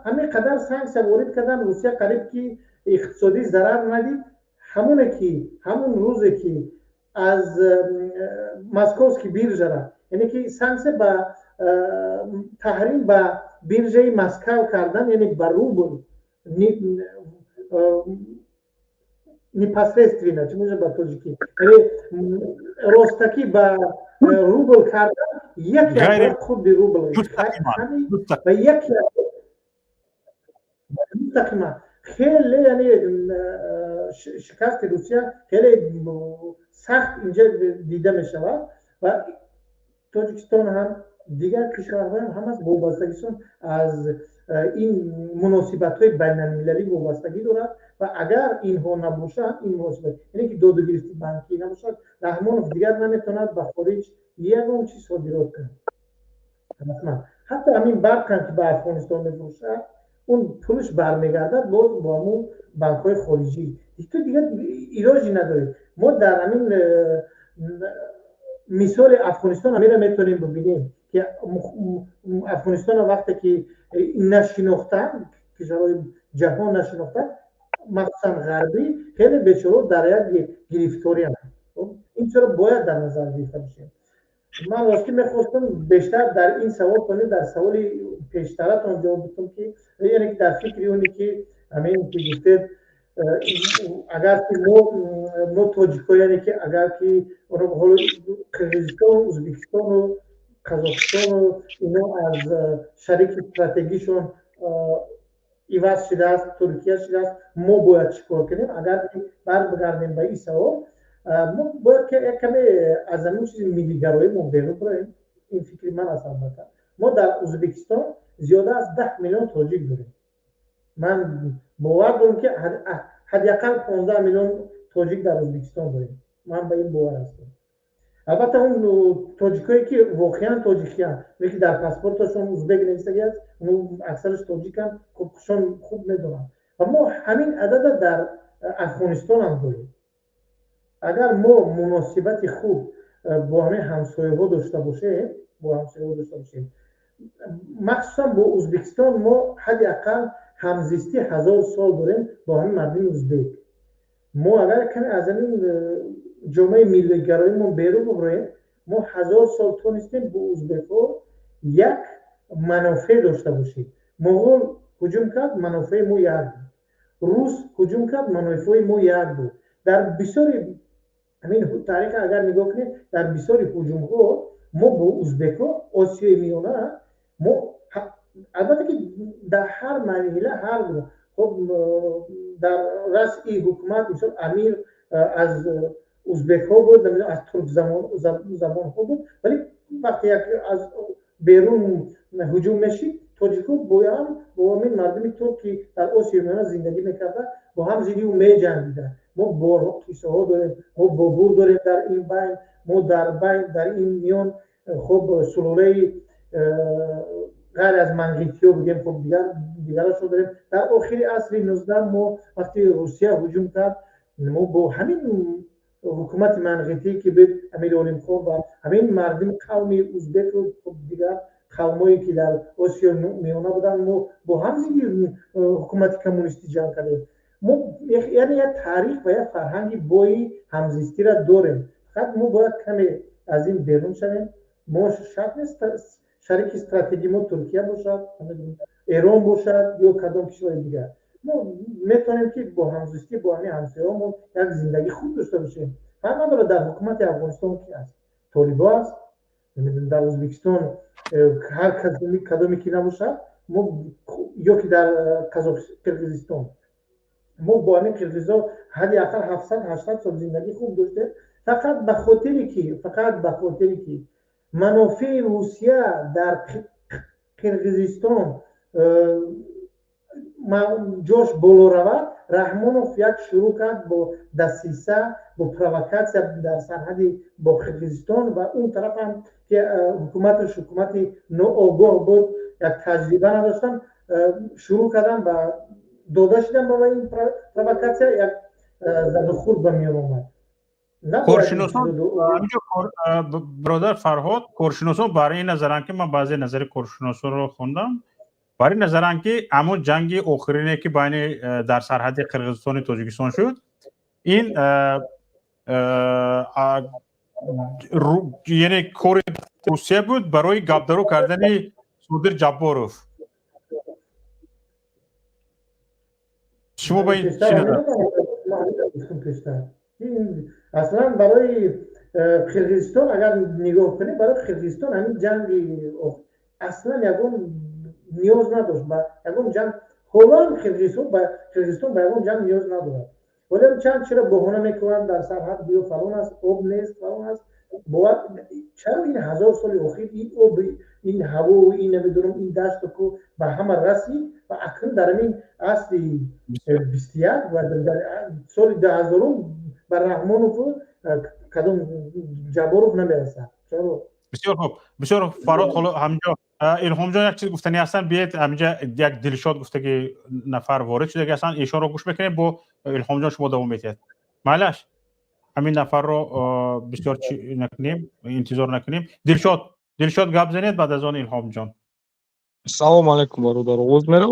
همین قدر سانکسیا وارد کردن روسیه قریب که اقتصادی ضرر ندید همون روزی که از مسکوسکی بیرژه را یعنی که سانکسیا با تحریم به بیرژه مسکو کردن یعنی به روبل непосредственно, чему же батожики. Ростаки ба рубл кардан, як як худи рубл. Ба як мустақима. خیلی یعنی شکست روسیه خیلی سخت اینجا دیده می شود و تاجیکستان هم دیگر کشورها هم از وابستگیشون از این مناسبت های بین المللی وابستگی دارد و اگر اینها نباشد این مناسبت یعنی که داد و گرفتی بانکی نباشد رحمانوف دیگر نمیتواند به خارج یگان چیز صادرات کند حتی همین برق که به افغانستان میفروشد اون پولش برمیگردد باز با همون بانک های خارجی دیگر ایراجی نداره ما در همین مثال افغانستان همین میتونیم ببینیم که افغانستان وقتی که نشناختن کشورهای جهان نشناختن مخصوصا غربی خیلی بیچاره در یک گرفتاری هستند این چرا باید در نظر گرفته بشه من واسه میخواستم بیشتر در این سوال کنید در سوال پیشترتون جواب بدم که یعنی در فکری اونی که همین که گفتید اگر که ما تاجیک‌ها یعنی که اگر که اونا به حال قرقیزستان و ازبکستان و قزاقستان و اینا از شریک استراتژیشون ایواز شده است ترکیه شده است ما باید چیکار کنیم اگر برگردیم به این سوال ما باید که کمی از همین چیز ملی‌گرایی ما بیرون بریم این فکری من است البته ما در ازبکستان زیاده از 10 میلیون تاجیک داریم من باور دارم که حداقل 15 میلیون تاجیک در ازبکستان داریم من به این باور هستم البته اون تاجیکایی که واقعا تاجیکی هستند یکی در پاسپورتشون ازبک نوشته است اون اکثرش تاجیک هستند خودشون خوب میدونن اما همین عدد در افغانستان هم داریم اگر ما مناسبت خوب با همه همسایه‌ها داشته باشیم مخصوصا با ازبکستان ما حداقل همزیستی 1000 سال داریم با همین مردم ازبک ما اگر کمی از این جامعه ملی‌گرایی ما بیرون ببریم ما 1000 سال تونستیم با ازبک‌ها یک منافع داشته باشیم مغول هجوم کرد منافع ما یک بود روس هجوم کرد منافع ما یک بود در بسیاری همین تاریخ اگر نگاه کنید در بسیاری هجوم‌ها ما با ازبک‌ها آسیای میانه ما البته که در هر مرحله هر خب در رأس این حکومت مثلا امیر از ازبک‌ها بود از ترک زبان‌ها بود ولی وقتی از بیرون هجوم میشید تاجیک‌ها باید با همین مردم ترک که در آسیای میانه زندگی میکردن با هم زیدی و میجنگیدن ما بارها قصه ها داریم ما بابور داریم در این بین ما در این میان خب سلوله غیر از منغیتیو بگیم خب دیگرش رو داریم در آخر عصر 19 ما وقتی روسیه هجوم کرد ما با همین حکومت منغیتی که به امیر اولیم خان و همین مردم قومی ازبک و خب دیگر قومایی که در آسیا میانه بودن ما با هم زیدی حکومت کمونیستی جنگ کردیم ما یعنی یک تاریخ و یک فرهنگ بایی همزیستی را داریم فقط ما باید کمی از این بیرون شویم ما شرط نیست شریک استراتژی ما ترکیه باشد ایران باشد یا کدام کشور دیگر ما میتونیم که با همزیستی با همین همسایه‌مون یک زندگی خوب داشته باشیم فرق نداره در حکومت افغانستان کی است طالبان است در ازبکستان هر کدامی که نباشد ما یا که در قرقیزستان ما با همین قرقیزها حداقل 700 800 سال زندگی خوب داشته فقط به خاطری که منافع روسیه در قرقیزستان جاش بالا رود رحمانوف یک شروع کرد با دسیسه با پرووکاسیا در سرحد با قرقیزستان و اون طرف هم که حکومت ناآگاه بود یک تجربه نداشتن شروع کردن و داده شدن با این پروکاسیا یک زد و خورد به میان اومد. کورشناسان همینجا برادر فرهاد کورشناسان برای این نظرن که من بعضی نظر کورشناسان رو خوندم برای نظرن که همون جنگ آخرینی که بین در سرحد قرقیزستان و تاجیکستان شد این یعنی کار روسیه بود برای گابدارو کردن صدر جباروف. شما با این چی نظر؟ اصلا برای قرقیزستان اگر نگاه کنید برای قرقیزستان همین جنگ اصلا یکم نیاز نداشت با یکم جنگ حالا قرقیزستان با یکم جنگ نیاز نداره ولی چرا بهونه میکنن در سرحد بیو فلان است آب نیست فلان است باید چرا این 1000 سال اخیر این آب این هوا و این نمیدونم این دشت کو به همه رسید و اکنون در این اصلی 21 و در سال 2000 بر رحمانوف کدام جباروف نمیرسه. چرا؟ بسیار خوب بسیار فراد حالا همینجا الهام جان یک چیز گفتنی هستن بیاید همینجا یک دلشاد گفته که نفر وارد شده هستن ایشون رو گوش بکنید با الهام جان شما دوام بدید. معلش همین نفر رو بسیار چی نکنیم انتظار نکنیم. دلشاد گپ زنید بعد از آن الهام جان. سلام علیکم برادر آواز میره؟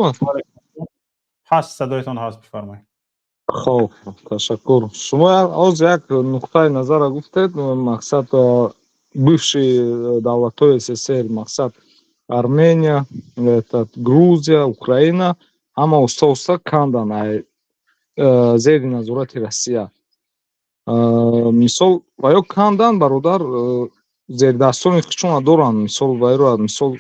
هست صدایتان هست بفرمایید. خب تشکر. شما از یک نقطه نظر گفتید مقصد бывшие دولت‌های СССР مقصد Армения, Грузия, Украина ҳама уста кандан зери назорати Россия. Мисол ва ё кандан бародар зердастони худшон доранд мисол вайро мисол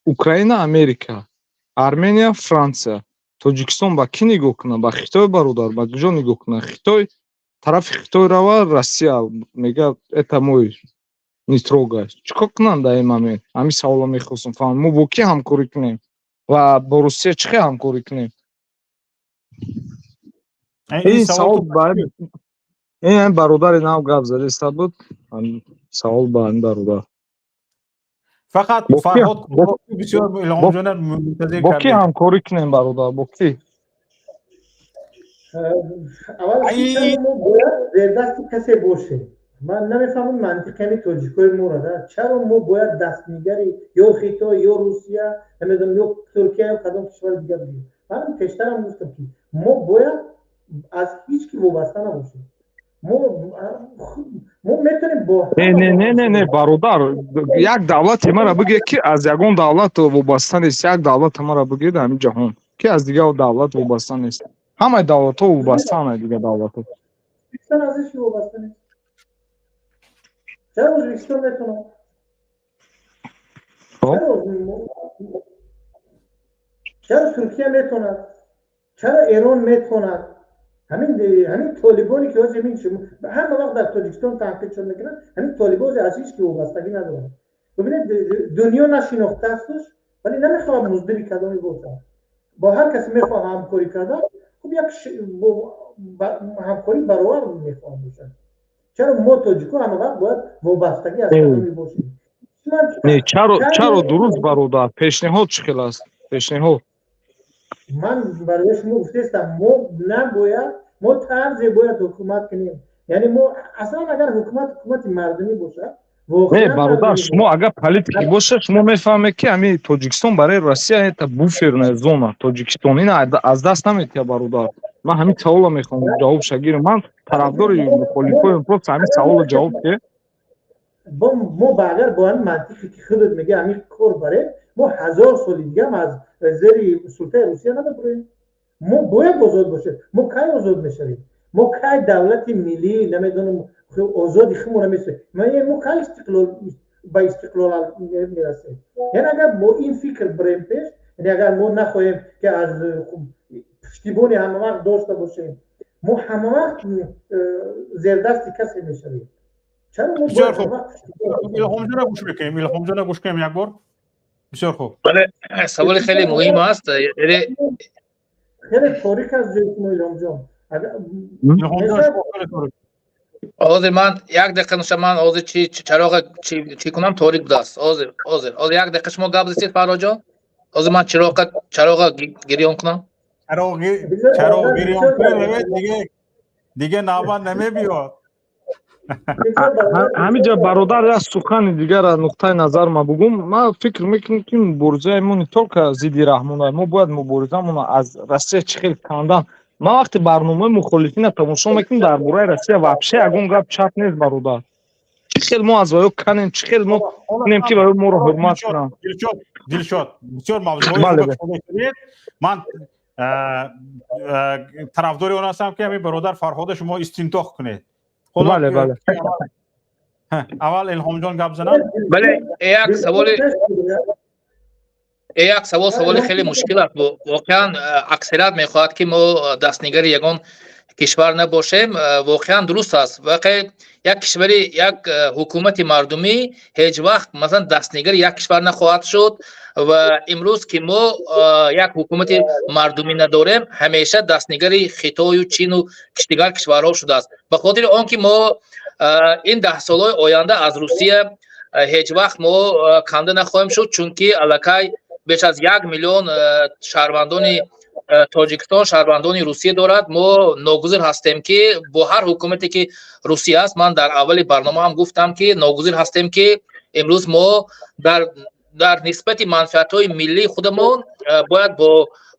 Украина, Америка, Армения, Франция, Тоҷикистон ба ки нигоҳ кунад? Ба Хитой бародар, ба куҷо нигоҳ кунад? Хитой тарафи Хитой рава, Россия мега это мой не трогай. Чиқор кунанд дар ин момент? Ҳамин саволо мехостам фаҳмам. Мо бо ки ҳамкорӣ кунем ва бо Русия чӣ хел ҳамкорӣ кунем? این سوال این برادر نام گپ زده است بود سوال با این برادر فقط فرهاد بسیار الهام جان منتظر با کی همکاری کنیم برادر با کی اول ما باید زیردست کسی باشه من نمیفهمم منطق همین تاجیکای ما را چرا ما باید دستنگری یا خیتای یا روسیه نمیدونم یا ترکیه یا کدام کشور دیگه بگیم من پیشترم گفتم که ما باید از هیچ کی وابسته نباشیم ما میتونیم با نه برادر یک دولت ما را بگه که از یگان دولت وابسته نیست یک دولت ما را بگه در همین جهان که از دیگه دولت وابسته نیست همه دولت ها وابسته نه دیگه دولت ها ازشکستان ازش وابسته نیست چرا ازشکستان میتونه چرا ترکیه میتونه چرا ایران میتونه همین طالبانی که از همین شما همه وقت در تاجیکستان تحقیق شد میکنن همین طالبان از هیچ کی وابستگی ندارن ببینید دنیا نشناخته استش ولی نمیخواد مزدوری کدامی باشه با هر کسی میخواد همکاری کردن خب یک همکاری برابر میخواد باشه چرا ما تاجیکا همه وقت باید وابستگی از کدامی باشیم نه چرا درست برادر پیشنهاد چخیل است پیشنهاد من برای شما گفتم ما نباید ما طرز باید حکومت کنیم یعنی ما اصلا اگر حکومت مردمی باشه نه برادر شما اگر پالیتیکی باشه شما میفهمید که همین تاجیکستان برای روسیه ایت بوفرن زونا تاجیکستان این از دست نمیده برادر من همین سوال میخوام جواب شگیر من طرفدار مخالفم پروت همین سوال جواب که ما اگر با این منطقی که خودت میگه همین کار بره ما 1000 سال دیگه هم از زیر سلطه روسیه نمیبریم ما باید آزاد باشه ما کی آزاد میشیم ما کی دولت ملی نمیدونم آزادی خودمون نمیشه ما کی استقلال با استقلال میرسیم یعنی اگر با این فکر بریم پیش یعنی اگر ما نخواهیم که از پشتیبانی همه وقت داشته باشیم ما همه وقت زیر دست کسی میشیم چرا ما باید الهام جان گوش کنیم یک بار بسیار خوب بله سوال خیلی مهم است خیلی تاریک از جایتون الهام جان آذر من یک دقیقه نوشه من آذر چراغ چی کنم تاریک بوده است آذر یک دقیقه شما گپ زدید فرهاد جان از من چراغ گریان کنم. چرا گریان کنه دیگه نامه نمیبیاد. ҳамиҷа бародар як сухани дигар нуқтаи назар ма бугум. Ман фикр мекунам ки муборизаи только зидди раҳмонӣ мо бояд муборизаамонро аз Россия чӣ хел кандан. Ман вақте барномаи мухолифина тамошо мекунам дар бораи Россия вообще ягон гап чап нест бародар. Чӣ хел мо аз ваё канем, чӣ хел мо кунем ки ваё моро ҳурмат кунанд. Дилшод бисёр мавзӯи хуб. Ман тарафдори он ҳастам ки ҳамин бародар Фарҳод шумо истинтоқ кунед. Бале бале. Аввал Илҳомҷон гап занад. Бале, як саволи хеле мушкил аст. Воқеан аксарият мехоҳад ки мо дастнигари ягон кишвар набошем. Воқеан дуруст аст. Вақте як кишвари, як ҳукумати мардумӣ ҳеҷ вақт масалан дастнигари як кишвар нахоҳад шуд ва имрӯз ки мо як ҳукумати мардумӣ надорем, ҳамеша дастнигари Хитою, Чину дигар кишварҳо шудааст. Ба хотири он ки мо ин 10 солҳои оянда аз Русия ҳеҷ вақт мо канда нахоҳем шуд, чунки аллакай беш аз 1 миллион шаҳрвандони Тоҷикистон шаҳрвандони Русия дорад. Мо ногузир ҳастем ки бо ҳар ҳукумате ки Русия аст, ман дар аввали барнома ҳам гуфтам ки ногузир ҳастем ки имрӯз мо дар нисбати манфиатҳои миллии худамон бояд бо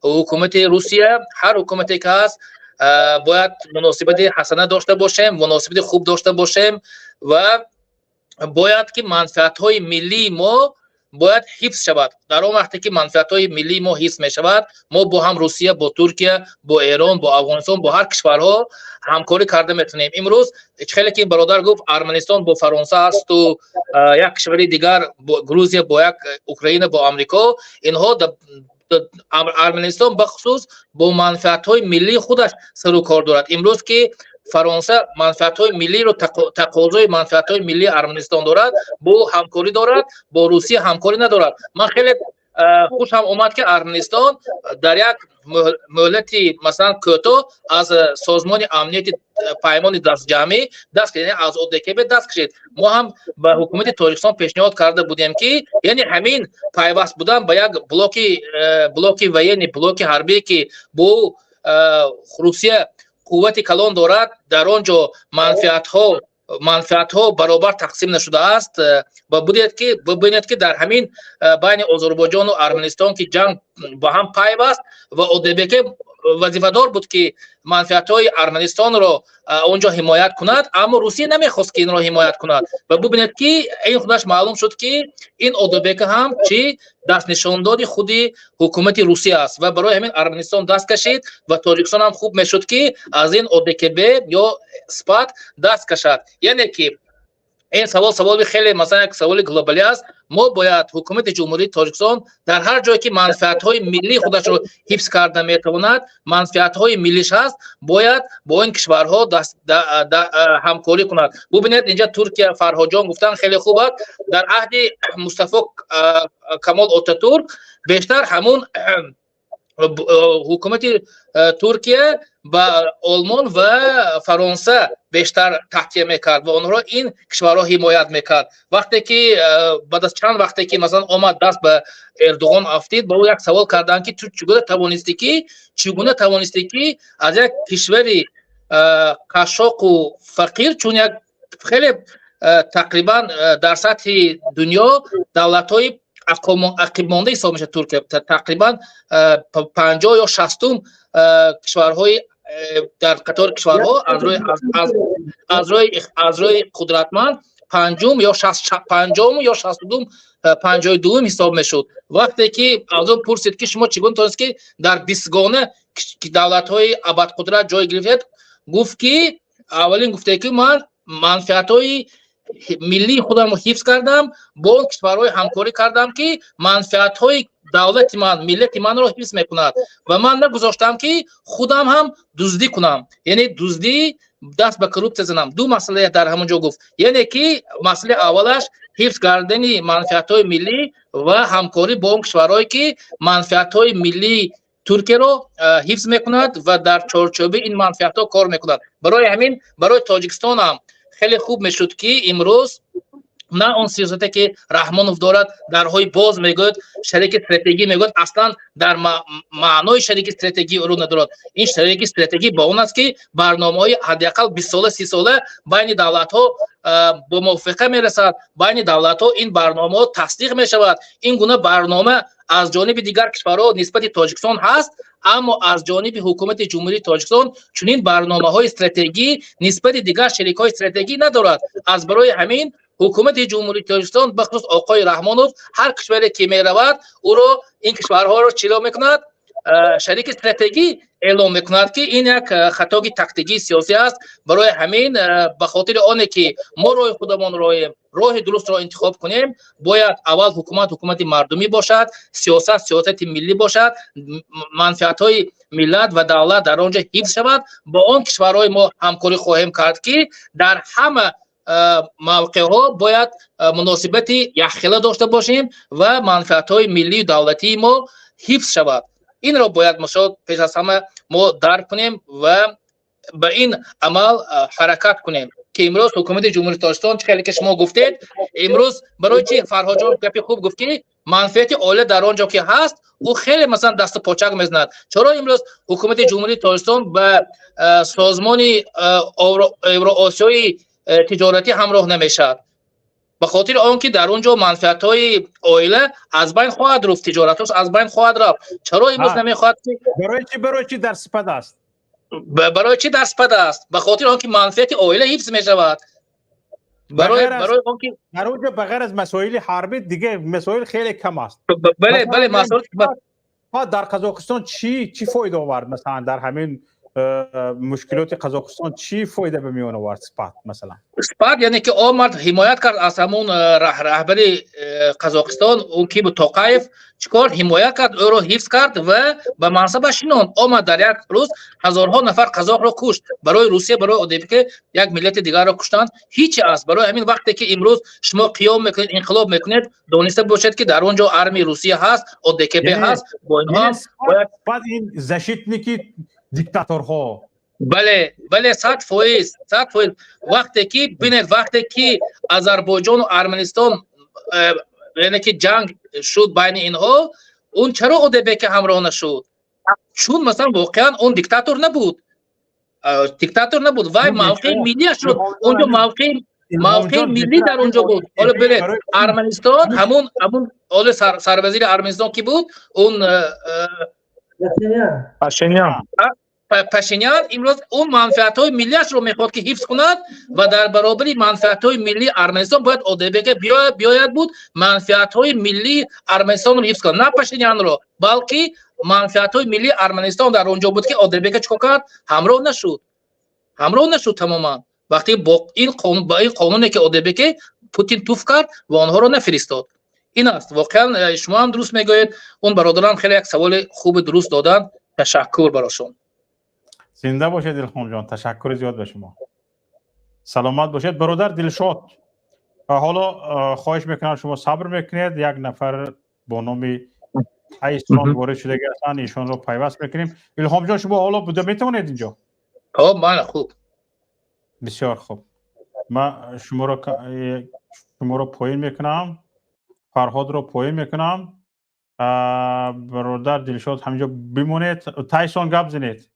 ҳукумати Русия ҳар ҳукумате ки ҳаст бояд муносибати ҳасана дошта бошем, муносибати хуб дошта бошем ва бояд ки манфиатҳои миллии мо бояд ҳифз шавад. Дар он вақте ки манфиатҳои миллии мо ҳифз мешавад, мо бо ҳам Русия, бо Туркия, бо Эрон, бо Афғонистон, бо ҳар кишварҳо ҳамкорӣ карда метавонем. Имрӯз хеле ки бародар гуфт Арманистон бо Фаронса асту як кишвари дигар Грузия бо як Украина бо Амрико, инҳо Арманистон бахусус бо манфиатҳои миллии худаш сару кор дорад. Имрӯз ки Фаронса манфиатҳои миллиро тақозои манфиатҳои миллии Арманистон дорад, бо ҳамкорӣ дорад, бо Русия ҳамкорӣ надорад. Ман хеле хушам омад ки Арманистон дар як муҳлати масалан кӯтоҳ аз созмони амнияти паймони дастҷамъӣ даст кашид, яъне аз ОДКБ даст кашид. Мо ҳам ба ҳукумати Тоҷикистон пешниҳод карда будем ки яъне ҳамин пайваст будан ба як блоки военни, блоки ҳарбие ки бо Русия қуввати калон дорад, дар он ҷо манфиатҳо баробар тақсим нашудааст. Ва бубинед ки дар ҳамин байни Озарбойҷону Арманистон ки ҷанг ба ҳам пайваст ва ОДБК вазифадор буд ки манфиатҳои Арманистонро онҷо ҳимоят кунад, аммо Русия намехост ки инро ҳимоят кунад. Ва бубинед ки ин худаш маълум шуд ки ин ОДБК ҳам чи дастнишондоди худи ҳукумати Русия аст ва барои ҳамин Арманистон даст кашид ва Тоҷикистон ҳам хуб мешуд ки аз ин ОДКБ ё СПАТ даст кашад. Яъне ки ин саволи хеле масалан як саволи глобалӣ аст. Мо бояд ҳукумати ҷумҳурии Тоҷикистон дар ҳар ҷое ки манфиатҳои миллии худашро ҳифз карда метавонад, манфиатҳои миллиш ҳаст, бояд бо ин кишварҳо ҳамкорӣ кунад. Бубинед инҷа Туркия, Фарҳодҷон гуфтан хеле хуб аст. Дар аҳди Мустафо Камол Отатурк бештар ҳамун ҳукумати Туркия ба Олмон ва Фаронса бештар таҳкия мекард ва онҳоро ин кишварҳо ҳимоят мекард. Вақте ки баъд аз чанд вақте ки масалан омад даст ба Эрдоғон афтид, ба ӯ як савол карданд ки ту чугуна тавонистӣ ки аз як кишвари қашшоқу фақир, чун як хеле тақрибан дар сатҳи дунё давлатҳои ақибмонда ҳисоб мешавад Туркия, тақрибан 50 ё 60 кишварҳои дар қатори кишварҳо аз рӯи қудратманд 50 ё 62 ҳисоб мешуд. Вақте ки аз он пурсид ки шумо чӣ гуна тонистед ки дар 20 гона давлатҳои абадқудрат ҷой гирифтед, гуфт ки аввалин гуфте ки ман манфиатҳои миллии худамро ҳифз кардам, бо он кишварҳои ҳамкорӣ кардам ки манфиатҳои давлати ман, миллати манро ҳифз мекунад ва ман нагузоштам ки худам ҳам дуздӣ кунам, яъне дуздӣ, даст ба коррупсия занам. Ду масъала дар ҳамон ҷо гуфт. Яъне ки масъалаи аввалаш ҳифз кардани манфиатҳои миллӣ ва ҳамкорӣ бо он кишварҳое ки манфиатҳои миллии Туркияро ҳифз мекунад ва дар чорчӯби ин манфиатҳо кор мекунад. Барои ҳамин барои Тоҷикистон ҳам хеле хуб мешуд ки имрӯз نه اون سیاستی که رحمانوف دارد درهای باز میگوید شریک استراتژی میگوید اصلا در معنای شریک استراتژی او رو ندارد. این شریک استراتژی با اون است که برنامه‌های حداقل 20 ساله 30 ساله بین دولت‌ها به موافقه میرسد، بین دولت‌ها این برنامه‌ها تصدیق میشود. این گونه برنامه از جانب دیگر کشورها نسبت تاجیکستان هست، اما از جانب حکومت جمهوری تاجیکستان چنین برنامه‌های استراتژی نسبت دیگر شریک‌های استراتژی ندارد. از برای همین حکومت جمهوری تاجیکستان بخصوص آقای رحمانوف هر کشوری که میرود او رو این کشورها رو چیلا میکند شریک استراتژی اعلام میکند که این یک خطای تاکتیکی سیاسی است. برای همین به خاطر آنه که ما راه خودمان راه درست را انتخاب کنیم باید اول حکومت مردمی باشد، سیاست ملی باشد، منفعت های ملت و دولت در آنجا حفظ شود. با آن کشورهای ما همکاری خواهیم کرد که در همه موقع ها باید مناسبت یخخیله داشته باشیم و منفعت های ملی و دولتی ما حفظ شود. این را باید مثلا پیش از همه ما درک کنیم و به این عمل حرکت کنیم که امروز حکومت جمهوری تاجیکستان خیلی که شما گفتید امروز برای چی فرهاد جان گپی خوب گفت که منفعت عالی در آنجا که هست او خیلی مثلا دست پاچک میزند. چرا امروز حکومت جمهوری تاجیکستان به سازمان اوراسیایی تجارتی همراه نمیشد؟ به خاطر آنکه در اونجا منفعت‌های عائله از بین خواهد رفت، تجارت از بین خواهد رفت. چرا امروز نمیخواد؟ برای چی در سپد است؟ برای چی در سپد است؟ به خاطر آنکه منفعت عائله حفظ میشود. برای آنکه در اونجا بغیر از مسائل حربی دیگه مسائل خیلی کم است. بله مسائل در قزاقستان چی فایده آورد؟ مثلا در همین مشکلات قزاقستان چی فایده به میون آورد سپاه مثلا؟ سپاه یعنی که آمد حمایت کرد از همون رهبر قزاقستان اون کی بود توقایف، چیکار حمایت کرد او رو حفظ کرد و به منصب شناند. آمد در یک روز هزارها نفر قزاق را کشت. برای روسیه برای اودپک یک ملت دیگر را کشتند. هیچ است. برای همین وقتی که امروز شما قیام میکنید انقلاب میکنید دانسته باشید که در اونجا ارمی روسیه هست، اودپک هست، با اینها بعد این زشتنیکی دیکتاتورها. بله 100% وقتی که ببینید وقتی که آذربایجان و ارمنستان یعنی که جنگ شد بین اینها اون چرا اودپک همراه نشد؟ چون مثلا واقعا اون دیکتاتور نبود وای موقع ملی شد اونجا موقع ملی در اونجا بود. حالا ببینید ارمنستان همون اول سروزیر ارمنستان کی بود اون پاشینیان امروز اون منفعت‌های ملیش رو میخواد که حفظ کند و در برابر منفعت‌های ملی ارمنستان باید اودپک بیاید بود منفعت‌های ملی ارمنستان رو حفظ کند، نه پاشینیان رو، بلکه منفعت‌های ملی ارمنستان در اونجا بود که اودپک چیکار کرد؟ همراه نشد تماما. وقتی با این قانونی که اودپک پوتین توف کرد و آنها رو نفرستاد. این است. واقعا شما هم درست میگویید. اون برادران خیلی یک سوال خوب درست دادن. تشکر براشون. زنده باشید دلخان جان، تشکر زیاد به شما. سلامت باشید برادر دلشاد. حالا خواهش میکنم شما صبر میکنید، یک نفر با نام تایسون وارد شده گردن، ایشون رو پیوست میکنیم. الهام جان شما حالا بوده میتونید اینجا؟ من خوب، بسیار خوب. من شما رو پایین میکنم، فرهاد رو پایین میکنم. برادر دلشاد همینجا بمونید. تایسون گپ زنید.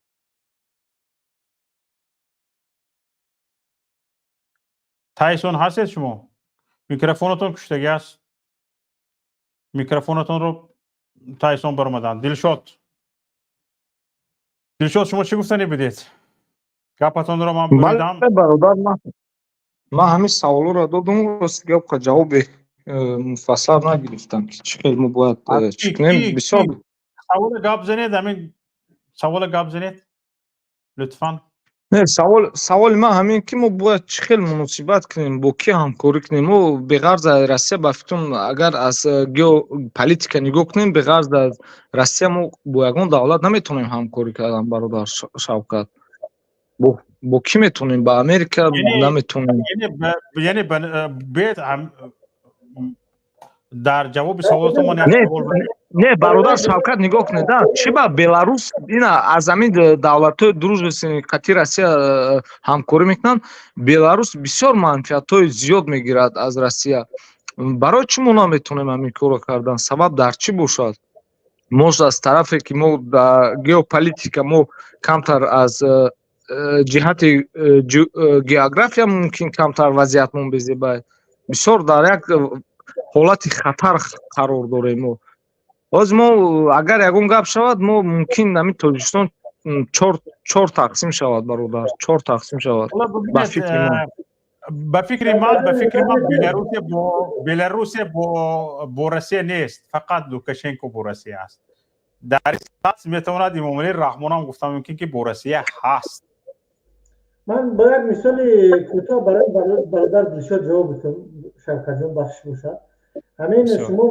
تایسون هستید شما؟ میکروفونتون کشتگی است. میکروفونتون رو تایسون برآمدن. دلشاد شما چی گفتنی بدید؟ گپتون رو من بریدم. برادر من همین سوالو را دادم راست گپ جواب مفصل نگرفتم که چه خیلی باید چکنیم. بسیار سوال گپ زنید. همین سوال گپ زنید لطفاً. نه سوال ما همین که ما باید چه خیلی مناسبت کنیم، با کی همکاری کنیم. و به غرض روسیه با فکرم اگر از ژئوپلیتیک نگاه کنیم به غرض از روسیه ما با یگان دولت نمیتونیم همکاری کردن. برادر شوکت با کی میتونیم؟ با امریکا نمیتونیم. یعنی بیت در جواب سوالتون من не бародар Шавкат нигоҳ кунед чӣ ба Беларус ина аз ҳамин давлатҳои дружествении қати Россия ҳамкорӣ мекунанд. Беларус бисёр манфиатҳои зиёд мегирад аз Россия. барои чӣ мо наметавонем ҳамин корро кардан? Сабаб дар чӣ бошад? Может аз тарафе ки мо дар геополитика мо камтар аз ҷиҳати география мумкин камтар вазъиятмон безебад. бисёр дар як ҳолати хатар қарор дорем мо. ҳозир мо агар ягон гап шавад мо мумкин ҳамин Тоҷикистон чор тақсим шавад бародар, чор тақсим шавад. ба фикри ман Беларусия бо Россия нест, фақат Лукашенко бо Россия аст. дар ин сатҳ метавонад Эмомалӣ Раҳмон ҳам гуфта мумкин ки бо Россия ҳаст. من باید مثال کوتاه برای برادر دلشاد جواب بدم. شوکت جان بخش باشد. همین شما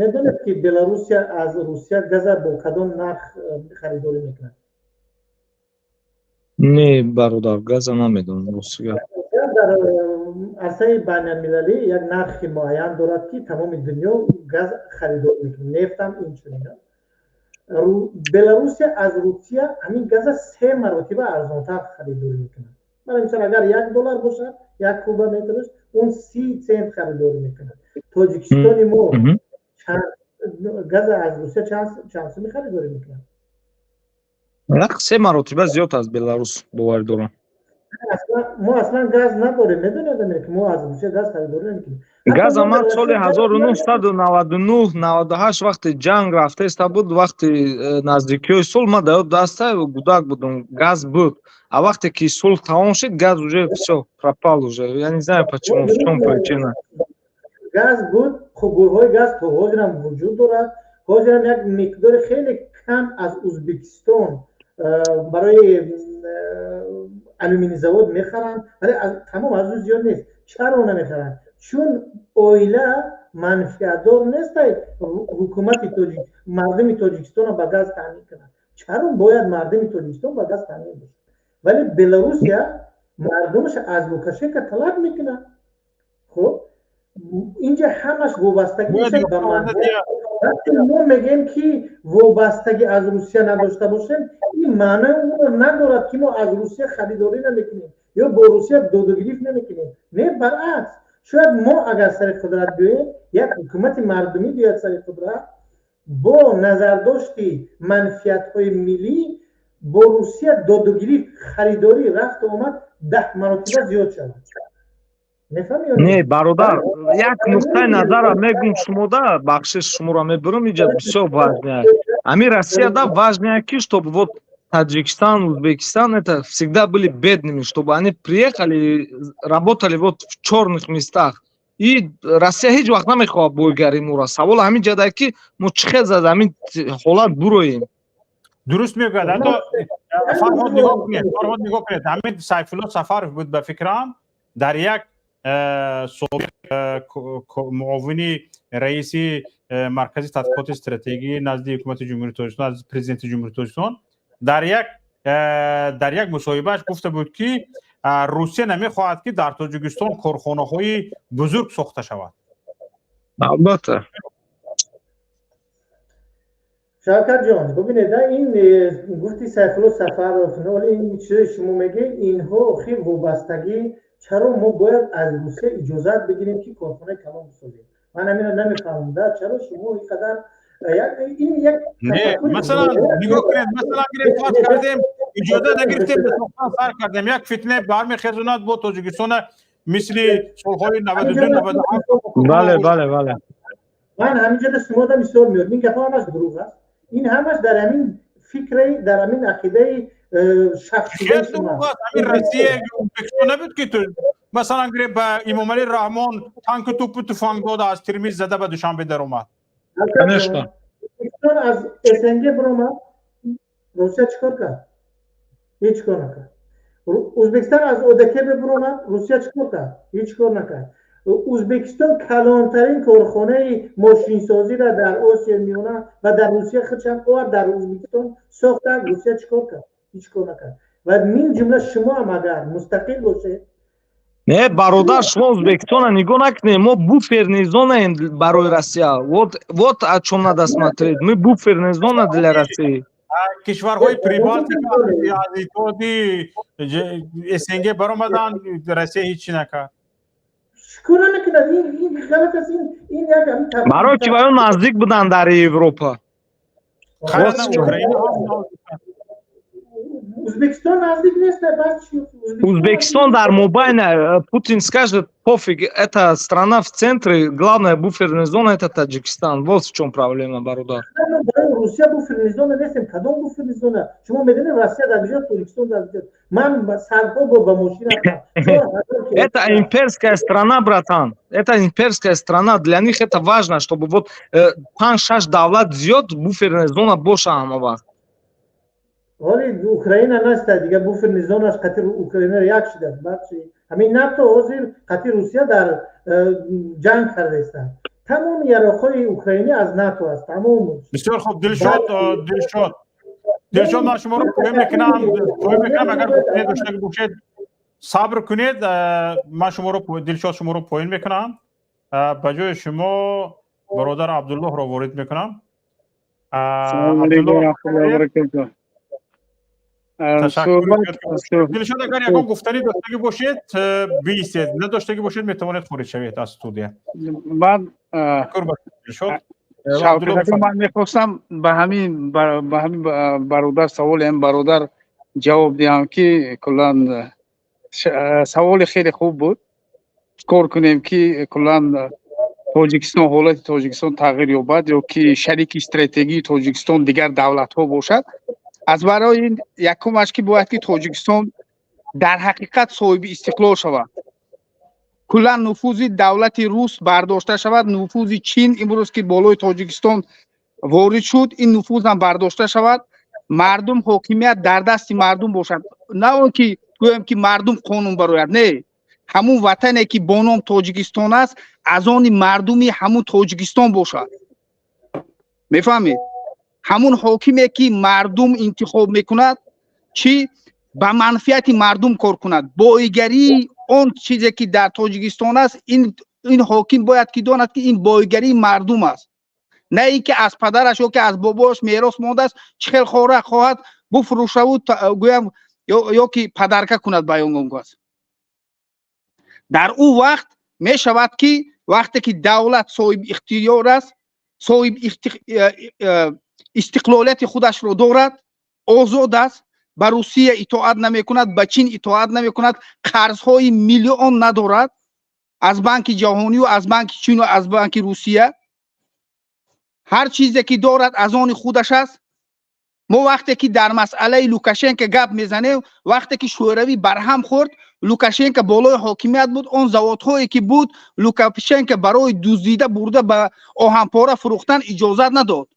میدونید که بلاروسیا از روسیه گاز با کدام نرخ خریداری میکنه؟ نه برادر گاز نمیدونم روسیه در عرصه بین المللی یک نرخ معین دارد که تمام دنیا گاز خریداری میکنه. نفت هم اینچنینه. بلاروسیا از روسیه همین گاز 3 مرتبه ارزانتر خریداری میکنه. برای مثال اگر $1 باشه 1 کوبه مترش اون 30 سنت خریداری میکنه. تاجیکستان ما گاز از روسیه چند سنت خریداری میکنه؟ یک 3 مرتبه زیاد از بلاروس باور دارم. ما اصلا گاز نداریم. میدونید که ما از روسیه گاز خریداری نمیکنیم. گاز آمد سال 1999 98 وقتی جنگ رفته است بود، وقتی نزدیکی صلح ما دست گودک بودم گاز بود. А вақте ки сулҳ тамом шуд, газ уже всё пропал уже. Я не знаю почему, в чём причина. Газ буд, хубурҳои газ то ҳозирам вуҷуд дорад. Ҳозирам як миқдори хеле кам аз Ӯзбекистон барои алюминий завод мехаранд, вале тамом аз ӯ зиёд нест. Чаро намехаранд? Чун оила манфиатдор нестад ҳукумати мардуми Тоҷикистонро ба газ таъмин кунад. Чаро бояд мардуми Тоҷикистон ба газ таъмин бошад? ولی بلاروسیا مردمش از لوکاشنکو طلب میکنه. خب اینجا همش وابستگی میشه به مردم. وقتی ما میگیم که وابستگی از روسیه نداشته باشیم، این معنی اون رو ندارد که ما از روسیه خریداری نمیکنیم یا با روسیه دودوگریف نمیکنیم. نه برعکس، شاید ما اگر سر قدرت بیاییم، یک حکومت مردمی بیاد سر قدرت با نظرداشتی منفیت‌های ملی با روسیه دادوگیری خریداری رفت و آمد 10 مرتبه زیاد شد. نه برادر یک نقطه نظر میگم شما да бахшиш шуморо мебарам инҷа бисёр важное. Ами Россия да важное ки чтобы вот Таджикистан, Узбекистан это всегда были бедными, чтобы они приехали, работали вот в черных местах. И Россия ҳеҷ вақт намехоҳад бойгари муро. Савол ҳамин ҷада ки мо чӣ хез аз ҳамин ҳолат буроем. درست میگوید. حتی فرهاد نگاه کنید همین سیفالله سفرов بود به فکرم در یک معاونی رئیسی مرکز تحقیقات استراتژی نزد حکومت جمهوری تاجیکستان از پرزیدنت جمهوری تاجیکستان در یک مصاحبهش گفته بود که روسیه نمیخواهد که در تاجیکستان کارخانه‌های بزرگ ساخته شود. البته شوکت جان ببینید این گفتی سیفالله سفرов ولی این چیزی شما میگه اینها خیلی وابستگی چرا ما باید از روسیه اجازت بگیریم که کارخانه کلان بسازیم؟ من همین رو نمیفهمم چرا شما اینقدر این یک مثلا نگاه کنید مثلا اگر فرض کردیم اجازه نگرفتیم به ساختن سر کردیم یک فتنه برمیخیزوند با تاجیکستان مثل سالهای 92 97 بله من همینجا شما دا مثال میارم. این گپا همش دروغ است. این همش در همین فکری در همین عقیده شخصی شما. همین روسیه افغانستان نبود که تو مثلا گره به امامعلی رحمان تانک توپ تفنگ داد از ترمیز زده به دوشنبه در اومد. конечно. افغانستان از اسنگ برآمد. روسیه چیکار کرد؟ هیچ کار نکرد. ازبکستان از اودکه برآمد. روسیه چیکار کرد؟ هیچ کار نکرد. ازبکستان کلانترین کارخانه ماشینسازی را در آسیا میانه و در روسیه خودشان آورد در ازبکستان ساخت. روسیه چیکار کرد؟ هیچ کار نکرد. و این جمله شما هم اگر مستقل باشه не бародар шумо ӯзбекистона нигоҳ накунед мо буферные зонаем барои Россия вот о чём надо смотреть мы буферные зона для России кишварҳои прибалтика аз иттиҳоди СНГ баромадан Россия ҳеҷ чӣ накард шукура накунад ин ғалат аст ин як барои ки ба ё наздик буданд дар Европа хайрана Украина Узбекистон наздик нест бас Узбекистон дар мобайне Путин скажет пофиг эта страна в центре главная буферная зона это Таджикистан вот в чём проблема бародар Русия буферная зона нестем кадом буферная зона шумо медонед Россия дар ҷо Тоҷикистон дар ҷо ман сарҳо ба мошина это имперская страна братан это имперская страна для них это важно чтобы вот 5-6 давлат зиёд буферная зона боша ҳама вақт ҳоли Украина нест дига буферная зонаш қатъи Украина як шуда бачи ҳамин НАТО ҳозир қатъи Русия дар ҷанг кардааст тамоми яроқҳои Украина аз НАТО аст тамом бисёр хуб Дилшод ман шуморо поён мекунам агар гуфтанӣ дошта бошед сабр кунед ман Дилшод шуморо поён мекунам ба ҷои шумо бародар Абдуллоҳро ворид мекунам Дилшод агар ягон гуфтанӣ доштагӣ бошед биистед надоштагӣ бошед метавонед хориҷ шавед аз студия من میخواستم به همین برادر سوال این برادر جواب دهم که کلا سوال خیلی خوب بود کار کنیم که کلا تاجیکستان حالت تاجیکستان تغییر یابد یا که شریک استراتژی تاجیکستان دیگر دولت ها باشد از برای این یکمش که باید که تاجیکستان در حقیقت صاحب استقلال شود کلا نفوذ دولت روس برداشته شود نفوذ چین امروز که بالای تاجیکستان وارد شد این نفوذ هم برداشته شود مردم حاکمیت در دست مردم باشد نه اون که گویم که مردم قانون براید نه همون وطنی که با نام تاجیکستان است از آن مردمی همون تاجیکستان باشد میفهمید همون حاکمی که مردم انتخاب میکند چی با منفعت مردم کار کند بایگری اون چیزی که در تاجیکستان است این حاکم باید که داند که این بایگری مردم است نه اینکه از پدرش یا که از باباش میراث مانده است چخل خوره خواهد بفروشه و گویم یا که پدرکه کند بیان است در او وقت می شود که وقتی که دولت صاحب اختیار است صاحب استقلالیت خودش رو دارد آزاد است با روسیه اطاعت نمی کند با چین اطاعت نمی کند قرضهای میلیون ندارد از بانک جهانی و از بانک چین و از بانک روسیه هر چیزی که دارد از آن خودش است ما وقتی که در مسئله لوکاشنکو گپ میزنیم وقتی که شوروی برهم خورد لوکاشنکو بالای حاکمیت بود اون زوادهایی که بود لوکاشنکو برای دزدیده برده به آهنپاره فروختن اجازه نداد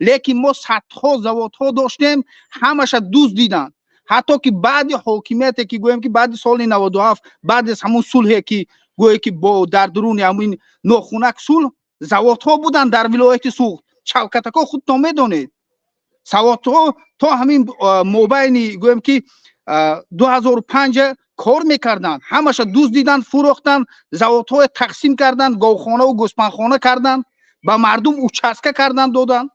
لیکن ما صدها زوادها داشتیم همش دزدیدن حتی که بعد حاکمیت که گویم که بعد سال 97 بعد از همون صلحی که گویی که با در درون همین ناخونک صلح زوادها بودن در ولایت سوخت چوکتکا خود نمیدونید زوادها تا همین مابین گویم که 2005 کار میکردن همش دزدیدن فروختن زوادها تقسیم کردن گاوخانه و گوسفندخانه کردن با مردم اوچسکه کردن دادن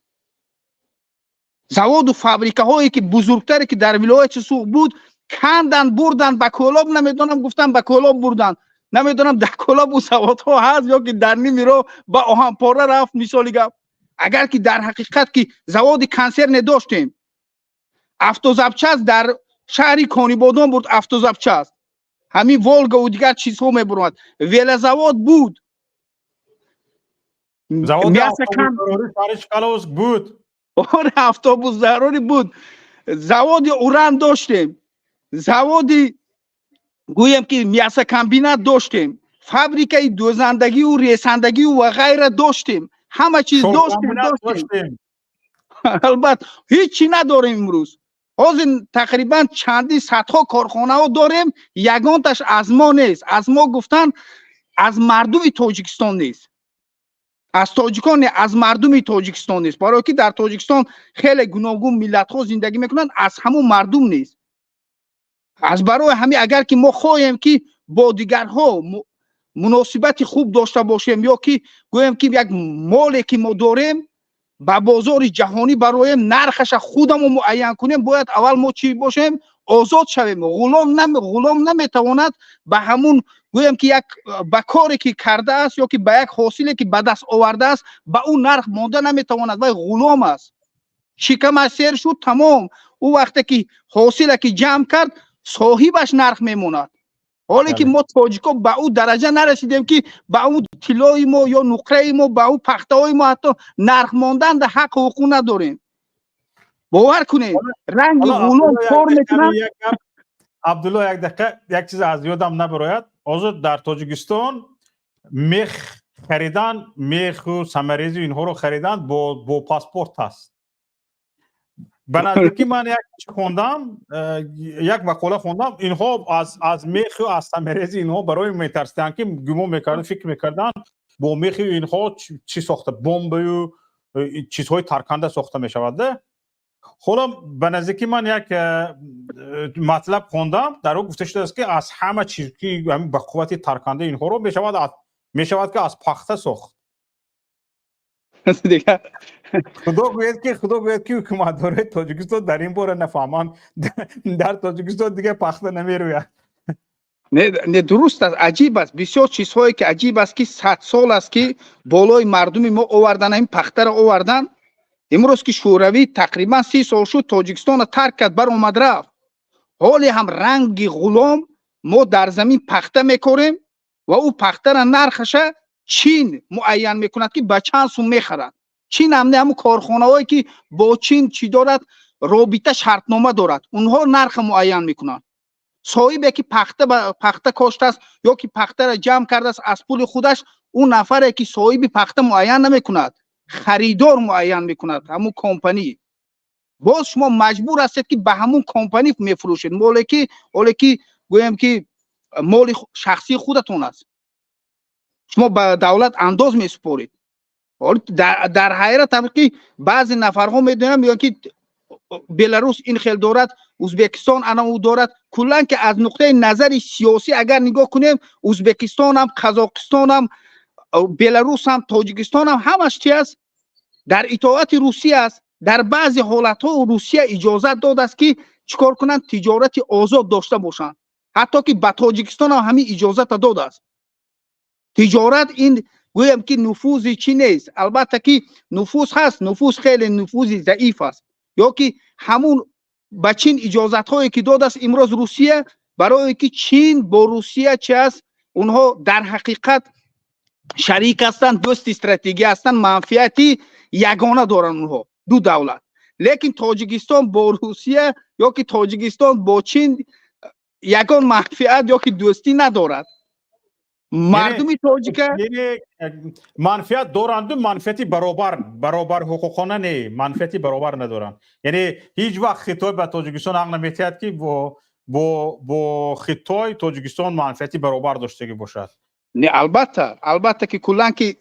завод و فابریکه هایی که بزرگتری که در ولایت سوق بود کندن بردن به کلاب نمیدونم گفتم به کلاب بردن نمیدونم در کلاب و زواد ها هست یا که در نیمی رو با آهنپاره رفت مثالی گفت اگر که در حقیقت که زواد کانسر نداشتیم افتوزابچاست در شهری کانیبادان بود افتوزابچاست همین والگا و دیگر چیزها میبرد ویل زواد بود زواد اتوبوس بود آره اتوبوس ضروری بود زواد اوران داشتیم زواد گویم که میاسه کمبینات داشتیم فابریکه دوزندگی و ریسندگی و غیره داشتیم همه چیز داشتیم البته هیچی نداریم امروز از تقریبا چندی صدها کارخانه ها داریم یگانتش از ما نیست از ما گفتن از مردم تاجیکستان نیست از تاجیکان از مردم تاجیکستان نیست برای که در تاجیکستان خیلی گوناگون ملت ها زندگی میکنن از همون مردم نیست از برای همین اگر که ما خواهیم که با دیگرها مناسبت خوب داشته باشیم یا که گویم که یک مالی که ما داریم با بازار جهانی برایم نرخش خودمون معین کنیم، باید اول ما چی باشیم؟ آزاد شویم. غلام نمیتواند به همون گویم که یک به کاری که کرده است یا که به یک حاصلی که به دست آورده است به اون نرخ مانده نمیتواند، ولی غلام است. شکم سیر شد تمام. او وقتی که حاصلی که جمع کرد صاحبش نرخ میموند. حالی که ما تاجیکا به او درجه نرسیدیم که به اون طلای ما یا نقره ما به اون پخته های ما حتی نرخ ماندن در حق حقوق نداریم. باور کنید رنگ غلام کار میکنن. عبدالله یک دقیقه یک چیز از یادم نبراید. آزاد در تاجیکستان میخ خریدن، میخ و سمریزی اینها رو خریدن با پاسپورت هست. به نزدیکی من یک خوندم، یک مقاله خوندم، اینها از میخ و از سمریزی اینها برای میترسیدن که گمان میکردن، فکر میکردن با میخ اینها چی ساخته، بمب و چیزهای ترکنده ساخته میشود. حالا به نزدیکی من یک مطلب خوندم، در اون گفته شده است که از همه چیز که به قوت ترکنده اینها رو میشود که از پخته ساخت. دیگه خدا گوید که حکومتدار تاجیکستان در این باره نفهمان، در تاجیکستان دیگه پخته نمیروید. نه درست است، عجیب است. بسیار چیزهایی که عجیب است که 100 سال است که بالای مردم ما آوردن این پخته را آوردن. امروز که شوروی تقریبا 30 سال شد تاجیکستان را ترک کرد، بر آمد رفت. حالی هم رنگ غلام ما در زمین پخته میکنیم و او پخته را نرخش چین معین میکند که به چند سوم میخرند. چین همون کارخانه هایی که با چین چی دارد، رابطه شرطنامه دارد، اونها نرخ معین میکنند. صاحبی که پخته کاشته است یا که پخته را جمع کرده است از پول خودش، اون نفری که صاحب پخته معین نمیکند، خریدار معین میکند، همون کمپانی. باز شما مجبور هستید که به همون کمپانی میفروشید، مالی که گویم که مال شخصی خودتون است. شما به دولت انداز میسپارید. در حیرت هم که بعضی نفرها میدونم میگن که بلاروس این خیل دارد، ازبکستان انا او دارد. کلا که از نقطه نظر سیاسی اگر نگاه کنیم، ازبکستان هم، قزاقستان هم، بلاروس هم، تاجیکستان هم همش چی است؟ در اطاعت روسیه است. در بعضی حالت ها روسیه اجازه داده است که چیکار کنند؟ تجارت آزاد داشته باشند. حتی که به تاجیکستان هم همین اجازه داده است. تجارت این گویم که نفوذی چی نیست. البته که نفوذ هست، نفوذ خیلی نفوذی ضعیف است. یا که همون به چین اجازت هایی که داده است امروز روسیه، برای که چین با روسیه چه است؟ اونها در حقیقت شریک هستند، دوست استراتژی هستند، منفعتی یگانه دارن اونها، دو دولت. لیکن تاجیکستان با روسیه یا که تاجیکستان با چین یگان منفعت یا که دوستی ندارد. مردمی تاجیک یعنی منفعت دارند، منفعتی برابر حقوقانه نه، منفعتی برابر ندارند. یعنی هیچ وقت خطای به تاجیکستان حق نمیتید که با خطای تاجیکستان منفعتی برابر داشته باشد. نه البته که کلا که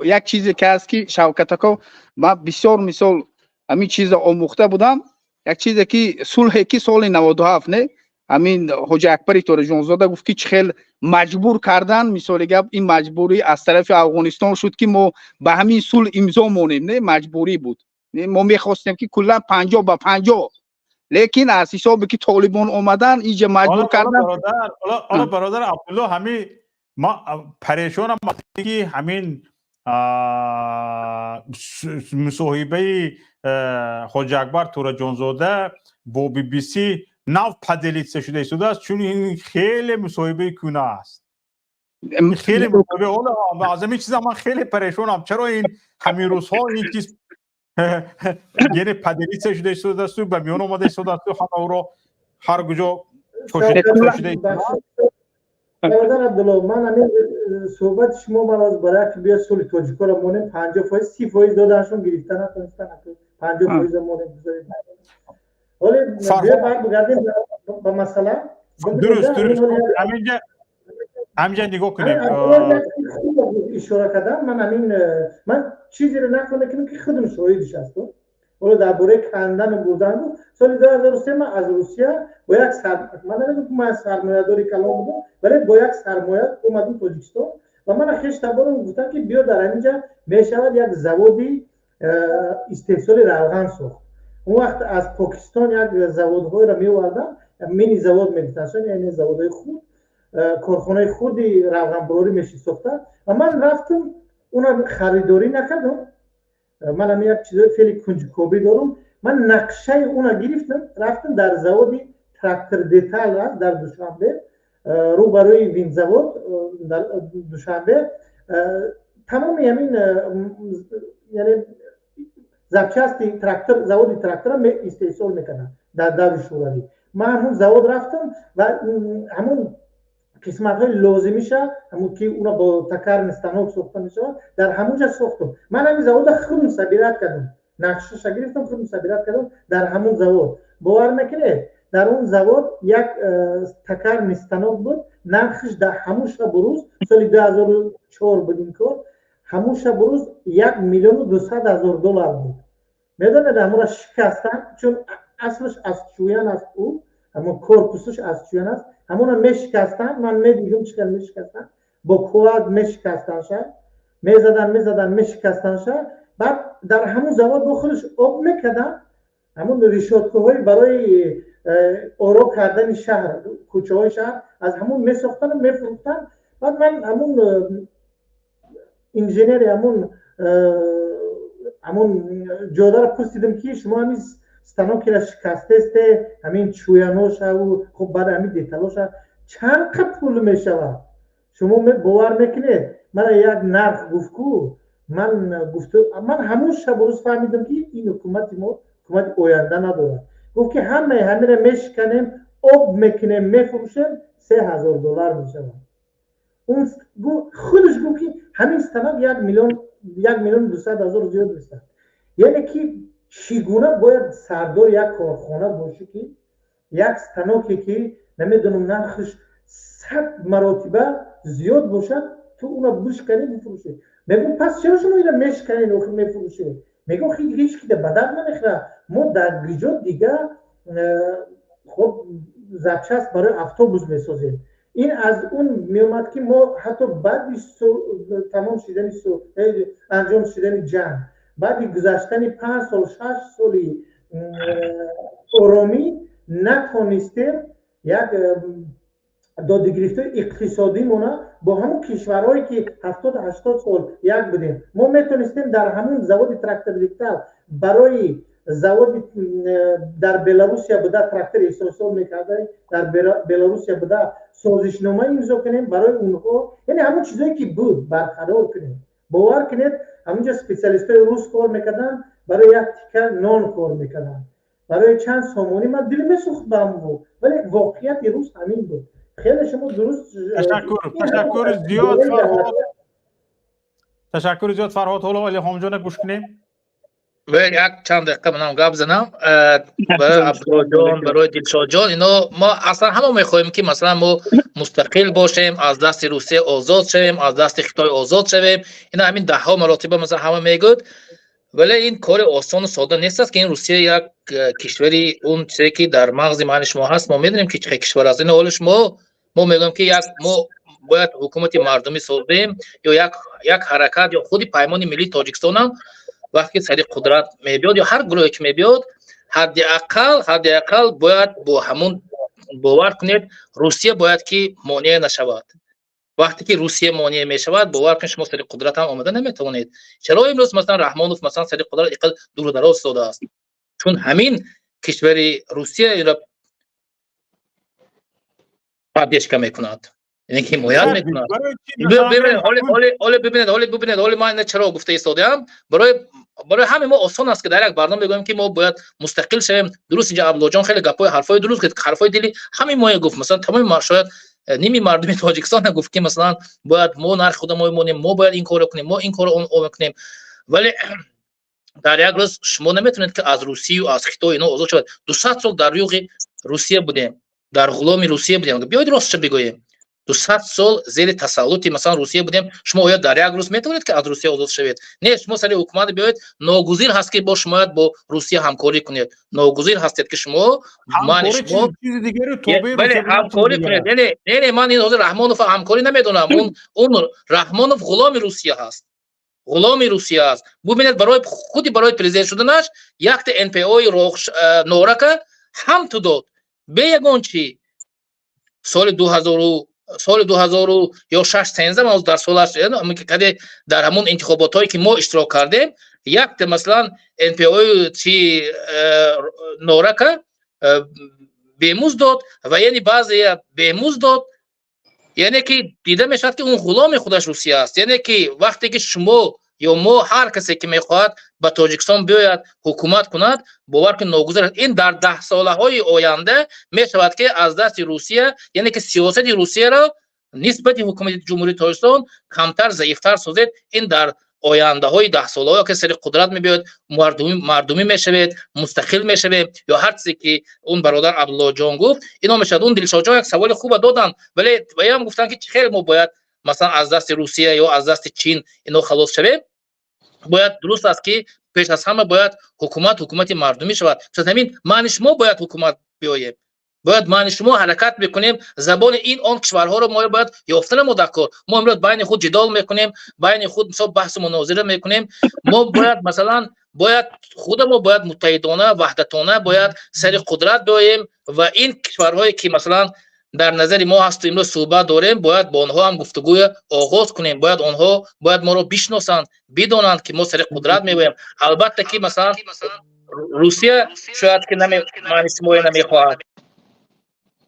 یک چیزی که هست که شوکت اکا ما بسیار مثال همین چیز آموخته بودم. یک چیزی که صلح که سال 97 نه، همین حاج اکبر تورجانزاده گفت که چخیل مجبور کردن، مثال گپ این مجبوری از طرف افغانستان شد که ما به همین صلح امضا مونیم. نه مجبوری بود، نه ما میخواستیم که کلا 50 به 50، لیکن از حسابی که طالبان اومدن اینجا مجبور کردن. حالا برادر عبدالله همین ما پریشانم که همین مصاحبه حاج اکبر تورجانزاده با بی بی سی نو پدیلیت شده است، چون این خیلی مصاحبه کونه است. خیلی مصاحبه حالا از همین چیزا من خیلی پریشانم. چرا این همین روزها این چیز یعنی پدیلیت شده است و به میان اومده است همه رو هر کجا چوشیده شده. برادر عبدالله، من همین صحبت شما باز برای که بیا صلح تاجیکا را مونیم 50% 30% دادنشون گرفتن نتونستن 50% مونیم بذارید. ولی بیا بگردیم به مسئله. درست همینجا نگاه کنیم. اشاره کردم من چیزی رو نکنه که خودم شاهدش هستم. حالا درباره کندن و بردن بود سال 2003 من از روسیه با یک من نمیگم که من سرمایه‌داری کلام بودم ولی با یک سرمایه اومدم تاجیکستان و من خیش تبارم گفتم که بیا در اینجا میشود یک زوادی استحصال روغن ساخت. اون وقت از پاکستان یک زوادهای را می‌آوردن مینی زواد می‌گفتن یعنی زوادهای خود کارخانه خودی روغن برداری میشه ساختن و من رفتم اونا خریداری نکردم. من هم یک چیزای خیلی کنجکاوی دارم. من نقشه اونا گرفتم رفتم در زواد تراکتور دیتال است در دوشنبه رو برای وین زواد در دوشنبه تمام همین یعنی زبچستی تراکتور زواد تراکتور می استحصال میکنن در دور شوروی. من همون زواد رفتم و همون قسمت های لازمیشه همون که اونا با تکر نستانوک ساخته میشه در همونجا ساختم. من همین زواد خودم صبیرت کردم نقشش گرفتم خودم صبیرت کردم در همون زواد. باور میکنه در اون زواد یک تکر نستانوک بود نرخش در همون شب بروز سال 2004 بود این کار همون شب بروز $1,200,000 بود. میدونید همون را شکستن چون اصلش از چویان است او همون کورپوسش از چویان است همون را میشکستن من میدیدم چقدر میشکستن با کواد میشکستنش میزدن میشکستنش بعد در همون زواد با خودش آب میکردن همون ریشاتکوهای برای آرا کردن شهر کوچه های شهر از همون میساختن و میفروختن. بعد من همون انجینیر همون جاده را پرسیدم که شما همین ستانوکی را شکسته است همین چویانوش و خب بعد همین دیتالوش چند پول میشود شما باور میکنید من یک نرخ گفت کو من همون شب روز فهمیدم که این حکومت ما حکومت آینده نداره. گفت که همه را میشکنیم آب میکنیم میفروشیم $3,000 میشود. اون خودش گفت که همین ستانوک $1,200,000 زیاد میشه. یعنی که چگونه باید سردار یک کارخانه باشه که یک ستانوکی که نمیدونم نرخش 100 مراتبه زیاد باشد تو اونا بشکنی بفروشه. میگم پس چرا شما اینا میشکنین و میفروشه؟ میگم خیلی هیچ که بدل نمیخوره. ما در گیجات دیگه خب زبچست برای اتوبوس میسازیم. این از اون میومد که ما حتی بعد تمام شدن انجام شدن جنگ بعد گذشتن 5 سال 6 سالی آرامی نتونستیم یک دادگرفته اقتصادی مونه با همون کشورهایی که 70-80 سال یک بودیم ما میتونستیم در همون زواد تراکتور دیکتال برای زواد در بلاروسیا بوده تراکتور استحصال میکرده در بلاروسیا بوده سازشنامه امضا کنیم برای اونها یعنی همون چیزایی که بود برقرار کنیم. باور کنید همونجا اسپیشالیستای روس کار میکردن برای یک تیکه نان کار میکردن برای چند سامانی من دل میسوخت به همون ولی واقعیت روس همین بود. خیلی شما درست تشکر زیاد فرهاد تشکر زیاد فرهاد. حالا الهام جان گوش کنیم یک چند دقیقه منم گپ بزنم برای عبدالله جان برای دلشاد جان اینا ما اصلا همه میخوایم که مثلا ما مستقل باشیم از دست روسیه آزاد شویم از دست خیتای آزاد شویم اینا همین ده ها مراتبه مثلا همه میگود ولی این کار آسان و ساده نیست است که این روسیه یک کشوری اون چیزی که در مغز من شما هست ما میدونیم که چه کشور از این حالش ما میگم که یک ما باید حکومت مردمی سازیم یا یک حرکت یا خودی پیمان ملی تاجیکستان هم وقتی سری قدرت میبیاد یا هر گروهی که میبیاد حداقل باید با همون باور کنید روسیه باید که مانع نشود. وقتی که روسیه مانع میشود باور کنید شما سری قدرت هم آمده نمیتونید. چرا امروز مثلا رحمانوف مثلا سری قدرت اقل دور و دراز ساده است چون همین کشوری روسیه اینا پادشاه میکند یعنی که مویل میکند. ببینید حالا من چرا گفته ایستادم برای همین ما آسان است که در یک برنامه بگویم که ما باید مستقل شویم. درست اینجا عبدالله جان خیلی گپای حرفای درست که حرفای دلی همین ما گفت مثلا تمام شاید نیمی مردم تاجیکستان گفت که مثلا باید ما نرخ خودمون بمونیم ما باید این کارو کنیم ما این کارو اون کنیم ولی در یک روز شما نمیتونید که از روسیه و از خیتای اینا آزاد شوید. 200 سال در یوغ روسیه بودیم در غلام روسیه بودیم بیاید راستش بگوییم 200 سال زیر تسلط مثلا روسیه بودیم. شما آیا در یک روز میتونید که از روسیه آزاد شوید؟ نه، شما سر حکومت بیاید، ناگزیر هست که با شما با روسیه همکاری کنید، ناگزیر هستید که شما همکاری چیز دیگری توبه بله همکاری کنید. نه من این حاضر رحمانوف همکاری نمیدونم. اون رحمانوف غلام روسیه هست، غلام روسیه است. ببینید برای خودی برای پرزیدنت شدنش یک تا ان پی او نورک هم تو داد به یگان چی سال 2006 13 ما در سالش که در همون انتخابات هایی که ما اشتراک کردیم یک تا مثلا ان پی او چی نورک بهموز داد و یعنی بعضی بهموز داد، یعنی که دیده میشد که اون غلام خودش روسیه است. یعنی که وقتی که شما یا ما هر کسی که میخواهد به تاجیکستان بیاید حکومت کند، باور کنید ناگزیر است. این در 10 ساله های آینده میشود که از دست روسیه، یعنی که سیاست روسیه را نسبت حکومت جمهوری تاجیکستان کمتر ضعیفتر سازید. این در آینده های 10 ساله که سر قدرت میبیاد، مردمی میشوید، مستقل میشوید یا هر چیزی که اون برادر عبدالله جان گفت اینا میشد. اون دلشاد جان یک سوال خوب دادن، ولی هم گفتن که خیلی ما باید مثلا از دست روسیه یا از دست چین اینا خلاص شویم. باید درست است که پیش از همه باید حکومت مردمی شود. چون همین معنی شما باید حکومت بیاییم، باید معنی شما حرکت بکنیم، زبان این آن کشورها رو ما باید یافتن مدکر. ما امروز بین خود جدال میکنیم، بین خود مثلا بحث مناظره میکنیم. ما باید مثلا خودمون باید متحدانه وحدتانه باید سر قدرت بیاییم و این کشورهایی که مثلا در نظر ما هست امروز صحبت داریم باید با آنها هم گفتگوی آغاز کنیم. باید آنها باید ما رو بشناسند، بدانند که ما سر قدرت میباییم. البته که مثلا روسیه شاید که معنی شما نمیخواهد،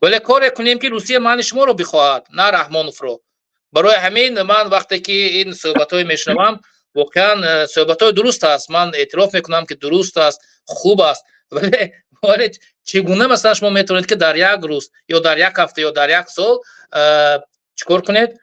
ولی کار کنیم که روسیه معنی شما رو بخواهد، نه رحمانوف رو. برای همین من وقتی که این صحبت‌های میشنوم واقعا صحبت‌های درست است، من اعتراف میکنم که درست است، خوب است، ولی چگونه مثلا شما میتونید که در یک روز یا در یک هفته یا در یک سال چیکار کنید؟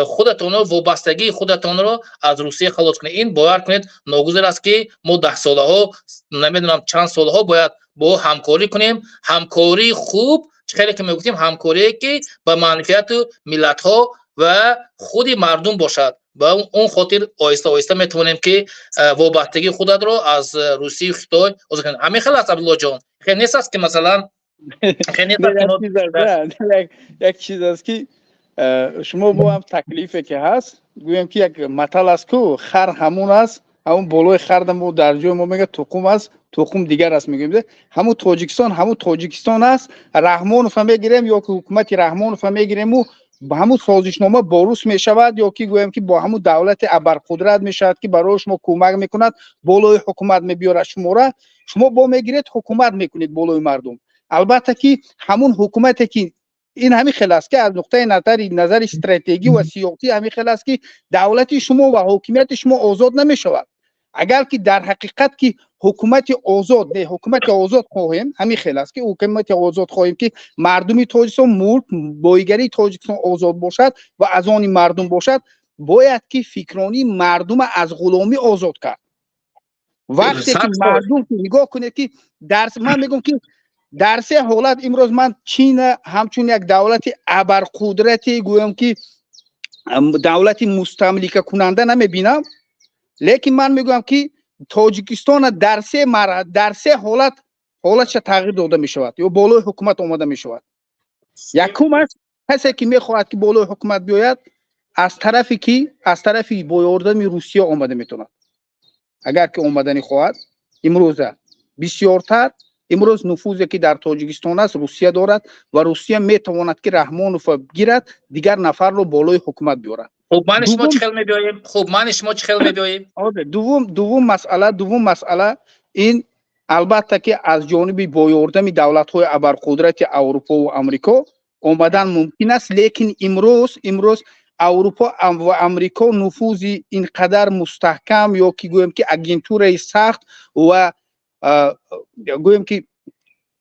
خودتون رو وابستگی خودتون رو از روسیه خلاص کنید. این باور کنید ناگزیر است که ما 10 ساله ها نمیدونم چند ساله ها باید با همکاری کنیم. همکاری خوب، خیلی که میگفتیم همکاری که به منفعت ملت ها و خود مردم باشد. با اون خاطر آیسته آیسته میتونیم که وابستگی خودت رو از روسیه و خیتای کنیم. همین خیلی است عبدالله جان. خیلی نیست است که مثلا یک چیز است که شما با هم تکلیفی که هست گویم که یک مثل است که خر همون است، همون بالای خر ما در جای ما میگه تخم است، تخم دیگر است میگیم. همون تاجیکستان است. رحمانوف میگیریم یا که حکومت رحمانوف میگیریم و با همون سازشنامه با روس میشود یا که گویم که با همون دولت ابرقدرت میشود که برای شما کمک میکند، بالای حکومت میبیاره شما را، شما با میگیرید حکومت میکنید بالای مردم. البته که همون حکومتی که این همین خیلی است که از نقطه نظر استراتژی و سیاسی همین خیلی است که دولت شما و حکومت شما آزاد نمیشود. اگر که در حقیقت که حکومت آزاد خواهیم، همین خیلی است که حکومت آزاد خواهیم که مردمی تاجیکستان ملک بایگری تاجیکستان آزاد باشد و از آن مردم باشد، باید که فکرانی مردم از غلامی آزاد کرد. وقتی که مردم نگاه کنه که من میگم که در سه حالت امروز من چین همچون یک دولت ابرقدرتی گویم که دولت مستملک کننده نمیبینم، لیکن من میگم که تاجیکستان در سه حالتش تغییر داده میشود یا بالای حکومت آمده میشود. یکم است کسی که میخواهد که بالای حکومت بیاید از طرفی با یاردن روسیه آمده میتوند. اگر که آمدنی خواهد امروز بسیارتر، امروز نفوذی که در تاجیکستان است روسیه دارد و روسیه میتواند که رحمانوف گیرد، دیگر نفر رو بالای حکومت بیارد. خب من شما چه خیلی میبیاییم؟ دوم مسئله این البته که از جانب با یاردن دولت‌های ابرقدرت اروپا و امریکا آمدن ممکن است، لیکن امروز اروپا و امریکا نفوذ اینقدر مستحکم یا که گویم که اگنتوره سخت و گویم که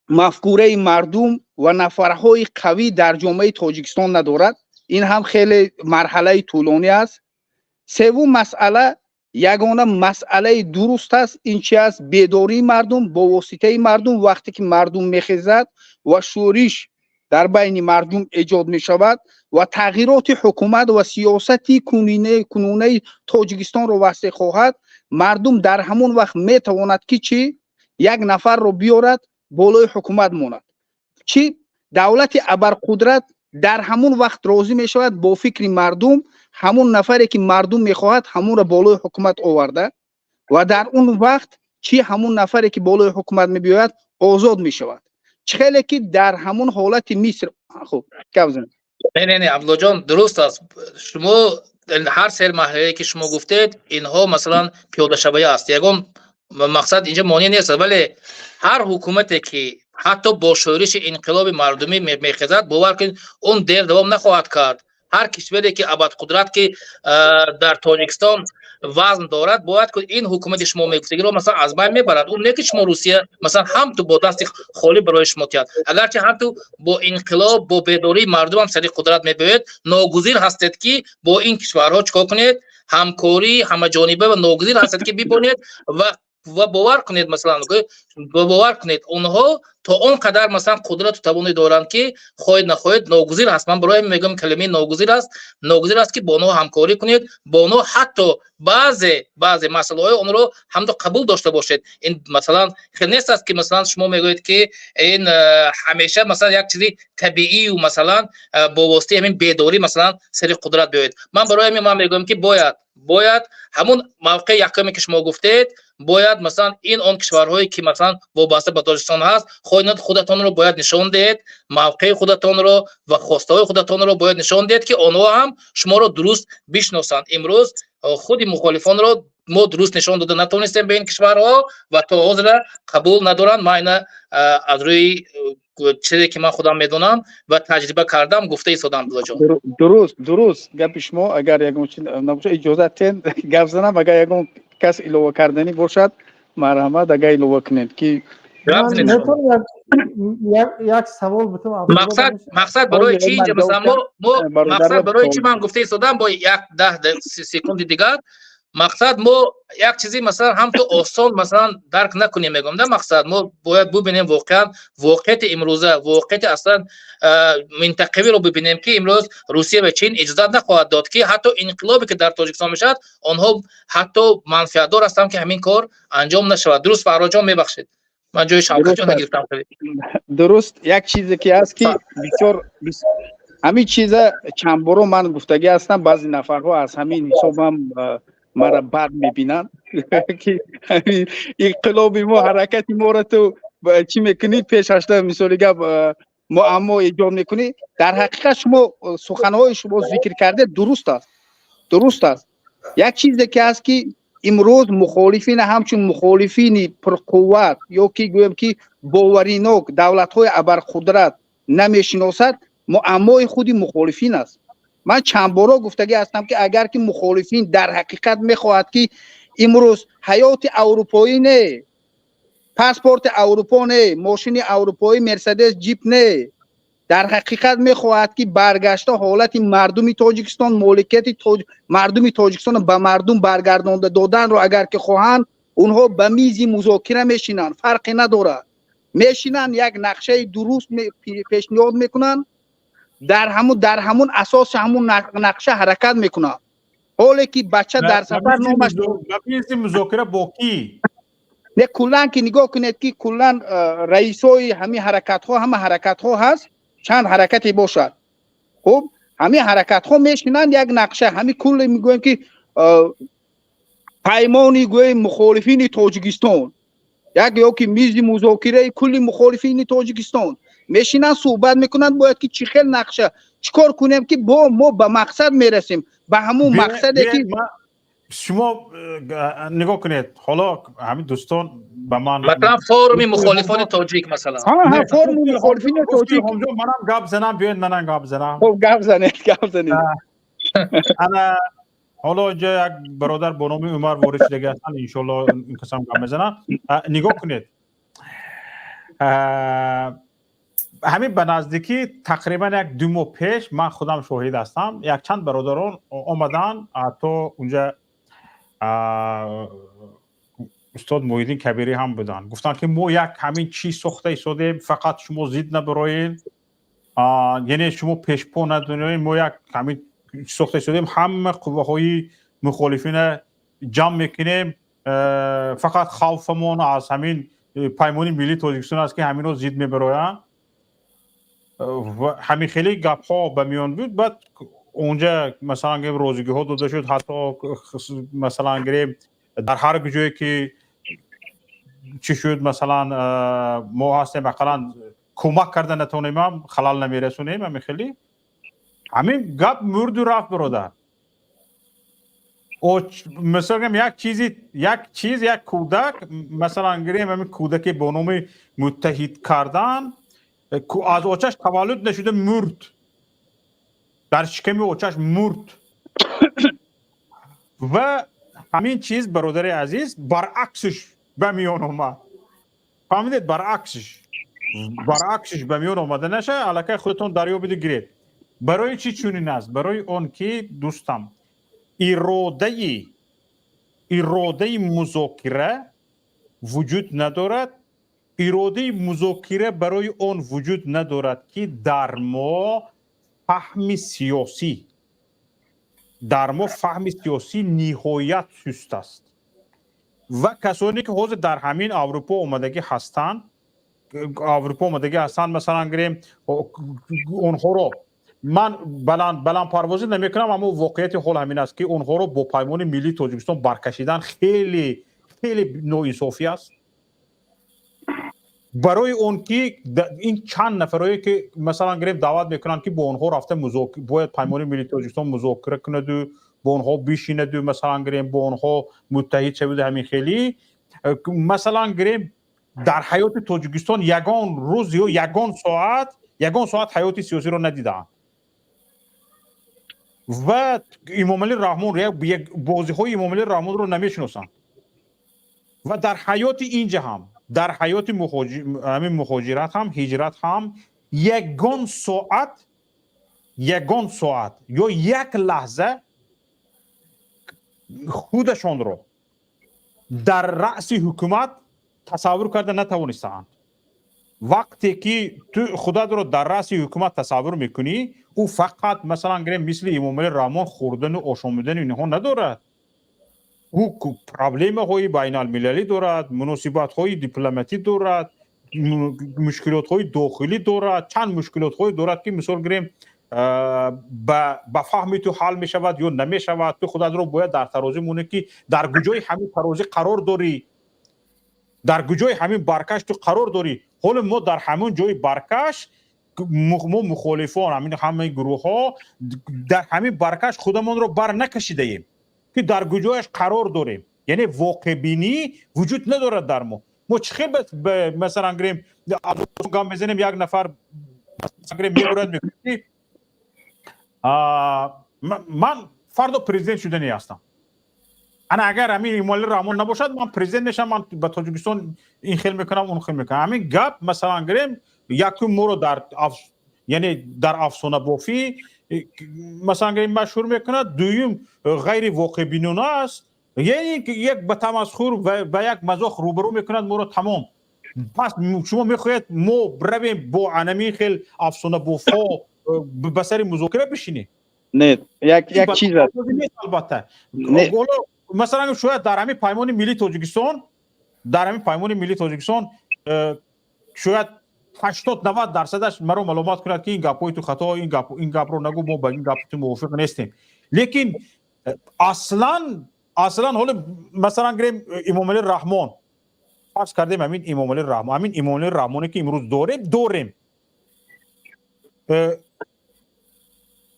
مفکوره مردم و نفرهای قوی در جامعه تاجیکستان ندارد. این هم خیلی مرحله طولانی است. سوم مسئله یگانه مسئله درست است، این چی است؟ بیداری مردم با واسطه مردم. وقتی که مردم میخیزد و شورش در بین مردم ایجاد می شود و تغییرات حکومت و سیاستی کنونه تاجیکستان رو وسیع خواهد، مردم در همون وقت می تواند که چی یک نفر رو بیارد بالای حکومت ماند. چی دولت ابرقدرت در همون وقت راضی می شود با فکر مردم، همون نفری که مردم می خواهد همون رو بالای حکومت آورده و در اون وقت چی همون نفری که بالای حکومت می بیاید آزاد می شود. خیلی که در همون حالت مصر. خب گوزن نه عبدالله جان درست است. شما هر سر محله که شما گفتید اینها مثلا پیاده شوی است، یگان مقصد اینجا مانع نیست، ولی هر حکومتی که حتی با شورش انقلاب مردمی میخزد باور کنید اون دیر دوام نخواهد کرد. هر کشوری که ابرقدرت که در تاجیکستان وزن دارد باید که این حکومت شما میگفتید رو مثلا از بین میبرد. اون نه که شما روسیه مثلا هم تو با دست خالی برای شما کرد، اگرچه هم تو با انقلاب با بیداری مردم هم سری قدرت میبرید، ناگزیر هستید که با این کشورها چیکار کنید، همکاری همه جانبه و ناگزیر هستید که بکنید و باور کنید مثلا باور کنید اونها تا اون قدر مثلا قدرت و توانی دارند که خواهید نخواهید ناگزیر هست. من برای میگم کلمه ناگزیر است که با اونها همکاری کنید، با اونها حتی بعضی مسائل اون رو هم قبول داشته باشید. این مثلا خیلی نیست است که مثلا شما میگوید که این همیشه مثلا یک چیزی طبیعی و مثلا با واسطه همین بیداری مثلا سری قدرت بیاید. من برای من میگم که باید همون موقع یکمی که شما گفتید باید مثلا این اون کشورهایی که مثلا وابسته به تاجیکستان هست خودتون رو باید نشون دهید، موقع خودتون رو و خواسته های خودتون رو باید نشون دهید که آنها هم شما رو درست بشناسند. امروز خود مخالفان رو ما درست نشون داده نتونستیم به این کشورها و تا حاضر قبول ندارن. من از روی چیزی که من خودم میدونم و تجربه کردم گفته ایستادم. درست گپ شما. اگر یگون نباشه اجازه تین گپ زنم، اگر یگون کس الوه کردنی باشد مرحمت اگر الوه کنید که یک سوال بتونم مقصد برای چی اینجا مثلا مقصد برای چی من گفته ایستادم با یک 10 سکوند دیگر مقصد ما یک چیزی مثلا هم تو آسان مثلا درک نکنیم. میگم نه مقصد ما باید ببینیم واقعا واقعیت امروزه، واقعیت اصلا منطقوی رو ببینیم که امروز روسیه و چین اجازه نخواهد داد که حتی انقلابی که در تاجیکستان میشد آنها حتی منفعت دار هستند که همین کار انجام نشود. درست فرهاد جان میبخشید من جای شوکت جان نگرفتم. درست یک چیزی که هست که بسیار همین چیزا چند بار من گفتگی هستم، بعضی نفرها از همین حسابم مرا بد میبینن که انقلاب ما حرکت ما را تو چی میکنی پیش هشته مثالی گپ معما ایجاد میکنی. در حقیقت شما سخنهای شما ذکر کرده درست است. یک چیزی که هست که امروز مخالفین همچون مخالفین پرقوت یا که گویم که باوریناک دولت‌های ابرقدرت نمیشناسد معمای خودی مخالفین است. من چند بارا گفتگی هستم که اگر که مخالفین در حقیقت میخواهد که امروز حیات اروپایی نه، پاسپورت اروپا نه، ماشین اروپایی مرسدس جیپ نه، در حقیقت میخواهد که برگشته حالت مردمی تاجیکستان، مالکیت مردمی تاجیکستان به مردم برگردانده دادن رو اگر که خواهند اونها به میز مذاکره میشینن، فرقی نداره، میشینن یک نقشه درست پیشنهاد میکنن، در همون اساس همون نقشه حرکت میکنن. حالی که بچه در سفر نامش مذاکره با کی؟ نه کلان که نگاه کنید که کلان رئیسای همین حرکت ها هست، چند حرکتی باشد. خب همین حرکت ها میشینن یک نقشه، همین کل میگویم که پیمانی گویم مخالفین تاجیکستان، یک یا که میز مذاکره کلی مخالفین تاجیکستان میشینن صحبت میکنن باید که چی خیل نقشه چیکار کنیم که ما به مقصد میرسیم، به همون مقصدی که شما نگاه کنید. حالا همین دوستان به من مثلا فورم مخالفان تاجیک مثلا فورم مخالفین تاجیک منم گپ زنم بیاید منم گپ زنم. خب گپ زنید. انا حالا اینجا یک برادر با نام عمر وارد شده هستن، ان شاء الله این قسم گپ میزنن. نگاه کنید همین به نزدیکی تقریبا یک 2 ماه پیش من خودم شاهد هستم، یک چند برادران آمدن تو اونجا استاد محیدین کبیری هم بودن، گفتن که ما یک همین چیز ساخته ایستادیم فقط شما زید نبرایین یعنی شما پیشپا ندونید ما یک همین ساخته شدیم همه قوه‌های مخالفین جمع میکنیم فقط خوفمون از همین پیمان ملی تاجیکستان است که همین رو زید میبراین و همین خیلی گپ ها به میان بود. بعد اونجا مثلا گیم روزگی ها داده شد حتی مثلا گیم در هر جایی که چی شد مثلا ما هستیم مثلا کمک کرده نتونیم هم خلال نمیرسونیم همین خیلی همین گپ مرد و رفت برادر. مثلا یک کودک مثلا گریم همین کودکی به نام متحد کردن از اوچش تولد نشده مرد در شکم اوچش مرد و همین چیز برادر عزیز برعکسش به میان اومد. فهمیدید برعکسش به میان اومده نشه الکی خودتون دریا بده گیرید. برای چی چونین است؟ برای اون که دوستم اراده مذاکره وجود ندارد. اراده مذاکره برای اون وجود ندارد که در ما فهم سیاسی نهایت سست است و کسانی که حوض در همین اروپا اومدگی هستند مثلا گریم اونها رو من بلند پروازی نمیکنم اما واقعیت حال همین است که اونها رو با پیمان ملی تاجیکستان برکشیدن خیلی خیلی ناانصافی است. برای اون که این چند نفرایی که مثلا گریم دعوت میکنن که با اونها رفته باید پیمان ملی تاجیکستان مذاکره کند و با اونها بشیند و مثلا گریم با اونها متحد شود همین خیلی مثلا گریم در حیات تاجیکستان یگان روز یا یگان ساعت حیات سیاسی رو ندیدن و امام علی رحمان یک بازی های امام علی رحمان رو نمیشناسن و در حیات اینجا هم در حیات مهاجرت هم هجرت هم یگان ساعت یا یک لحظه خودشان رو در رأس حکومت تصور کرده نتوانستند. وقتی که تو خودت رو در رأس حکومت تصور میکنی او فقط مثلا گریم مثل امام علی رحمان خوردن و آشامیدن اینها ندارد. او پرابلم های بین المللی دارد، مناسبات های دیپلماتی دارد، مشکلات های داخلی دارد، چند مشکلات های دارد که مثال گریم با فهمی تو حل می شود یا نمی شود. تو خودت رو باید در ترازی مونه که در کجای همین ترازی قرار داری، در کجای همین برکش تو قرار داری. حالا ما در همون جای برکش ما مخالفان همه گروه ها در همین برکش خودمون رو بر نکشیده ایم که در کجایش قرار داریم. یعنی واقع بینی وجود ندارد در ما چخیل مثلا گریم گام بزنیم یک نفر مثلا گریم میگورد میکنی من فردا پریزیدنت شدنی هستم. انا اگر همین امام علی رحمان نباشد من پریزیدنت نشم، من به تاجیکستان این خیل میکنم اون خیل میکنم. همین گپ مثلا گریم یکی ما رو یعنی در افسانه بافی مثلا گریم مشهور میکنه، دویم غیر واقع بینانه است، یعنی یک به تمسخر و یک مزاح روبرو میکند ما رو تمام. پس شما میخواید ما برویم با انمی خیل افسانه بافا به سر مذاکره بشینیم؟ نه یک چیز است البته مثلا شاید در همین پیمان ملی تاجیکستان شاید 80-90% مرا معلومات کند که این گپای تو خطا، این گپ رو نگو، ما با این گپ تو موافق نیستیم. لیکن اصلا حالا مثلا گریم امام علی رحمان فرض کردیم همین امام علی رحمانی که امروز داریم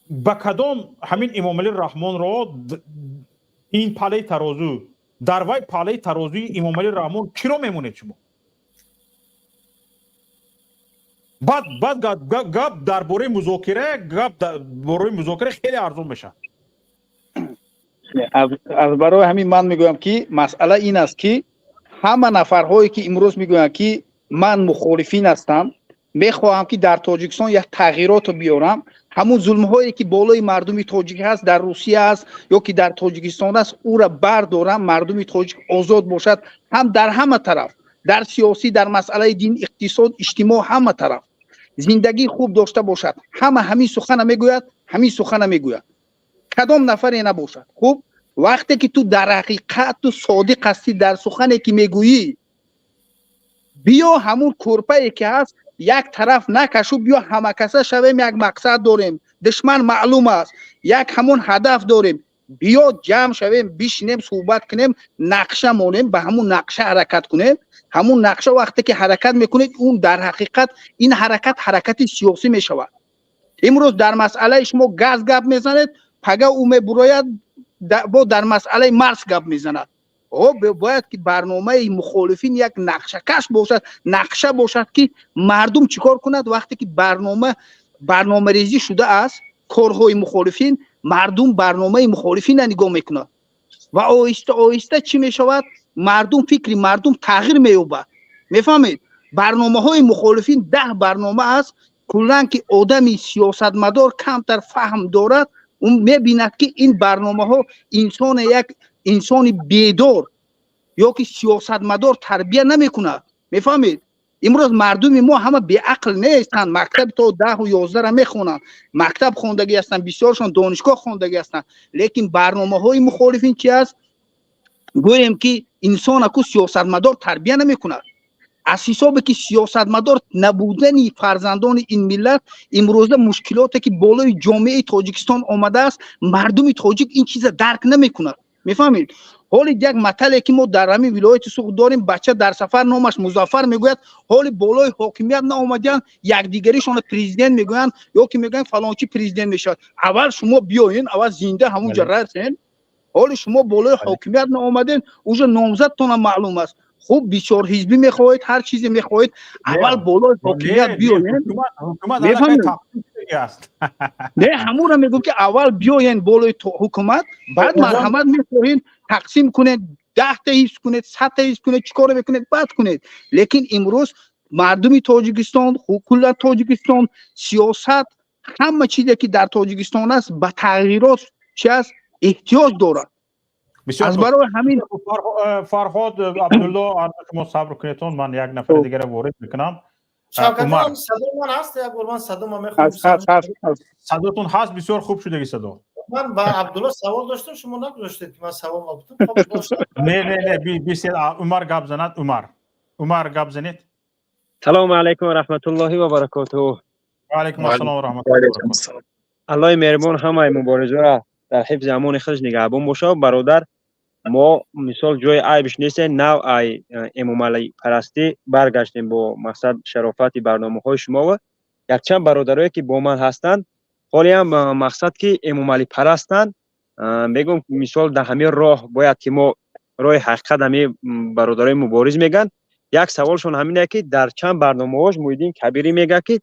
با کدام همین امام علی رحمان رو این پله ترازو در وای پله ترازوی امام علی رحمان کی رو میمونه شما؟ بعد گپ درباره مذاکره خیلی ارزون میشه. از برای همین من میگویم که مسئله این است که همه نفرهایی که امروز میگویند که من مخالفین هستم، میخواهم که در تاجیکستان یک تغییرات بیارم، همون ظلم هایی که بالای مردم تاجیک هست در روسیه است یا که در تاجیکستان است او را بردارم، مردم تاجیک آزاد باشد، هم در همه طرف، در سیاسی، در مسئله دین، اقتصاد، اجتماع، همه طرف. زندگی خوب داشته باشد همین سخن میگوید همین سخن میگوید کدام نفری نباشد خوب وقتی که تو در حقیقت تو صادق هستی در سخنی که میگویی بیا همون کورپایی که هست یک طرف نکشو بیا همه کسه شویم یک مقصد داریم دشمن معلوم است یک همون هدف داریم بیا جمع شویم بشینیم صحبت کنیم نقشه مونیم به همون نقشه حرکت کنیم همون نقشه وقتی که حرکت میکنید اون در حقیقت این حرکت سیاسی میشود امروز در مسئله شما گاز گپ میزنید پگه او میبراید با در مسئله مرز گپ میزند باید که برنامه مخالفین یک نقشه کش باشد نقشه باشد که مردم چیکار کند وقتی که برنامه ریزی شده است کارهای مخالفین مردم برنامه مخالفین نگاه میکنند و آهسته آهسته چی میشود مردم فکری مردم تغییر مییابد میفهمید برنامه های مخالفین 10 برنامه است کلا که آدمی سیاستمدار کمتر فهم دارد اون میبیند که این برنامه ها انسان بیدار یا که سیاستمدار تربیت نمیکند میفهمید امروز مردم ما همه بی عقل نیستند مکتب تا 10 و 11 را میخونند مکتب خوندگی هستند بسیارشان دانشگاه خوندگی هستند لیکن برنامه های مخالفین چی است گوییم که انسان اکو سیاستمدار تربیت نمیکند از حسابی که سیاستمدار نبودن فرزندان این ملت امروز مشکلاتی که بالای جامعه تاجیکستان آمده است مردم تاجیک این چیز درک نمیکند میفهمید حالی یک مطلبی که ما در همین ولایت سوق داریم بچه در سفر نامش مظفر میگوید حالی بالای حاکمیت نآمدن یک دیگریشون پرزیدنت میگویند یا که میگن فلان کی پرزیدنت میشد اول شما بیاین اول زنده همونجا رسین حالی شما بالای حاکمیت نآمدین اونجا نامزدتون معلوم است خوب بسیار حزبی میخواهید هر چیزی میخواهید اول بالای حاکمیت بیاین نه همون رو میگم که اول بیاین بالای حکومت بعد مرحمت میخواهید تقسیم کنید 10 تا حزب کنید 100 تا حزب کنید چیکار میکنید بعد کنید لیکن امروز مردم تاجیکستان کل تاجیکستان سیاست همه چیزی که در تاجیکستان است به تغییرات چی است احتیاج دارد از برای همین فرهاد عبدالله شما صبر کنیدون من یک نفر دیگر رو وارد میکنم شوکت صداتون هست یک بار من صدا میخوام صداتون هست بسیار خوب شده صدا من با عبدالله سوال داشتم شما نگذاشتید که من سوال گفتم نه بسیار عمر گپ زند عمر گپ زنید سلام علیکم و رحمت الله و برکاته و علیکم السلام و رحمت الله و برکاته الله مهربان همه مبارزه را در حفظ امان خودش نگهبان باشه برادر ما مثال جای عیبش نیست نو ای امام علی پرستی برگشتیم با مقصد شرافت برنامه‌های شما و یک چند برادرایی که با من هستند حالی هم مقصد که امام علی پرستند میگم مثال در همین راه باید که ما راه حقیقت همین برادرای مبارز میگن یک سوالشون همینه که در چند برنامه‌هاش محیدین کبیری میگه که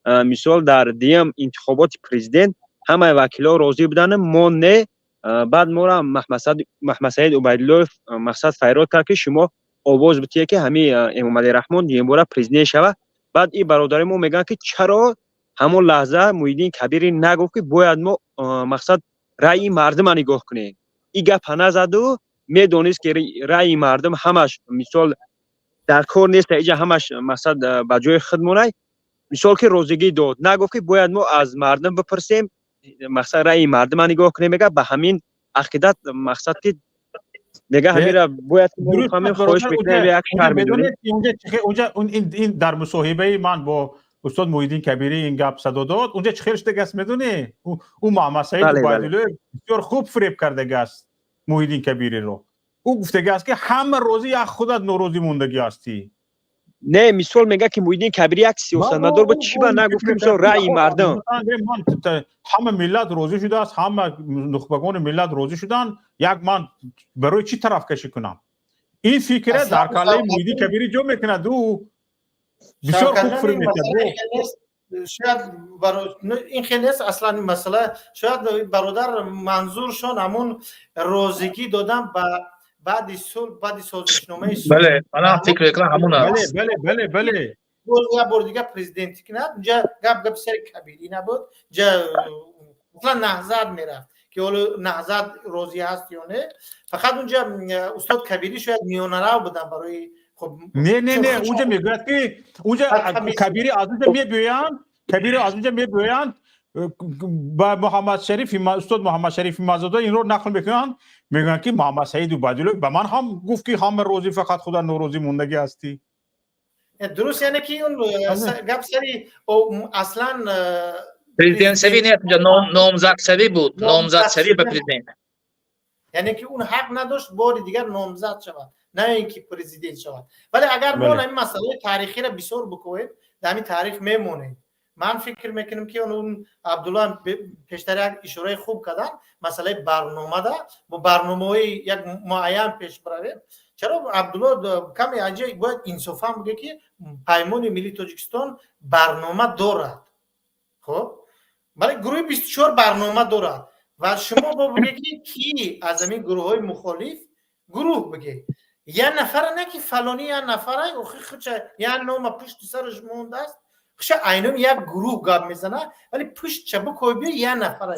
مثال در دیم انتخابات پرزیدنت همه وکیلا راضی بودن ما نه بعد ما را محمد سعید عبیدالله مقصد فیراد کرد که شما آواز بتیه که همین امام علی رحمان این بار پرزیدنت شود بعد این برادر ما میگن که چرا همون لحظه محیدین کبیری نگفت که باید ما مقصد رأی مردم نگاه کنیم این گپ نزد و میدونست که رأی مردم همش مثال در کار نیست اینجا همش مقصد به جای خودمونه مثال که روزگی داد نگفت که باید ما از مردم بپرسیم مقصد رأی مردم نگاه کنیم میگه به همین عقیدت مقصد که میگه همین را باید همین خواهش میکنیم یک شهر میدونیم اونجا این در مصاحبه من با استاد محیدین کبیری این گپ صدا داد اونجا چه خیرش دگست میدونی او محمد سعید عبیدالله بسیار خوب فریب کرده است محیدین کبیری رو او گفته است که همه روزی یک خودت نوروزی موندگی هستی نه مثال میگه که محیدین کبیری یک سیاستمدار بود چی با نگفت که مثال رأی مردم همه ملت روزی شده است همه نخبگان ملت روزی شدن یک من برای چی طرف کشی کنم این فکره در کله محیدین کبیری جو میکنه دو بسیار خوب فریب میکنه شاید این خیلی نیست اصلا این مسئله شاید برادر منظورشون همون روزگی دادن بعد سازشنامه بله من فکر میکنم همون است بله یا بار دیگه پرزیدنتی که نه اونجا گپ سر کبیری نبود جا مثلا نهضت میرفت که حالا نهضت راضی هست یا نه فقط اونجا استاد کبیری شاید میانه رو بودن برای خب نه اونجا میگوید که اونجا کبیری از اونجا میگویند با محمد شریف استاد محمد شریف مزاده این رو نقل میکنن، میگن که محمد سعید عبیدالله به من هم گفت که هم روزی فقط خدا نوروزی موندگی هستی. درست، یعنی که اون گپ سری اصلا پرزیدنت شوی نه، نامزد شوی بود، نامزد شوی به پرزیدنت. یعنی که اون حق نداشت بار دیگر نامزد شود، نه اینکه پرزیدنت شود. ولی اگر ما این مسئله تاریخی را بسیار بکنیم در همین تاریخ میمونه. من فکر میکنم که اون عبدالله پیشتر یک اشاره خوب کردن، مسئله برنامه ده با برنامه یک معین پیش برویم. چرا عبدالله کمی عجیب باید انصافا بگه که پیمان ملی تاجیکستان برنامه دارد. خب برای گروه 24 برنامه دارد و شما با بگه کی از همین گروه های مخالف گروه بگه یه نفر، نه که فلانی یه نفره یه نام پشت سرش مونده است، خشه اینم یک گروه گاب میزنه ولی پشت چه بکوی بیا یه نفره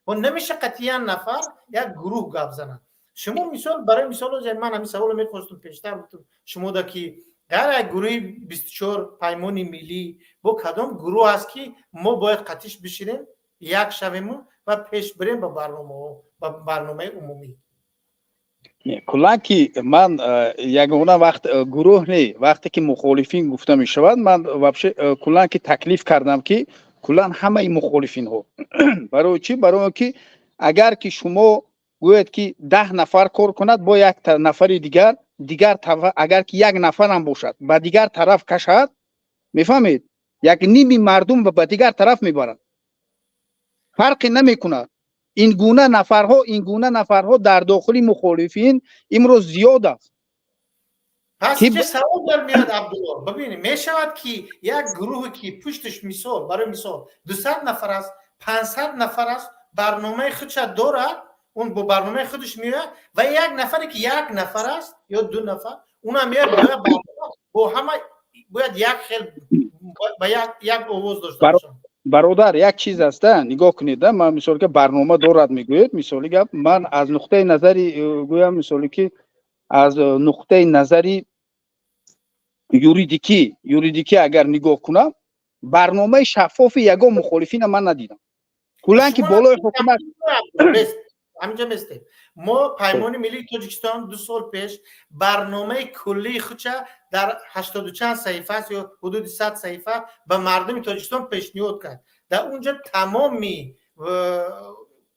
و نمیشه قطعی یه نفر یک گروه گاب زنه. شما مثال برای مثال من همین سوال میخواستم پیشتر بودم شما دا که در گروه 24 پیمان ملی با کدام گروه است که ما باید قطعش بشینیم یک شبمون و پیش بریم با برنامه عمومی. کلا که من یگانه وقت گروه نه، وقتی که مخالفین گفته می شود من واقعا کلا که تکلیف کردم که کلا همه مخالفین ها برای چی؟ برای که اگر که شما گوید که 10 نفر کار کند با یک نفر دیگر اگر که یک نفر هم باشد با دیگر طرف کشد، میفهمید یک نیمی مردم به دیگر طرف میبرند، فرقی نمیکنه. این گونه نفرها در داخل مخالفین امروز زیاد است. پس چه سوال در میاد عبدالله؟ ببینید میشود که یک گروه که پشتش مثال برای مثال 200 نفر است، 500 نفر است، برنامه خودش دارد، اون با برنامه خودش میاد و یک نفری که یک نفر است یا 2 نفر اونم میاد با همه باید یک خیل با یک آواز داشته باشن. برادر یک چیز است نگاه کنید، من مثال که برنامه دارد میگوید، مثالی گپ من از نقطه نظری گویم، مثالی که از نقطه نظری یوریدیکی اگر نگاه کنم برنامه شفاف یگان مخالفین من ندیدم. کلا که بالای حکومت همینجا میسته ما پیمان ملی تاجیکستان 2 سال پیش برنامه کلی خودش در 80 چند صفحه است یا حدود 100 صفحه به مردم تاجیکستان پیشنهاد کرد. در اونجا تمامی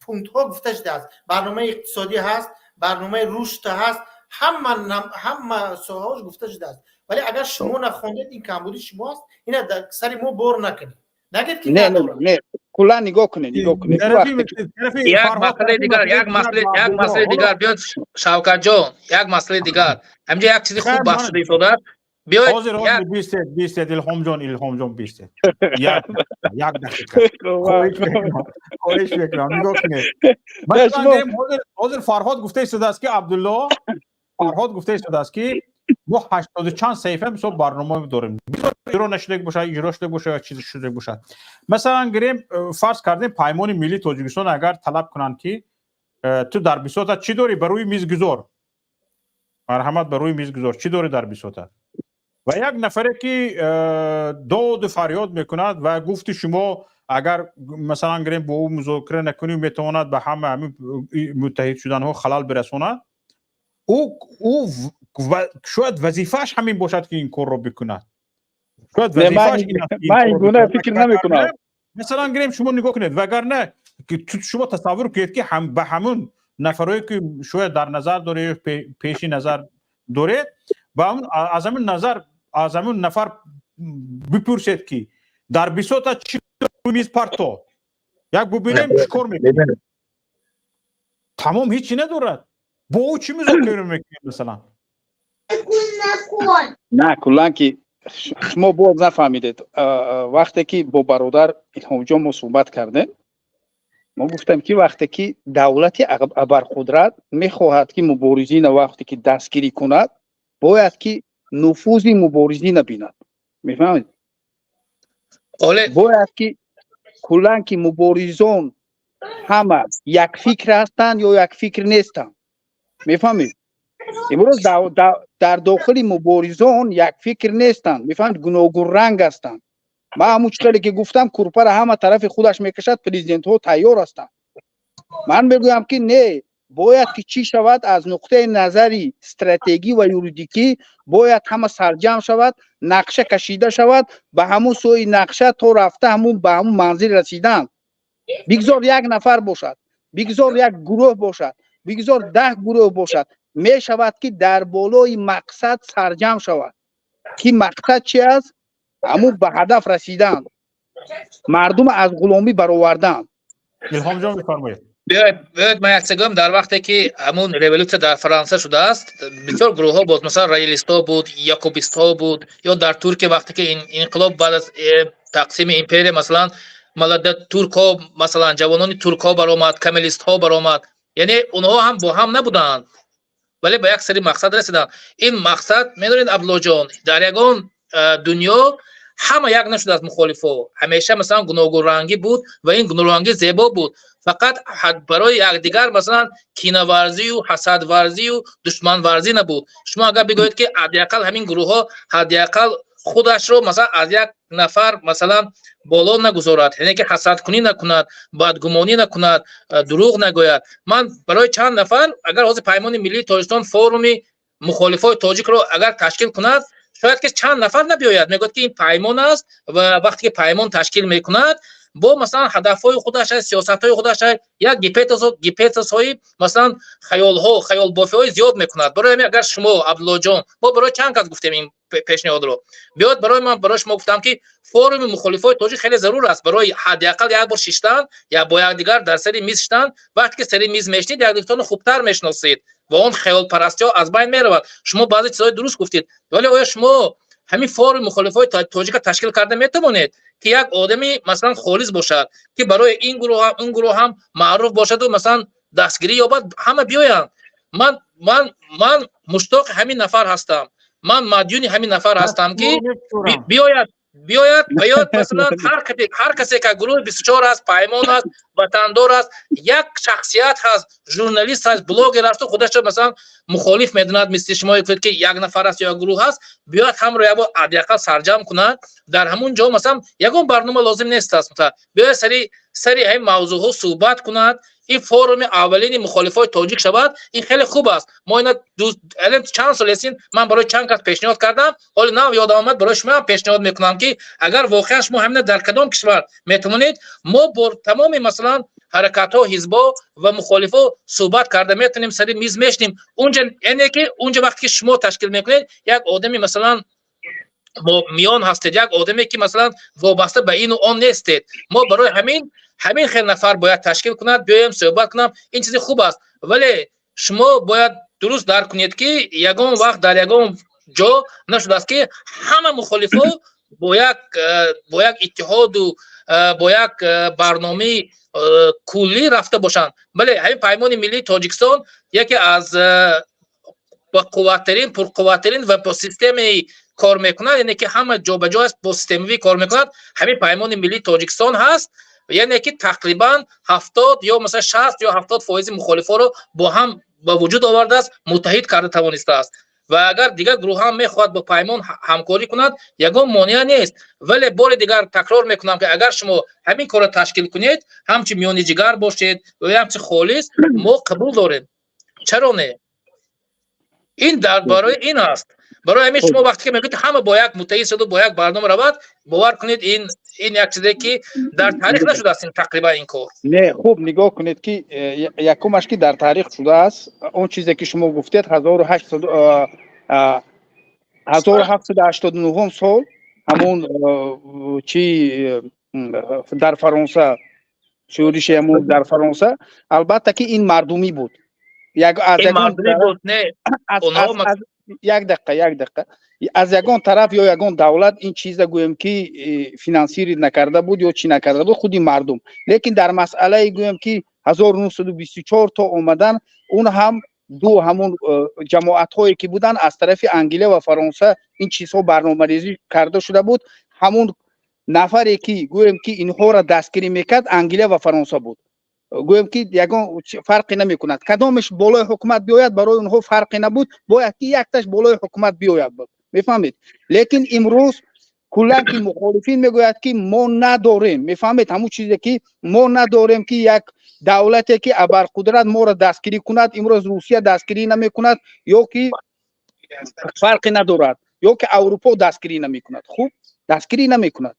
پونت ها گفته شده است. برنامه اقتصادی هست، برنامه رشد هست، همه ساحه‌هاش گفته شده است. ولی اگر شما نخوندید این کمبودی شماست، اینا در سر ما بار نکنید. نگید که نه کلا نگاه کنید یک مسئله دیگر بیاد شوکت جان، یک مسئله دیگر همینجا یک چیزی خوب بحث شده شده بیاید حاضر 20 الهام جان 20 یک دقیقه خواهش میکنم نگاه کنید. حاضر فرهاد گفته شده است که عبدالله فرهاد گفته شده است که ما 80 چند صفحه مثلا برنامه داریم، اجرا نشده باشه، اجرا شده باشه یا چیزی شده باشه. مثلا گریم فرض کردیم پیمان ملی تاجیکستان اگر طلب کنن که تو در بساط چی داری بر روی میز گذار، مرحمت بر روی میز گذار چی داری در بساط، و یک نفره که داد فریاد میکند و گفتی شما اگر مثلا گریم با او مذاکره نکنیم میتواند به همه متحد شدن ها خلل برساند، او شاید وظیفه‌اش همین باشد که این کار رو بکند. شاید وظیفه‌اش این گونه فکر نمی‌کنم. مثلا گریم شما نگاه کنید وگرنه که شما تصور کنید که هم به همون نفرایی که شاید در نظر داره پیش نظر داره و از همون نفر بپرسید که در بساط چی میز پرتو یک ببینیم چیکار میکنه، تمام هیچی ندارد، با او چی مذاکره میکنه مثلا؟ نه کلا که شما باز نفهمیدید. وقتی که با برادر الهام جان ما صحبت کردیم ما گفتم که وقتی که دولت ابرقدرت میخواهد که مبارزین وقتی که دستگیری کند باید که نفوذ مبارزین بیند، میفهمید؟ باید که کلا که مبارزان همه یک فکر هستند یا یک فکر نیستند، میفهمید؟ امروز در داخل مبارزان یک فکر نیستند، میفهمید گوناگون رنگ هستند. من همون چطوری که گفتم کورپر همه طرف خودش میکشد، پرزیدنت ها تیار هستند. من میگویم که نه، باید که چی شود از نقطه نظری استراتژی و یوریدیکی باید همه سرجم شود، نقشه کشیده شود، به همون سوی نقشه تا رفته همون به همون منزل رسیدن. بگذار یک نفر باشد، بگذار یک گروه باشد، بگذار 10 گروه باشد، می شود که در بالای مقصد سرجم شود. که مقصد چی است؟ همون به هدف رسیدن، مردم از غلامی برآوردن. الهام جان بفرمایید. بیاید من یک سگم در وقتی که همون ریولوسیون در فرانسه شده است، بسیار گروه ها بود، مثلا رئالیست ها بود، یاکوبیست ها بود، یا در ترکیه وقتی که این انقلاب بعد از تقسیم امپریا مثلا ملت ترک ها، مثلا جوانان ترک ها برآمد، کمالیست ها برآمد، یعنی اونها هم با هم نبودند ولی به یک سری مقصد رسیدند. این مقصد میدونید عبدالله جان، در یگان دنیا همه یک نشد از مخالفا، همیشه مثلا گوناگون رنگی بود و این گوناگون رنگی زیبا بود، فقط برای یکدیگر مثلا کینه ورزی و حسد ورزی و دشمن ورزی نبود. شما اگر بگویید که حداقل همین گروه ها حداقل خودش رو مثلا از یک نفر مثلا بالا نگذارد، یعنی که حسد کنی نکند، بدگمانی نکند، دروغ نگوید. من برای چند نفر اگر حوزه پیمان ملی تاجیکستان فورومی مخالفای تاجیک رو اگر تشکیل کند، شاید که چند نفر نبیاید، میگوید که این پیمان است و وقتی که پیمان تشکیل میکند با مثلا هدفهای خودش، سیاستهای خودش، یک گیپیتس های مثلا خیال بافی های زیاد میکند. برای همین اگر شما عبدالله جان، ما برای چند کس گفتیم این پیشنهاد رو، بیاد برای شما گفتم که فورم مخالفای تاجیک خیلی ضرور است برای حداقل یک بار شیشتن یا با یک دیگر در سری میز شدن. وقتی که سری میز میشنید یک دیگرتون خوبتر میشناسید و اون خیال پرستی ها از بین میرود. شما بعضی چیزای درست گفتید، ولی آیا شما همین فورم مخالفای تاجیک تشکیل کرده میتوانید که یک آدمی مثلا خالص باشد که برای این گروه هم اون گروه هم معروف باشد و مثلا دستگیری یابد، همه بیاین؟ من مشتاق همین نفر هستم، من مدیون همین نفر هستم که بیاید مثلا هر کسی که گروه 24 است، پیمان است، وطندار است، یک شخصیت هست، ژورنالیست هست، بلاگر است، خودش مثلا مخالف میدوند، مثل شما گفتید که یک نفر است یا گروه هست، بیاید هم رو حداقل سرجم کند در همون جا. مثلا یگان برنامه لازم نیست است، بیاید سری همین موضوع ها صحبت کند. این فورم اولین مخالفای تاجیک شود، این خیلی خوب است. ما اینا الان چند سال هستین، من برای چند کس پیشنهاد کردم، حالا نه یاد آمد برای شما پیشنهاد میکنم که اگر واقعا شما همین در کدام کشور میتونید، ما با تمام مثلا حرکت ها، حزبا و مخالفا صحبت کرده میتونیم، سری میز میشنیم اونجا. یعنی که اونجا وقتی که شما تشکیل میکنید یک آدمی مثلا میان هستید، یک آدمی که مثلا وابسته به این و آن نیستید، ما برای همین خیلی نفر باید تشکیل کند، بیایم صحبت کنم، این چیز خوب است. ولی شما باید درست درک کنید که یگان وقت در یگان جا نشده است که همه مخالفا با یک اتحاد و با یک برنامه کلی رفته باشند. بله، همین پیمان ملی تاجیکستان یکی از پرقوترین و با سیستمی کار میکند، یعنی که همه جا به جا است، با سیستمی کار میکند. همین پیمان ملی تاجیکستان هست، یعنی که تقریبا 70 یا مثلا 60 یا 70% مخالفا رو با هم با وجود آورده است، متحد کرده توانسته است. و اگر دیگر گروه هم میخواد با پیمان همکاری کند، یگان مانع نیست. ولی بار دیگر تکرار میکنم که اگر شما همین کار تشکیل کنید، همچی میانی جگر باشید و همچی خالص، ما قبول داریم. چرا نه؟ این درباره این است. برای همین شما وقتی که میگید همه با یک متحد شد و با یک برنامه رود، باور کنید این یک چیزی که در تاریخ نشده است تقریبا این کار. نه، خوب نگاه کنید که یکمش که در تاریخ شده است، اون چیزی که شما گفتید 1789 سال همون چی در فرانسه شورش همون در فرانسه، البته که این مردمی بود. یک دقیقه از یگان طرف یا یگان دولت این چیز گویم که فینانسیری نکرده بود یا چی نکرده بود، خودی مردم. لیکن در مسئله گویم که 1924 تا اومدن، اون هم همون جماعت هایی که بودن از طرف انگلیس و فرانسه این چیزها برنامه‌ریزی کرده شده بود. همون نفری که گویم که اینها را دستگیری میکرد انگلیس و فرانسه بود. گویم که یگان فرقی نمی کند. کدامش بالای حکومت بیاید برای اونها فرقی نبود، باید که یک تاش بالای حکومت بیاید. میفهمید؟ لیکن امروز کلا که مخالفین میگوید که ما نداریم، میفهمید؟ همون چیزی که ما نداریم که یک دولتی که ابرقدرت ما را دستگیری کند. امروز روسیه دستگیری نمی کند یا که فرقی ندارد، یا که اروپا دستگیری نمی کند. خوب دستگیری نمی کند.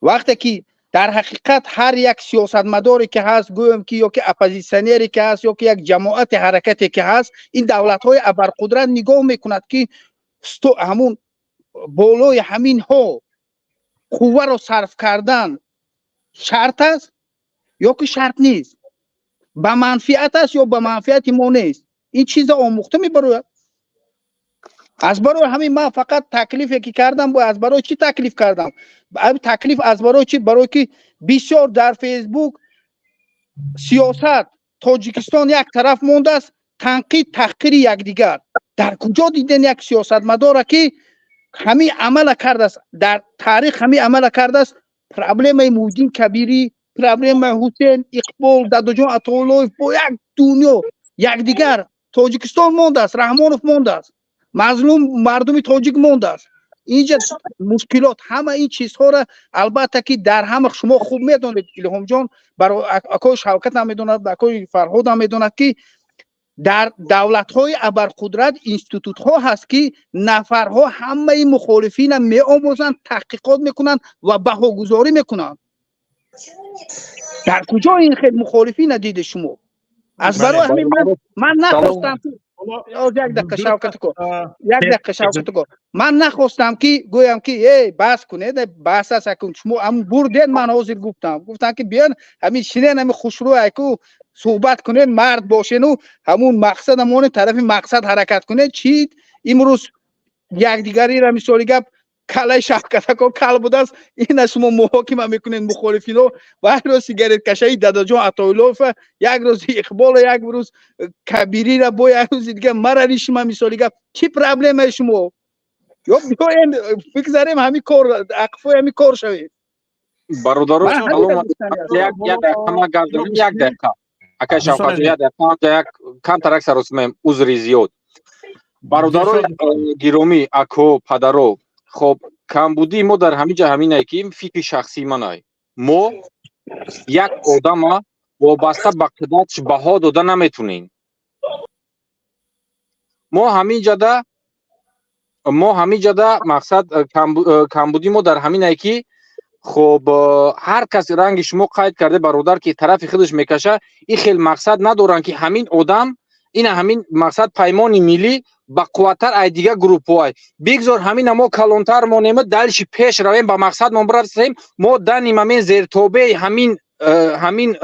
وقتی که در حقیقت هر یک سیاستمداری که هست، گویم که یا که اپوزیسیونری که هست یا که یک جماعت حرکتی که هست، این دولت های ابرقدرت نگاه میکند که همون بالای همین ها قوه رو صرف کردن شرط است یا که شرط نیست، به منفعت است یا به منفعت ما نیست. این چیز آموخته میبروید. از برای همین من فقط تکلیفی که کردم از برای چی تکلیف کردم؟ تکلیف از برای چی؟ برای که بسیار در فیسبوک سیاست تاجیکستان یک طرف مونده است، تنقید تحقیر یکدیگر. در کجا دیدن یک سیاستمدار که همین عمل کرده است، در تاریخ همین عمل کرده است؟ پرابلم موجین کبیری، پرابلم حسین اقبال، دادجان عطاالله با یک دنیا یکدیگر. تاجیکستان مونده است، رحمانوف مونده است، مظلوم مردم تاجیک مونده است. اینجا مشکلات همه این چیزها را البته که در همه شما خوب میدونید، الهام جان برای اکای شوکت هم میدوند، اکای فرهاد هم میدوند که در دولت های ابرقدرت اینستیتوت ها هست که نفرها همه این مخالفین می آموزند، تحقیقات میکنند و بهاگذاری میکنند. در کجا این خیلی مخالفین دیده شما؟ از برای همین من نخواستم یک دقیقه شوکت کو من نخواستم که گویم که ای بس کنید، بس است کن شما هم بردین. من حاضر گفتم که بیان همین شینه همین خوشرو اکو صحبت کنید، مرد باشین و همون مقصد همون طرف مقصد حرکت کنید. چی امروز یک دیگری را مثالی گپ کله شوکت کو کل بوده است، این شما محاکمه میکنین مخالفین رو. و هر روز سیگارت کشی دادجان عطاالله، یک روز اقبال، یک روز کبیری را با یک روز دیگه مرا شما مثالی گپ. چی پرابلم شما؟ یا بیاین بگذاریم همین کار اقفای همین کار شوید. برادران یک دقیقه اکا شوکت یک دقیقه کم ترک سراسمیم عذری زیاد. برادران گرامی، اکو پدرو، خب کمبودی ما در همین جا همینه که فکر شخصی منه، ما یک آدم وابسته به قدرتش بها داده نمیتونیم. ما همین جدا مقصد کمبودی ما در همینه که خب هر کس رنگ شما قید کرده برادر که طرف خودش میکشه، این خیلی مقصد ندارن که همین آدم این همین مقصد پیمان ملی با قوتر ای دیگه گروپ های بگذار همین ما کلانتر ما نمید دلش پیش رویم با مقصد ما برسیم. ما دنیم همین زیر توبه همین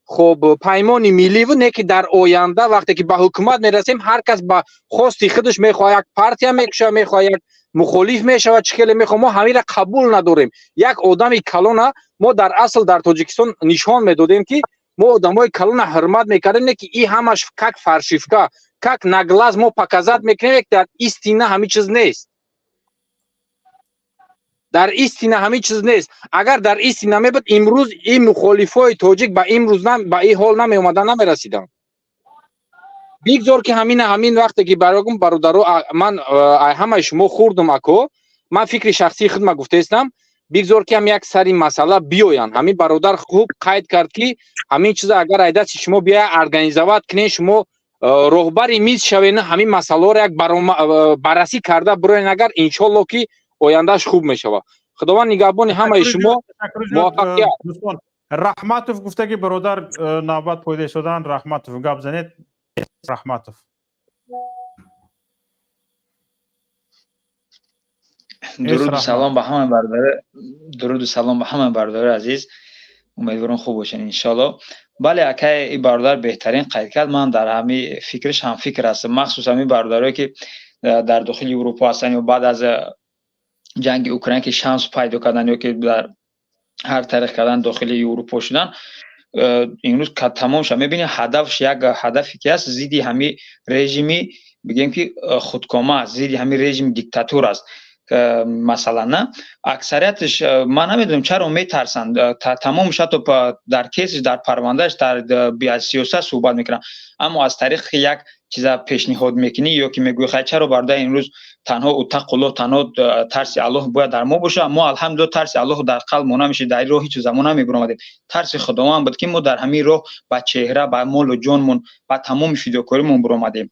خب پیمان ملی و نه که در آینده وقتی که به حکومت میرسیم هر کس با خواستی خودش میخواد یک پارتی میکشه، میخواد یک مخالف میشه و چکل میخواد. ما همین را قبول نداریم. یک آدمی کلانه ما در اصل در تاجیکستان نشان میدادیم که ما آدمای کلانه حرمت میکردیم، نه که این همش کک فرشیفکا کک نگلاز ما پاکازات میکنیم. در ایستینه همین چیز نیست. در ایستینه همین چیز نیست. اگر در ایستینه میبود امروز این مخالفای تاجیک با امروز با این حال نمی اومدن، نمی رسیدن. بگذار که همین وقتی که برای برادرو من همه شما خوردم اکو من فکر شخصی خودم گفته استم، بگذار که هم یک سری مسئله بیاین. همین برادر خوب قید کرد که همین چیز اگر ایدت شما بیا ارگانیزوات کنین، شما رهبری میز شوین، همین مسئله را یک بررسی کرده بروین، اگر ان شاء الله که آیندهش خوب میشوه. خداوند نگهبان همه شما موفقیت. رحمتوف گفته که برادر نوبت پویده شدن. رحمتوف گپ زنید. رحمتوف درود و سلام به همه برادر، درود و سلام به همه برادر عزیز. امیدوارم خوب باشین ان شاء الله. بله اکای این برادر بهترین قید کرد. من در همین فکرش هم فکر هستم، مخصوصا این برادرایی که در داخل اروپا هستن و بعد از جنگ اوکراین که شانس پیدا کردن یا که در هر طریق کردن داخل اروپا شدن، امروز که تمام شد میبینید هدفش یک هدفی که است زیدی همین رژیمی بگیم که خودکامه است، زیدی همین رژیم دیکتاتور است. مثلا نه اکثریتش من نمیدونم چرا میترسند تمامش حتی در کیسش در پروندهش در بیا سیاست صحبت میکنن اما از طریق یک چیز پیشنهاد میکنی یا که میگوی خیلی چرا برده امروز تنها اتق الله تنها ترس الله باید در ما باشه ما الحمدلله ترس الله در قلب ما نمیشه در راه هیچ زمان نمیبرامدیم ترس خداوند بود که ما در همین راه با چهره با مال و جانمون با تمام فداکاریمون برآمدیم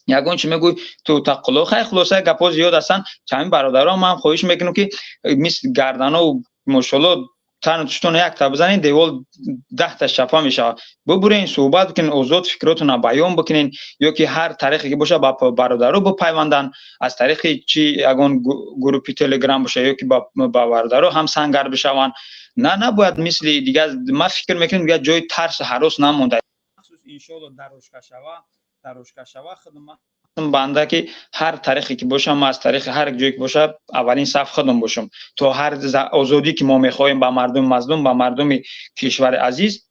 یگان چی میگوی تو تقلا خیلی خلاصه گپا زیاد هستن همین برادرام من خواهش میکنم که مثل گردنا و ماشاءالله تنتون یک تا بزنین دیوال 10 تا شفا میشه ببرین صحبت بکنین آزاد فکراتون رو بیان بکنین یا که هر طریقی که باشه با برادرو بپیوندن از طریق چی یگان گروه تلگرام باشه یا که با برادرو هم سنگر بشون نه باید مثل دیگه ما فکر میکنیم دیگه جای ترس هراس نمونده مخصوص ان شاء الله دروشکا شوا خدمت بنده که هر طریقی که باشه ما از طریق هر جایی که باشه اولین صف خودم باشم تو هر آزادی که ما میخوایم با مردم مظلوم با مردم کشور عزیز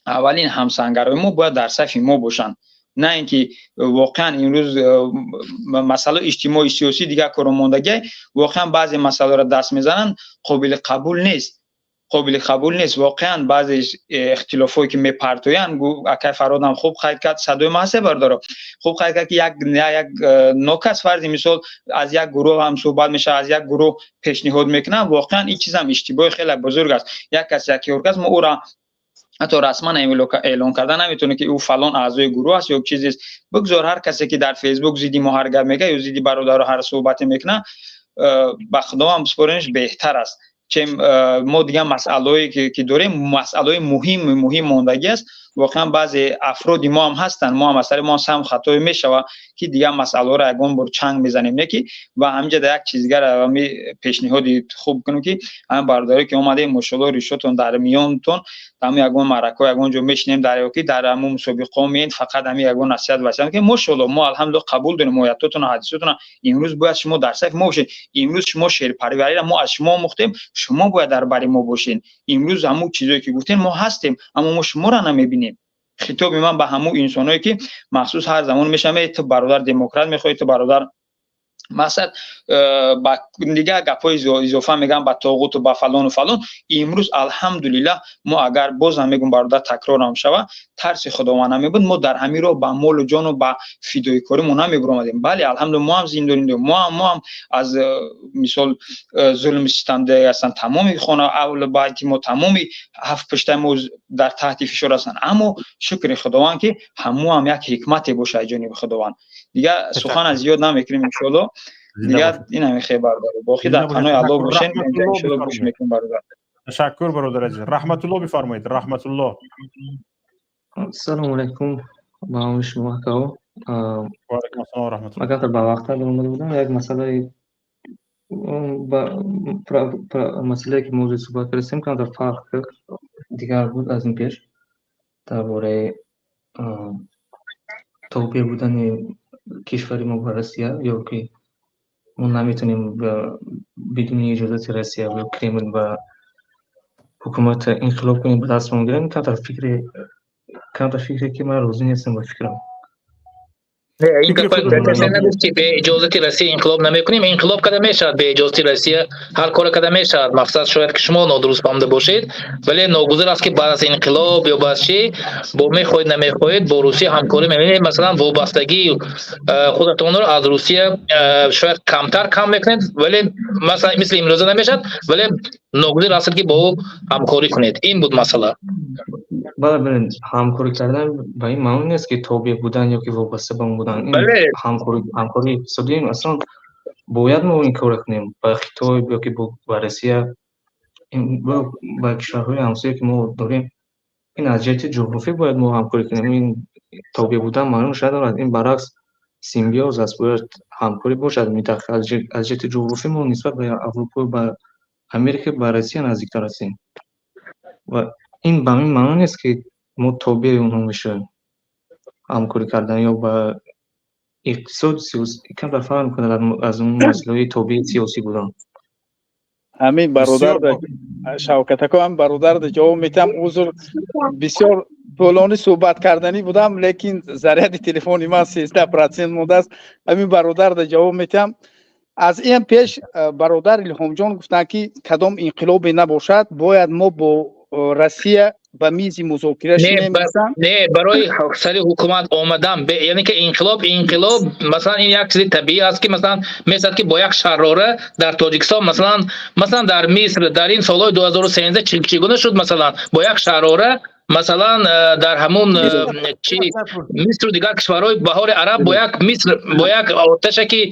اولین همسنگرای ما باید در صف ما باشن نه اینکه واقعا امروز مسئله اجتماعی سیاسی دیگه کارماندگی واقعا بعضی مسائل را دست میزنن قابل قبول نیست واقعا بعضی اختلافایی که میپرتوین اکای فرادم خوب خرید کرد صدای محسه برداره خوب خرید کرد که یک نوکس فرضی مثال از یک گروه هم صحبت میشه از یک گروه پیشنهاد میکنه واقعا این چیز هم اشتباه خیلی بزرگ است یک کس یکی ارکس ما او را حتی رسما اعلان کردن نمیتونه که او فلان اعضای گروه است یا چیزی است بگذار هر کسی که در فیسبوک زیدی ما هر گپ میگه یا زیدی برادر هر صحبت میکنه با خدا هم بسپارینش بهتر است چه ما دیگه مسائلی که داریم مسائل مهم ماندگی است واقعا بعضی افرادی ما هم هستن ما هم اثر ما هم خطای میشوه که دیگه مسائل را یگان بر چنگ میزنیم نه و همینجا یک چیزگر می پیشنهادی خوب کنم که هم برداری که اومده ماشاءالله ریشتون در میانتون تمام یگان معرکه یگان جو میشنیم در یکی در همون مسابقه میین فقط همین یگان نصیحت واسه که ماشاءالله ما الحمدلله قبول داریم مویتاتون و حدیثاتون امروز باید شما در صف ما باشید امروز شما شیر پروری را ما از شما مختیم شما باید در بری ما باشین امروز همون چیزایی که گفتین ما هستیم اما ما شما را نمیبینیم خطاب من به همون انسانایی که مخصوص هر زمان میشم تو برادر دموکرات میخوای تو برادر مثلا با دیگه گپای اضافه میگم با طاغوت و با فلان و فلان امروز الحمدلله ما اگر باز هم میگم برادر تکرار هم شوه ترس خداوند نمیبود ما در همین رو با مال و جان و با فدای کاری ما نمیبرامدیم بله الحمدلله ما هم زندانی ما هم از مثال ظلم ستنده هستن تمامی خانه اول باید ما تمامی هفت پشت ما در تحت فشار هستن اما شکر خداوند که هم یک حکمت باشه جانب خداوند دیگه سخن از زیاد نمیکنیم ان شاء الله دیگه این هم خیلی برادر باقی در قنای الله باشین ان شاء الله گوش میکنیم برادر تشکر برادر عزیز رحمت الله بفرمایید رحمت الله السلام علیکم با هم شما که و علیکم السلام و رحمت الله اگر با وقت اومده بودم یک مسئله مسئله که موضوع صحبت کردیم که در فرق دیگر بود از این پیش درباره توبه بودن کشوری ما با روسیه یا که ما نمیتونیم بدون اجازه روسیه یا کرملین و حکومت انقلاب کنیم به دست بگیریم کم تا فکری که من روزی نیستم با فکرم این که به اجازه روسیه انقلاب نمیکنیم انقلاب کده میشود به اجازه روسیه هر کار کده میشود مقصد شاید که شما نادرست فهمیده باشید ولی ناگزیر است که بعد از انقلاب یا بعد چی با میخواهید نمیخواهید با روسیه همکاری میکنید مثلا وابستگی خودتون رو از روسیه شاید کم میکنید ولی مثلا مثل امروز نمیشد ولی ناگزیر است که با او همکاری کنید این بود مسئله بله همکاری کردن با این معنی نیست که توبه بودن یا که وابسته به اون بودن این همکاری اقتصادی اصلا باید ما این کار کنیم با خطاب یا که با روسیه با کشورهای همسایه که ما داریم این از جهت جغرافی باید ما همکاری کنیم این توبه بودن معنی شاید دارد این برعکس سیمبیوز است باید همکاری باشد میتخ از جهت جغرافی ما نسبت به اروپا و امریکا با روسیه نزدیکتر هستیم و این به این معنی نیست که ما توبه اونها میشه همکاری کردن یا با اقتصاد سیاسی کم در فرق میکنه از اون مسئله توبه سیاسی بودن همین برادر شوکتکو هم برادر جواب میتم عذر بسیار طولانی صحبت کردنی بودم لیکن ضرر تلفنی من 13% مونده است همین برادر جواب میتم از این پیش برادر الهام جان گفتن که کدام انقلابی نباشد باید ما با روسیه به میز مذاکره شینیم. نه برای سر حکومت آمدن یعنی که انقلاب مثلا این یک چیز طبیعی است که مثلا مثل که با یک شراره در تاجیکستان مثلا در مصر در این سالهای 2013 چگونه شد مثلا با یک شراره مثلا در همون مصر و دیگر کشورهای بهار عرب با یک آتش که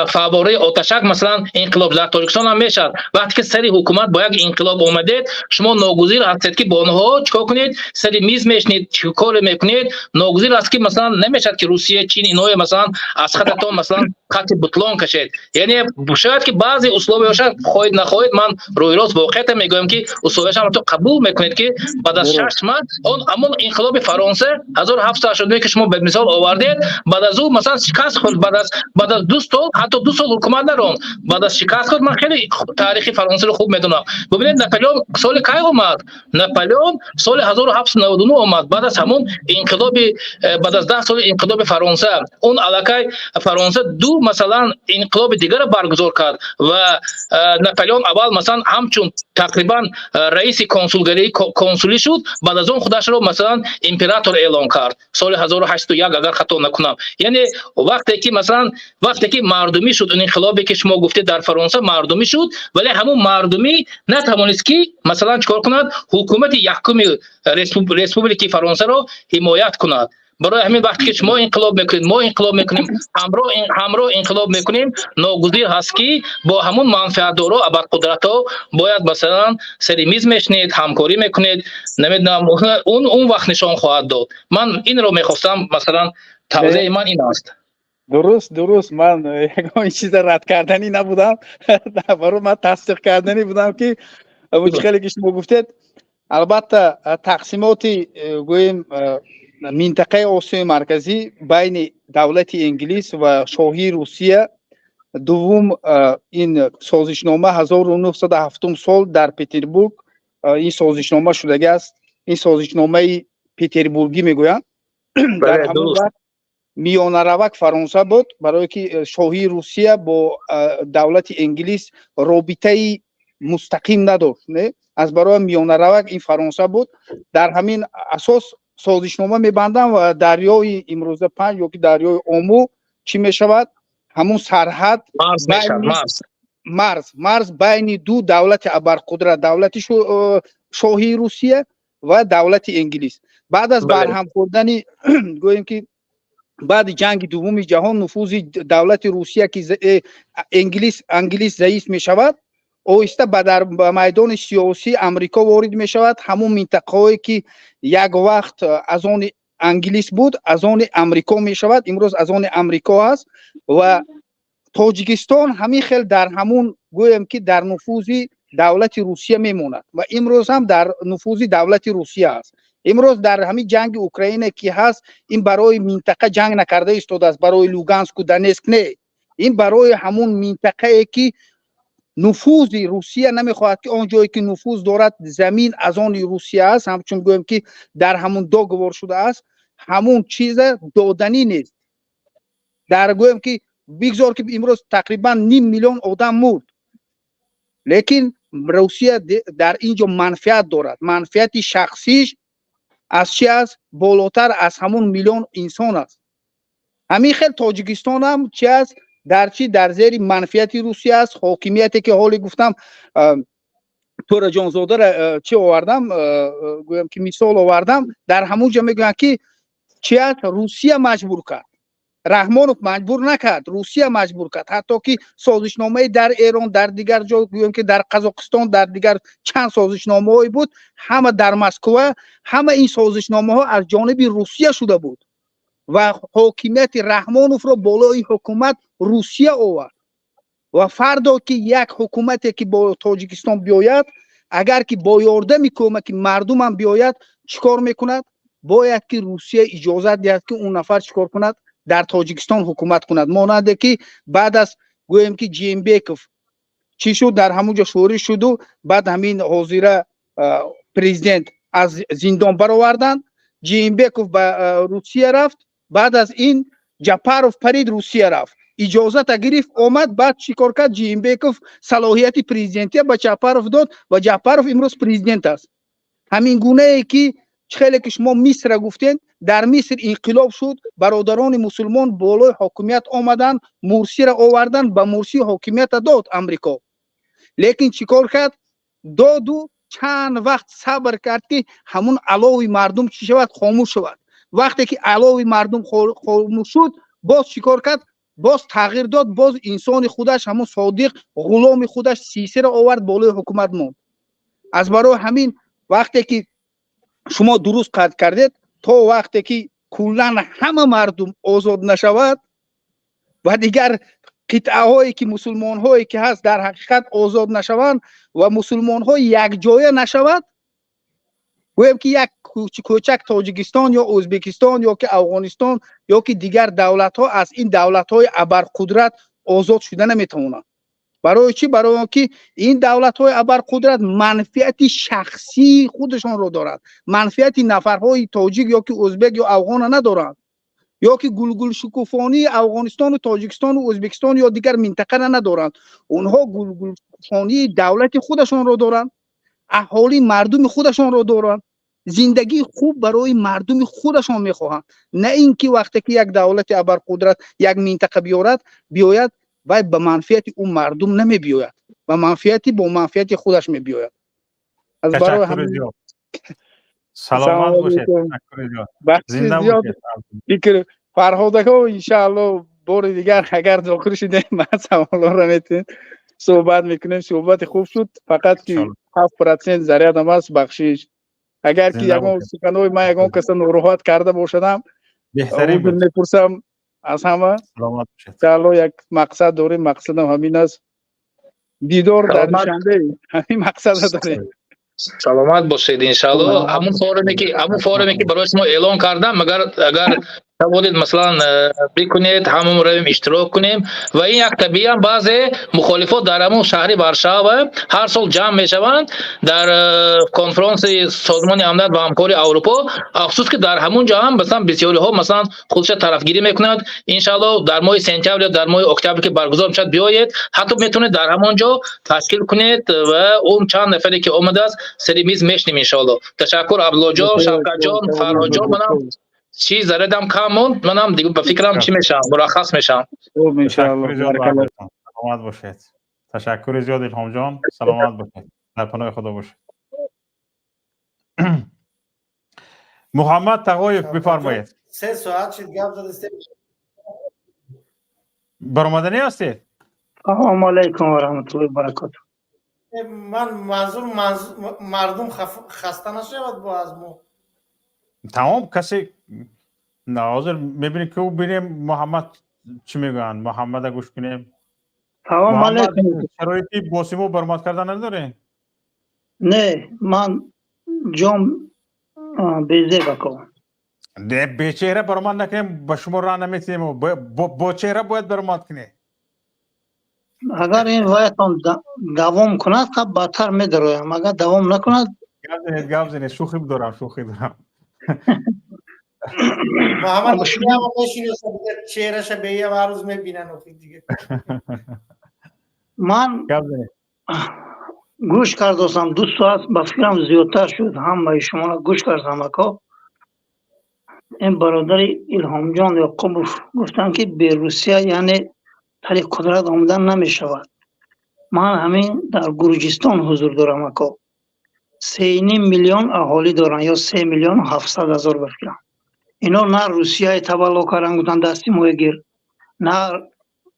فواره آتشک مثلا انقلاب در تاجیکستان هم میشد. وقتی که سری حکومت با یک انقلاب اومدید شما ناگزیر هستید که با آنها چیکار کنید، سری میز میشنید چیکار میکنید. ناگزیر است که مثلا نمیشد که روسیه چین اینها مثلا از خطتون مثلا خط بطلان کشید. یعنی شاید که بعضی اسلوب باشد خواهید نخواهید، من روی راست واقعیت میگم که اسلوبش هم تو قبول میکنید که بعد از 6 ماه همون انقلاب فرانسه 1789 که شما به مثال آوردید بعد از اون مثلا شکست خورد، بعد از 2 سال حتی 2 سال حکومت ندارم بعد از شکست خورد. من خیلی تاریخ فرانسه رو خوب میدونم. ببینید ناپلئون سال کی اومد؟ ناپلئون سال 1799 اومد بعد از همون انقلاب، بعد از 10 سال انقلاب فرانسه. اون علاقه فرانسه دو مثلا انقلاب دیگر برگزار کرد و ناپلئون اول مثلا همچون تقریبا رئیس کنسولی شد، بعد از اون خودش رو مثلا امپراتور اعلام کرد سال 1801 اگر خطا نکنم. یعنی وقتی که مردمی شد اون انقلابی که شما گفتید در فرانسه مردمی شد، ولی همون مردمی نتوانست که مثلا چیکار کند حکومت یکم رسپوبلیک فرانسه رو حمایت کند. برای همین وقتی که شما انقلاب میکنید ما انقلاب میکنیم همراه انقلاب میکنیم، ناگزیر هست که با همون منفعت‌دارا ابرقدرت‌ها باید مثلا سر میز میشینید همکاری میکنید. نمیدونم اون وقت نشان خواهد داد. من این رو میخواستم مثلا توضیح من این است. درست من یگان چیز رد کردنی نبودم برای من تصدیق کردنی بودم که مشکلی که شما گفتید. البته تقسیمات گویم منطقه آسیای مرکزی بین دولت انگلیس و شاهی روسیه، دوم این سازشنامه 1907 سال در پتربورگ این سازشنامه شده است. این سازشنامه پتربورگی میگویند. در همون وقت میانه روک فرانسه بود برای که شاهی روسیه با دولت انگلیس رابطه مستقیم نداشت، نه از برای میانه روک این فرانسه بود. در همین اساس سازشنامه میبندن و دریای امروز 5 یا که دریای اومو چی میشود؟ همون سرحد مرز بین دو دولت ابرقدرت، دولت شاهی روسیه و دولت انگلیس. بعد از برهم خوردن گوییم که بعد جنگ دوم جهان نفوذ دولت روسیه که انگلیس ضعیف می شود، اوسته به میدان سیاسی امریکا وارد می شود. همون منطقه‌ای که یک وقت از آن انگلیس بود از آن امریکا می شود، امروز از آن امریکا است و تاجیکستان همین خیلی در همون گویم که در نفوذ دولت روسیه میموند و امروز هم در نفوذ دولت روسیه است. امروز در همین جنگ اوکراین که هست این برای منطقه جنگ نکرده ایستاده است، برای لوگانسک و دونسک نه، این برای همون منطقه که نفوذ روسیه نمیخواهد که آن جایی که نفوذ دارد زمین از آن روسیه است، همچون گویم که در همون دو گوار شده است، همون چیز دادنی نیست. در گویم که بگذار که امروز تقریبا 5 میلیون آدم مرد، لیکن روسیه در اینجا منفعت دارد. منفعت شخصیش از چی است؟ بالاتر از همون میلیون انسان است. همین خیلی تاجیکستان هم چی است؟ در زیر منفعت روسیه است. حاکمیتی که حالی گفتم تور جانزاده را چی آوردم گویم که مثال آوردم، در همون جا میگن که چی است؟ روسیه مجبور کرد، رحمانوف مجبور نکرد، روسیه مجبور کرد. حتی که سازشنامه در ایران در دیگر جا گویم که در قزاقستان در دیگر چند سازشنامه‌ای بود، همه در مسکو، همه این سازشنامه‌ها از جانب روسیه شده بود و حاکمیت رحمانوف را بالای حکومت روسیه آورد. و فردا که یک حکومتی که با تاجیکستان بیاید، اگر که با یاردم کمک مردم هم بیاید، چیکار میکند؟ باید که روسیه اجازه دهد که اون نفر چیکار کند؟ در تاجیکستان حکومت کند. مانند که بعد از گویم که جیمبکوف چی شد، در همونجا شوری شد و بعد همین حاضر پرزیدنت از زندان برآوردند، جیمبکوف به روسیه رفت، بعد از این جاپاروف پرید روسیه رفت. اجازت گرفت آمد بعد چیکار کرد جیمبکوف صلاحیت پرزیدنتی به جعفرов داد و جعفرov امروز پرزیدنت است. همین گونه ای که خیلی که شما مصر را گفتین در مصر انقلاب شد برادران مسلمان بالای حاکمیت آمدن مرسی را آوردن به مرسی حاکمیت داد امریکا لیکن چیکار کرد داد و چند وقت صبر کرد که همون علاوه مردم چی شود خاموش شود وقتی که علاوه مردم خاموش شد باز چیکار کرد باز تغییر داد باز انسان خودش همون صادق غلام خودش سیسی را آورد بالای حکومت ماند از برای همین وقتی که شما درست قید کردید تا وقتی که کلا همه مردم آزاد نشود و دیگر قطعه هایی که مسلمان هایی که هست در حقیقت آزاد نشوند و مسلمان ها یک جایه نشود گویم که یک کوچک تاجیکستان یا ازبکستان یا که افغانستان یا که دیگر دولت ها از این دولت های ابرقدرت آزاد شده نمیتونند برای چی؟ برای اینکه این دولت های ابرقدرت منفعت شخصی خودشان رو دارند منفعت نفرهای تاجیک یا که ازبک یا افغان ندارند یا که گلگل شکوفانی افغانستان و تاجیکستان و ازبکستان یا دیگر منطقه را ندارند اونها گلگل شکوفانی دولت خودشان رو دارند اهالی مردم خودشان رو دارند زندگی خوب برای مردم خودشان میخواهند نه اینکه وقتی که یک دولت ابرقدرت یک منطقه بیاید و به منفعت اون مردم نمی بیاید و با منفعت خودش می بیاید از برای همین سلامت باشید زنده باشید فکر فرهادک ها انشاءالله بار دیگر اگر داخل شده من سوالا را میتونیم صحبت میکنیم صحبت خوب شد فقط که 7% ضریعت هم هست بخشیش اگر که یکم سخنهای من یکم کسی ناراحت کرده باشدم بهترین بود میپرسم از همه سلامت باشید چالو یک مقصد داریم مقصدم همین است دیدار در نشانده همین مقصد داریم سلامت باشید انشالله همون فورمی که برای شما اعلان کردم اگر توانید مثلا بکنید همون رو اشتراک کنیم و این یک طبیعی هم بعض مخالفات در همون شهر وارشاوا هر سال جمع میشوند در کنفرانس سازمان امنیت و همکاری اروپا افسوس که در همون جا هم مثلا بسیاری ها مثلا خودش طرفگیری میکنند انشالله در ماه سپتامبر یا در ماه اکتبر که برگزار میشد بیایید حتی میتونید در همون جا تشکیل کنید و اون چند نفری که اومده است سری میز میشنیم انشالله تشکر عبدالله جان شوکت جان فرهاد جان منم چیز زردم کم موند منم دیگه به فکرم چی میشم مرخص میشم خوب انشالله سلامت باشید تشکر زیاد الهام جان سلامت باشید در پناه خدا باشید محمد تقایف بفرمایید 3 ساعت شد گپ زده برآمدنی هستید السلام علیکم و رحمت الله و برکاته من منظور مردم خسته نشود با از ما تمام کسی ناظر میبینید که او بینیم محمد چی میگن محمد گوش کنیم سلام علیکم شرایطی باسیمو برآمد کردن نداره نه من جام بیزه بکنم نه به چهره برآمد نکنیم به شما راه نمیتیم با چهره باید برآمد کنیم اگر این وایتون دوام کند خب بدتر میدرویم اگر دوام نکند گپ زنید شوخی دارم محمد شما باشین چهرهش به یه روز میبینن دیگه من گوش کردم 2 ساعت با فکرم زیادتر شد هم با شما گوش کردم اکا این برادر الهام جان یعقوب گفتن که به روسیه یعنی طریق قدرت آمدن نمی شود من همین در گرجستان حضور دارم اکا 3.5 میلیون اهالی دارن یا 3,700,000 بفکرم اینا نه روسیه تولد کردن گفتن دستی موگیر نه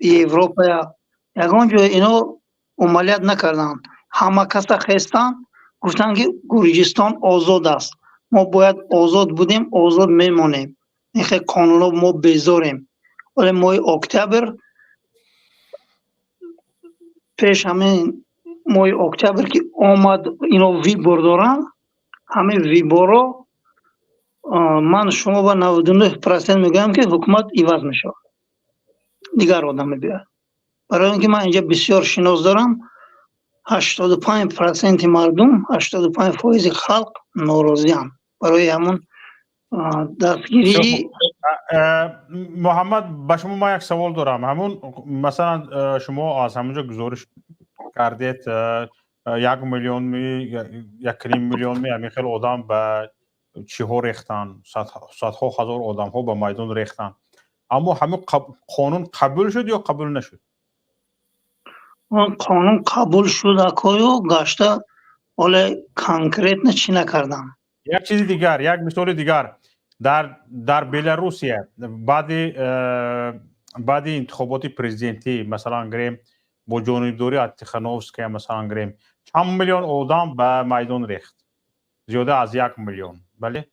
اروپا یگان جو اینا عملیات نکردن همه کسا خستن گفتن که گرجستان آزاد است ما باید آزاد بودیم آزاد میمانیم این خیلی قانونا ما بیزاریم ولی ماه اکتبر پیش همین ماه اکتبر که آمد اینا ویبور دارن همین ویبورا من شما با 99% میگم که حکومت عوض میشه دیگر آدم میبید برای اینکه من اینجا بسیار شناس دارم 85% مردم 85% خلق ناراضی هم برای همون دستگیری محمد به شما ما یک سوال دارم. همون مثلا شما از همونجا گزارش کردید 1 میلیون می 1.5 میلیون می همین خیلی آدم به چی ها ریختن، صدها هزار آدم ها به میدان ریختن، اما همین قانون قبول شد یا قبول نشد؟ قانون قبول شد اکویو گشته ولی کنکریت چی نکردن. یک چیز دیگر، یک مثال دیگر، در بلاروسیه بعد انتخابات پرزیدنتی مثلا گریم با جانبداری تیخانوفسکی مثلا گریم چند میلیون آدم به میدان ریخت، زیاده از 1 میلیون. بله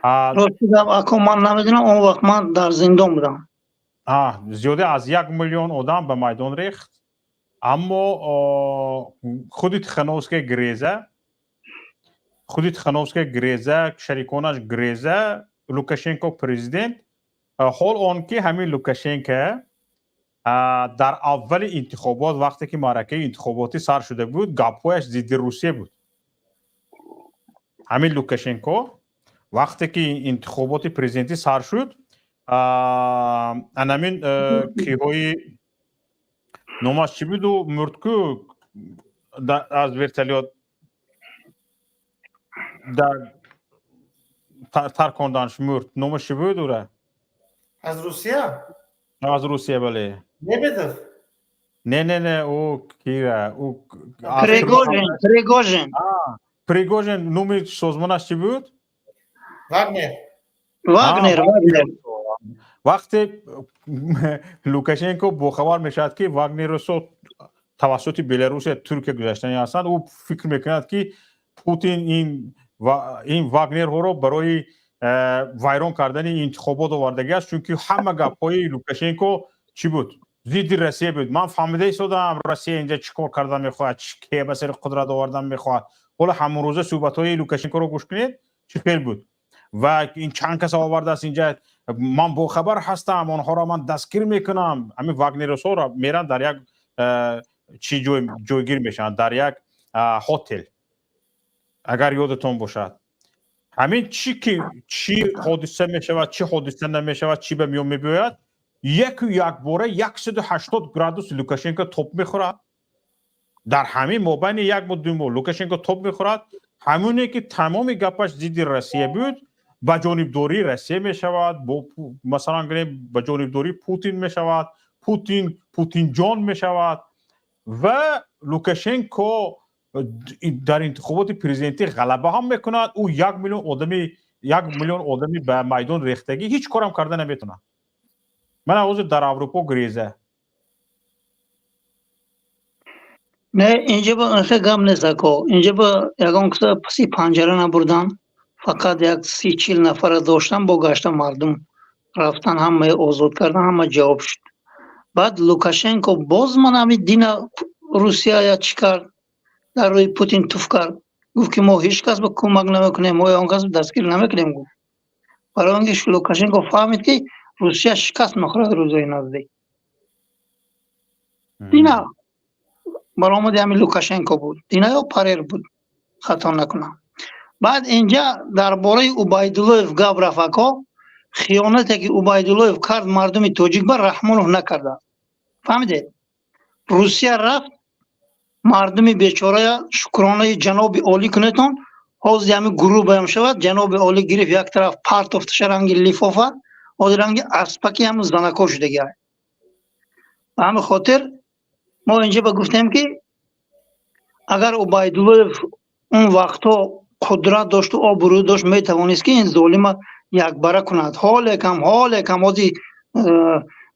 راستی اکو من نمیدونم، اون وقت من در زندان بودم. زیاده از 1 میلیون آدم به میدان ریخت، اما خود تیخانوفسکی گریزه شریکانش گریزه لوکاشنکو پرزیدنت، حال آن که همین لوکاشنکو در اول انتخابات وقتی که معرکه انتخاباتی سر شده بود گپ‌هایش ضد روسیه بود. همین لوکاشنکو وقتی که انتخابات پرزیدنتی سر شد همین کیهای نامش چی بود و مرد که از ورتالیات در ترکاندنش مرد، نامش چی بود دوره؟ از روسیه؟ از روسیه بله. نبیدف؟ نه او کیره؟ او پریگوژن نوم سازمانش چی بود؟ واگنر. وقتی لوکاشنکو باخبر میشد که واگنر رو توسط بلاروس ترکیه گذاشتنی هستند، او فکر میکند که پوتین این واگنر ها رو برای ویران کردن انتخابات آوردگی است، چون که همه گپ‌های لوکاشنکو چی بود؟ ضد روسیه بود. من فهمیده شدم روسیه اینجا چیکار کردن میخواد، کی به سر قدرت آوردن میخواد. حالا همون روز صحبت‌های لوکاشنکو رو گوش کنید چی خیلی بود و این چند کس آورده است اینجا، من با خبر هستم، آنها را من دستگیر میکنم. همین واگنرها را میرن در یک جایگیر میشن، در یک هتل، اگر یادتون باشد. همین چی حادثه میشود، چی حادثه نمیشود، چی به میون میباید، یک باره 180 گرادوس لوکاشنکو توپ میخورد. در همین مابین 1 و 2 ماه لوکاشنکو توپ میخورد. همونی که تمام گپش ضد روسیه بود با جانبداری روسیه میشود، مثلا با جانبداری پوتین میشود، پوتین جان میشود و لوکاشنکو در انتخابات پرزیدنتی غلبه هم میکند. او 1 میلیون آدمی به میدان ریختگی هیچ کارم کرده نمیتونه. من اوضاع در اروپا گریزه. نه اینجا با اصلا گم نیست که اینجا با یکان کسی پسی پنجره نبردن، فقط 30-40 نفر داشتن با گشت مردم رفتن، همه آزاد کردن، همه جواب شد. بعد لوکاشنکو باز من همین دین روسیه یا چی کرد در روی پوتین توف کرد، گفت که ما هیچ کس به کمک نمیکنیم، ما اون کس دستگیر نمیکنیم. گفت برای اینکه لوکاشنکو فهمید که روسیه شکست میخورد روزای نزدیک. دینا برآمد همین لوکاشنکو بود، دینا یا پریر بود خطا نکنم. بعد اینجا درباره عبیدالله گپ رفت که خیانتی که عبیدالله کرد مردم تاجیک بر رحمانو نکرده. فهمیدید؟ روسیه رفت مردم بیچاره شکرانه جناب عالی کنتون، حوض همین گروه بایم شود، جناب عالی گرفت یک طرف پرت افت شرنگ لیفافه و رنگ اسپکی هم زنکا شده گره. به همین خاطر ما اینجا گفتیم که اگر عبیدالله اون وقتا قدرت داشت و آبرو داشت میتوانست که این ظالم یک بره کند، حال کم آزی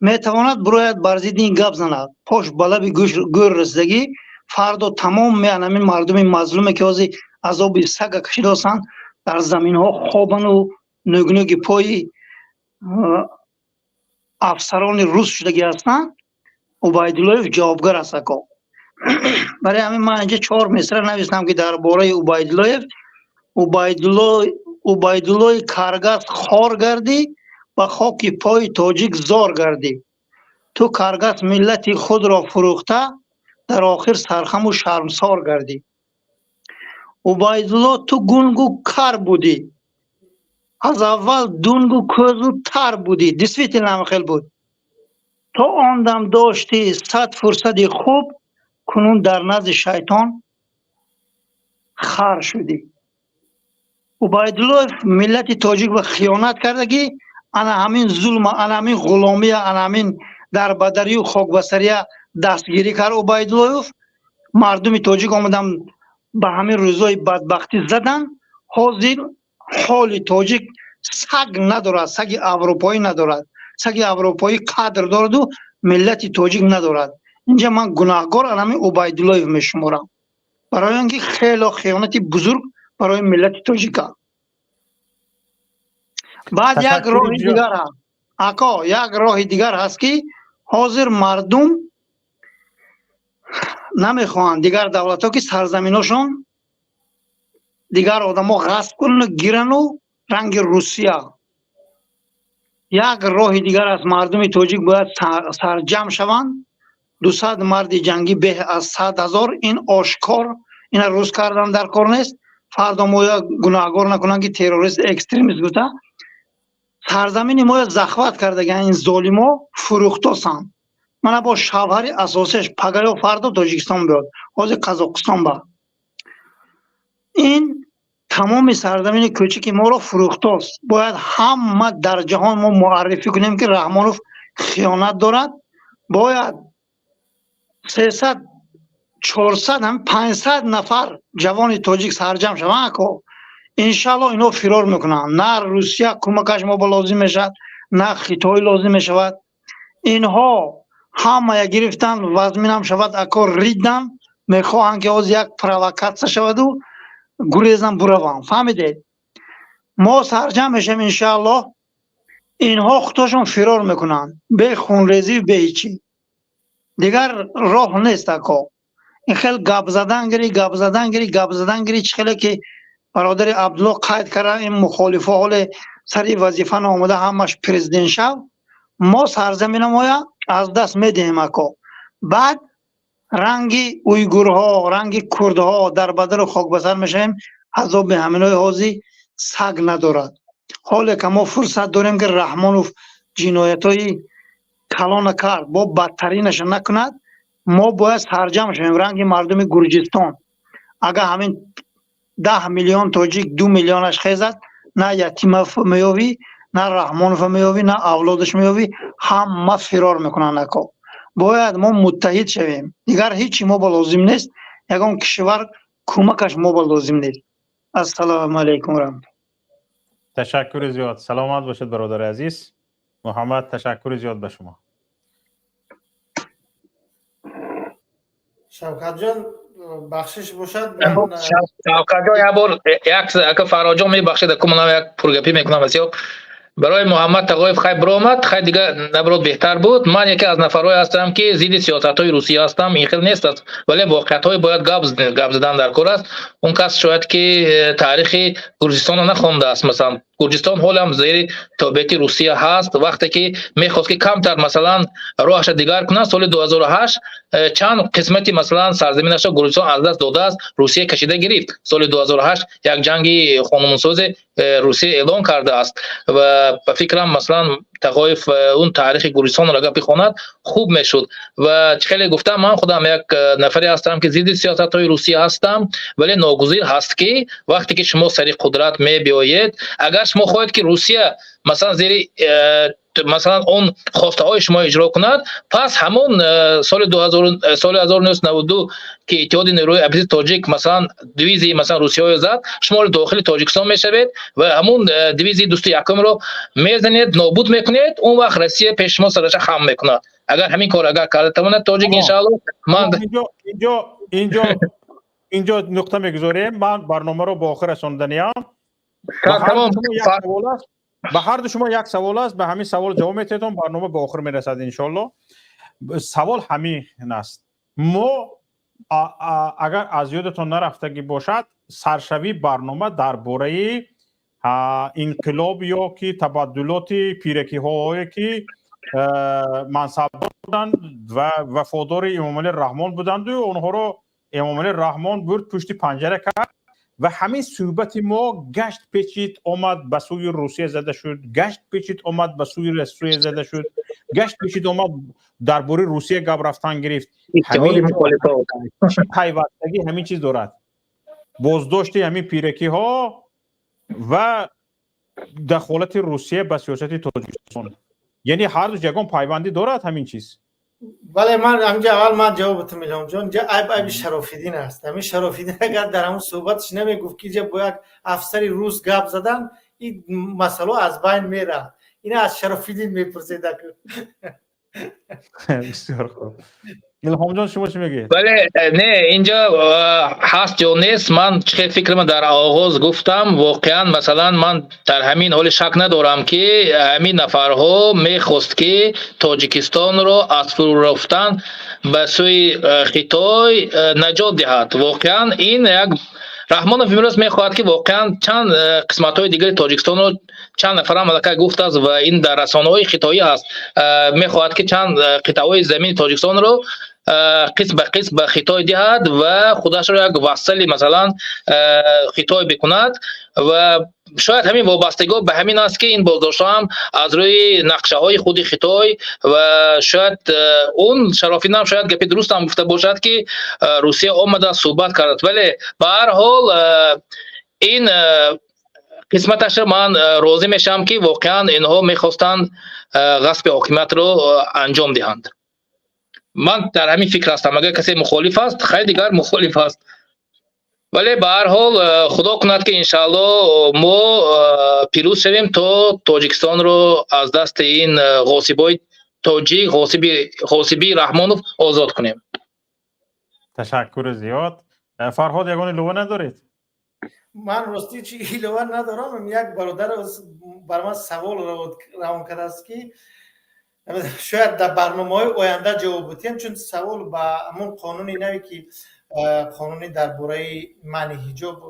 میتواند بروید برزید این گپ زند، پاش بلب گور رسیدگی فردا تمام همین مردم مظلومه که آزی عذاب سگ کشیده هستند در زمین ها خوابن و نگنگ پای افسران روس شدگی هستند. عبیدالله جوابگر است که برای همین من اینجا 4 مصرع نوشتم که درباره عبیدالله کارگست خار گردی و خاک پای تاجیک زار گردی. تو کارگست ملت خود را فروخته در آخر سرخم و شرمسار گردی. عبیدالله تو گنگو کار بودی، از اول دونگو کوزو تر بودی دیسویتیل خیلی بود تو آن دم داشتی 100 فرصت خوب کنون در نزد شیطان خر شدی عبیدالله ملت تاجیک به خیانت کردگی انا همین ظلم انا همین غلامی انا همین در بدری و خاکبستری دستگیری کرد عبیدالله مردم تاجیک آمدن به همین روزای بدبختی زدن حاضر حال تاجیک سگ ندارد سگ اروپایی ندارد سگ اروپایی قدر دارد و ملت تاجیک ندارد اینجا من گناهکار همین عبیدالله میشمارم برای اینکه خیلی خیانتی بزرگ برای ملت تاجیک بعد یک راه دیگر هست اکا یک راه دیگر هست که حاضر مردم نمیخواهند دیگر دولت ها که سرزمیناشون دیگر آدم ها غصب کنن و گیرن و رنگ روسیه یک راه دیگر از مردم تاجیک باید سرجم شوند 200 مرد جنگی به از 100,000 این آشکار این روز کردن در کار نیست فردا ما گناهکار نکنن که تروریست اکستریمیست گفته سرزمین ما زخوت کرده این ظالما فروختاسن من با شوهر اساسش پگایا فردا تاجیکستان بیاد حاضر قزاقستان با این تمام سرزمین کوچیک ما رو فروختاست باید همه در جهان ما معرفی کنیم که رحمانوف خیانت دارد باید 300 400 هم 500 نفر جوان تاجیک سرجم شوند که انشالله اینا فرار میکنن نه روسیه کمکش ما لازم میشد نه خیتای لازم میشود اینها همه گرفتن وزمین هم شود اکار ریدن میخواهند که از یک پروکاتسه شود و گریزن بروان فهمیدید ما سرجم میشیم انشالله اینها خودشون فرار میکنن به خونریزی به هیچی دیگر راه نیست اکا این خیلی گپ زدن گری خیلی که برادر عبدالله قید کرده این مخالفه حال سری وظیفه آمده همش پرزیدنت شو ما سرزمین ما از دست میدهیم اکا بعد رنگ اویگورها رنگ کردها در بدر و خاک بسر میشیم عذاب همینای حاضی سگ ندارد حالا که ما فرصت داریم که رحمانوف جنایت های کلان کرد با بدترینش نکند ما باید سرجم شویم رنگ مردم گرجستان اگر همین 10 میلیون تاجیک 2 میلیونش خیزد نه یتیم میوی نه رحمانوف میوی نه اولادش میوی همه فرار میکنن اکا باید ما متحد شویم دیگر هیچی ما با لازم نیست یکم کشور کمکش ما با لازم نیست السلام علیکم رحمت تشکر زیاد سلامت باشید برادر عزیز محمد تشکر زیاد به شما شوکت جان بخشش باشد شوکت جان یک بار یک فراجان میبخشید که من یک پرگپی میکنم بسیار برای محمد تقایف خیلی برآمد خیلی دیگه نبرد بهتر بود من یکی از نفرای هستم که ضد سیاست‌های روسیه هستم این خیلی نیست است ولی واقعیت‌های باید گپ زدن در کار است اون کس شاید که تاریخ گرجستان رو نخونده است مثلا گرجستان حال هم زیر تابعیت روسیه هست وقتی که میخواست که کمتر مثلا راهش دیگر کنه سال 2008 چند قسمتی مثلا سرزمینش گرجستان از دست داده است روسیه کشیده گرفت سال 2008 یک جنگ خانمانساز روسیه اعلان کرده است و به فکرم مثلا تقایف اون تاریخ گرجستان را بخواند خوب میشد و خیلی گفتم من خودم یک نفری هستم که ضد سیاست‌های روسیه هستم ولی ناگزیر هست که وقتی که شما سر قدرت می بیایید اگر شما خواهید که روسیه مثلا زیر مثلا اون خواسته های شما اجرا کند پس همون سال 1992 که اتحاد نیروی ابزی تاجیک مثلا دیویزی مثلا روسیه زد شما رو داخل تاجیکستان میشوید و همون دیویزی دوست یکم رو میزنید نابود میکنید اون وقت روسیه پیش شما سرش خم میکند اگر همین کار اگر کرده تواند تاجیک ان شاء الله من اینجا نقطه میگذاریم من برنامه رو با آخر رساندنیم تمام به هر دو شما یک سوال است به همین سوال جواب میتونم برنامه به آخر میرسد ان شاء الله سوال همین است ما اگر از یادتون نرفتگی باشد سرشوی برنامه درباره انقلاب یا که تبدلات پیرکی هایی که منصب بودند و وفادار امام علی رحمان بودند و اونها رو امام علی رحمان برد پشت پنجره کرد و همین صحبت ما گشت پیچید آمد به سوی روسیه زده شد، گشت پیچید آمد به سوی روسیه زده شد، گشت پیچید آمد درباره روسیه گپ رفتن گرفت. همین چی پیوستگی همین چیز دارد، بازداشت همین پیرکی ها و دخالت روسیه به سیاست تاجیکستان، یعنی هر دو جگان پیوندی دارد همین چیز. ولی من همجا اول من جوابت میدم جان، جا عیب شرافیدین است. همین شرافیدین اگر در همون صحبتش نمیگفت که با یک افسر روس گپ زدن این مسئله از بین میره، این از شرافیدین میپرسید. بسیار خوب. الهام جان شما چی میگید؟ بله نه اینجا هست جو نیست. من چه فکر من در آغاز گفتم، واقعا مثلا من در همین حال شک ندارم که همین نفرها میخواست که تاجیکستان رو از فرو رفتن به سوی خیتای نجات دهد. واقعا این یک رحمانов امروز میخواهد که واقعا چند قسمت های دیگر تاجیکستان رو چند نفر هم البته گفته است و این در رسانه های خیتایی هست، میخواهد که چند قطعه های زمین تاجیکستان رو قسم به قسم به خیتای دهد و خودش رو یک وصل مثلا خیتای بکند و شاید همین وابستگی به همین است که این بازداشت هم از روی نقشه های خود خیتای و شاید اون شرافی نام شاید گپی درست هم گفته باشد که روسیه آمده صحبت کرد، ولی به هر حال این قسمتش من راضی میشم که واقعا اینها میخواستند غصب حاکمیت رو انجام دهند. من در همین فکر هستم. اگر کسی مخالف است خیلی دیگر مخالف است، ولی به هر حال خدا کند که انشالله ما پیروز شویم تا تاجیکستان رو از دست این غاصبای تاجیک غاصبی رحمانov آزاد کنیم. تشکر زیاد. فرهاد یگان لو ندارید؟ من راستی چی ایلوه ندارم. یک برادر بر من سوال روان کرده است که شاید در برنامه‌های آینده جواب بدیم، چون سوال به همون قانونی نوی که قانونی درباره منع حجاب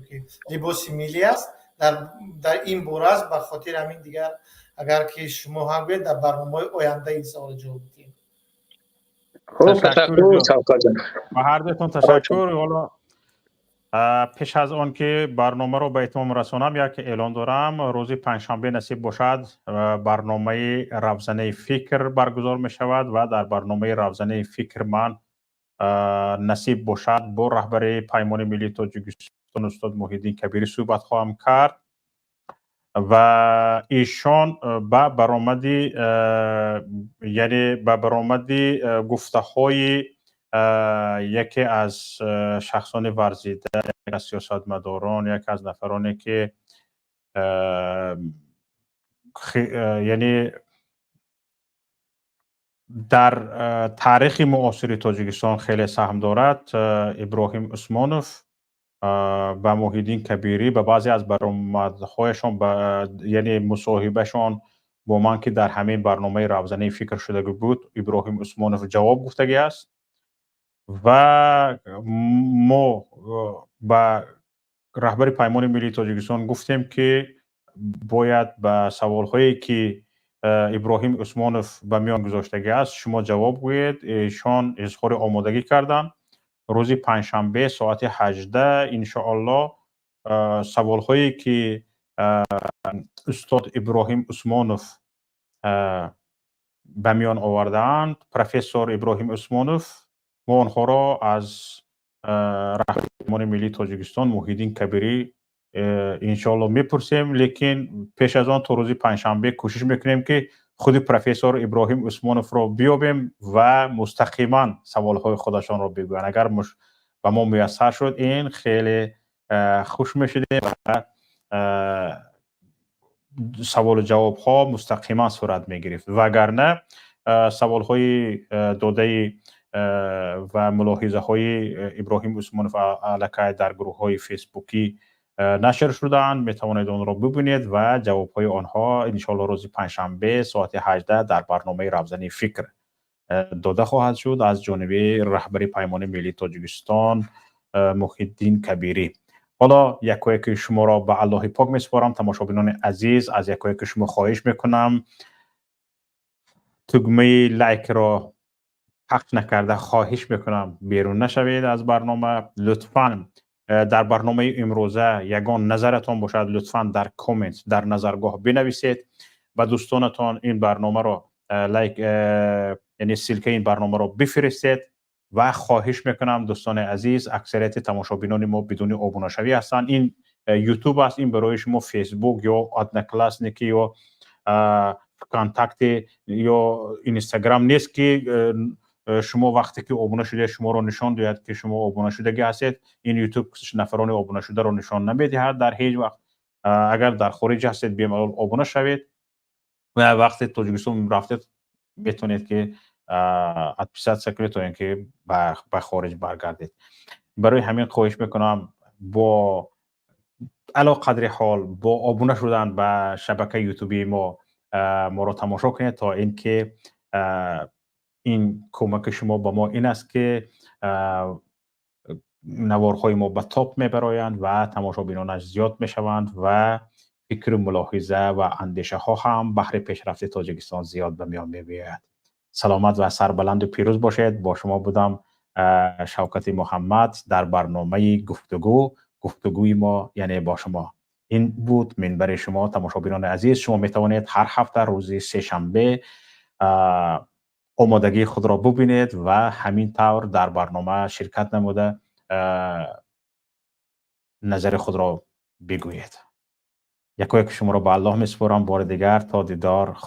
که لباس ملی است در این باره است. به خاطر همین دیگر اگر که شما هم بید در برنامه‌های آینده این سوال جواب بدیم. تشکر سوکا جان. و هر دوتون تشکر. حالا پیش از آن که برنامه رو به اتمام رسانم یک اعلان دارم. روز پنجشنبه نصیب باشد برنامه روزنه فکر برگزار می شود و در برنامه روزنه فکر من نصیب باشد با رهبر پیمان ملی تاجیکستان استاد محیدین کبیری صحبت خواهم کرد و ایشان به برآمدی گفته های یکی از شخصان ورزیده، یک از سیاستمداران، یک از نفرانی که یعنی در تاریخ معاصر تاجیکستان خیلی سهم دارد، ابراهیم عثمانوف و محیدین کبیری به بعضی از برآمدهایشان یعنی مصاحبهشان با من که در همین برنامه روزنه فکر شده بود، ابراهیم عثمانوف جواب گفتگی است و ما با رهبر پیمان ملی تاجیکستان گفتیم که باید به سوالهایی که ابراهیم عثمانوف به میان گذاشتگی است شما جواب گویید. ایشان اظهار آمادگی کردن روز پنجشنبه ساعت 18 انشاءالله سوالهایی که استاد ابراهیم عثمانوف به میان آوردند، پروفسور ابراهیم عثمانوف، ما آنها را از رهبر پیمان ملی تاجیکستان محیدین کبیری انشاءالله میپرسیم، لیکن پیش از آن تا روز پنجشنبه کوشش میکنیم که خود پروفسور ابراهیم عثمانوف را بیابیم و مستقیما سوالهای خودشان را بگویند. اگر به ما میسر شد این خیلی خوش میشدیم و سوال و جواب ها مستقیما صورت میگرفت، وگرنه سوال های داده و ملاحظه های ابراهیم عثمانوف علیه در گروه های فیسبوکی نشر شدند. میتوانید آن را ببینید و جواب های آنها انشاءالله روز پنجشنبه ساعت 18 در برنامه روزنه فکر داده خواهد شد از جانب رهبر پیمان ملی تاجیکستان محیدین کبیری. حالا یکایک شما را به الله پاک میسپارم. تماشابینان عزیز، از یکایک شما خواهش میکنم تگمه لایک را پخش نکرده خواهش میکنم بیرون نشوید از برنامه. لطفاً در برنامه امروزه یگان نظرتان باشد لطفاً در کامنت در نظرگاه بنویسید و دوستانتان این برنامه رو لایک یعنی سیلکه این برنامه رو بفرستید و خواهش میکنم دوستان عزیز اکثریت تماشابینان ما بدون آبونه شوی هستن. این یوتیوب است، این برای شما فیسبوک یا آدنا کلاسنیکی یا کانتکت یا اینستاگرام نیست که شما وقتی که آبونه شده شما رو نشان دهد که شما آبونه شدگی هستید. این یوتیوب نفران آبونه شده رو نشان نمیدهد در هیچ وقت. اگر در خارج هستید بیامال آبونه شوید و وقتی تاجیکستان رفتید بتونید که ادپیسات سکرت تا اینکه به خارج برگردید. برای همین خواهش میکنم با علا قدر حال با آبونه شدن به شبکه یوتیوبی ما رو تماشا کنید تا اینکه این کمک شما به ما این است که نوارهای ما به تاپ میبرایند و تماشابینانش زیاد میشوند و فکر ملاحظه و اندیشه ها هم بهر پیشرفت تاجیکستان زیاد به میان میآید. سلامت و سربلند و پیروز باشید. با شما بودم شوکت محمد در برنامه گفتگوی ما یعنی با شما. این بود منبر شما تماشابینان عزیز. شما میتوانید هر هفته روز سه شنبه آمادگی خود را ببینید و همین طور در برنامه شرکت نموده نظر خود را بگویید. یکایک شما را به الله میسپارم. بار دیگر تا دیدار.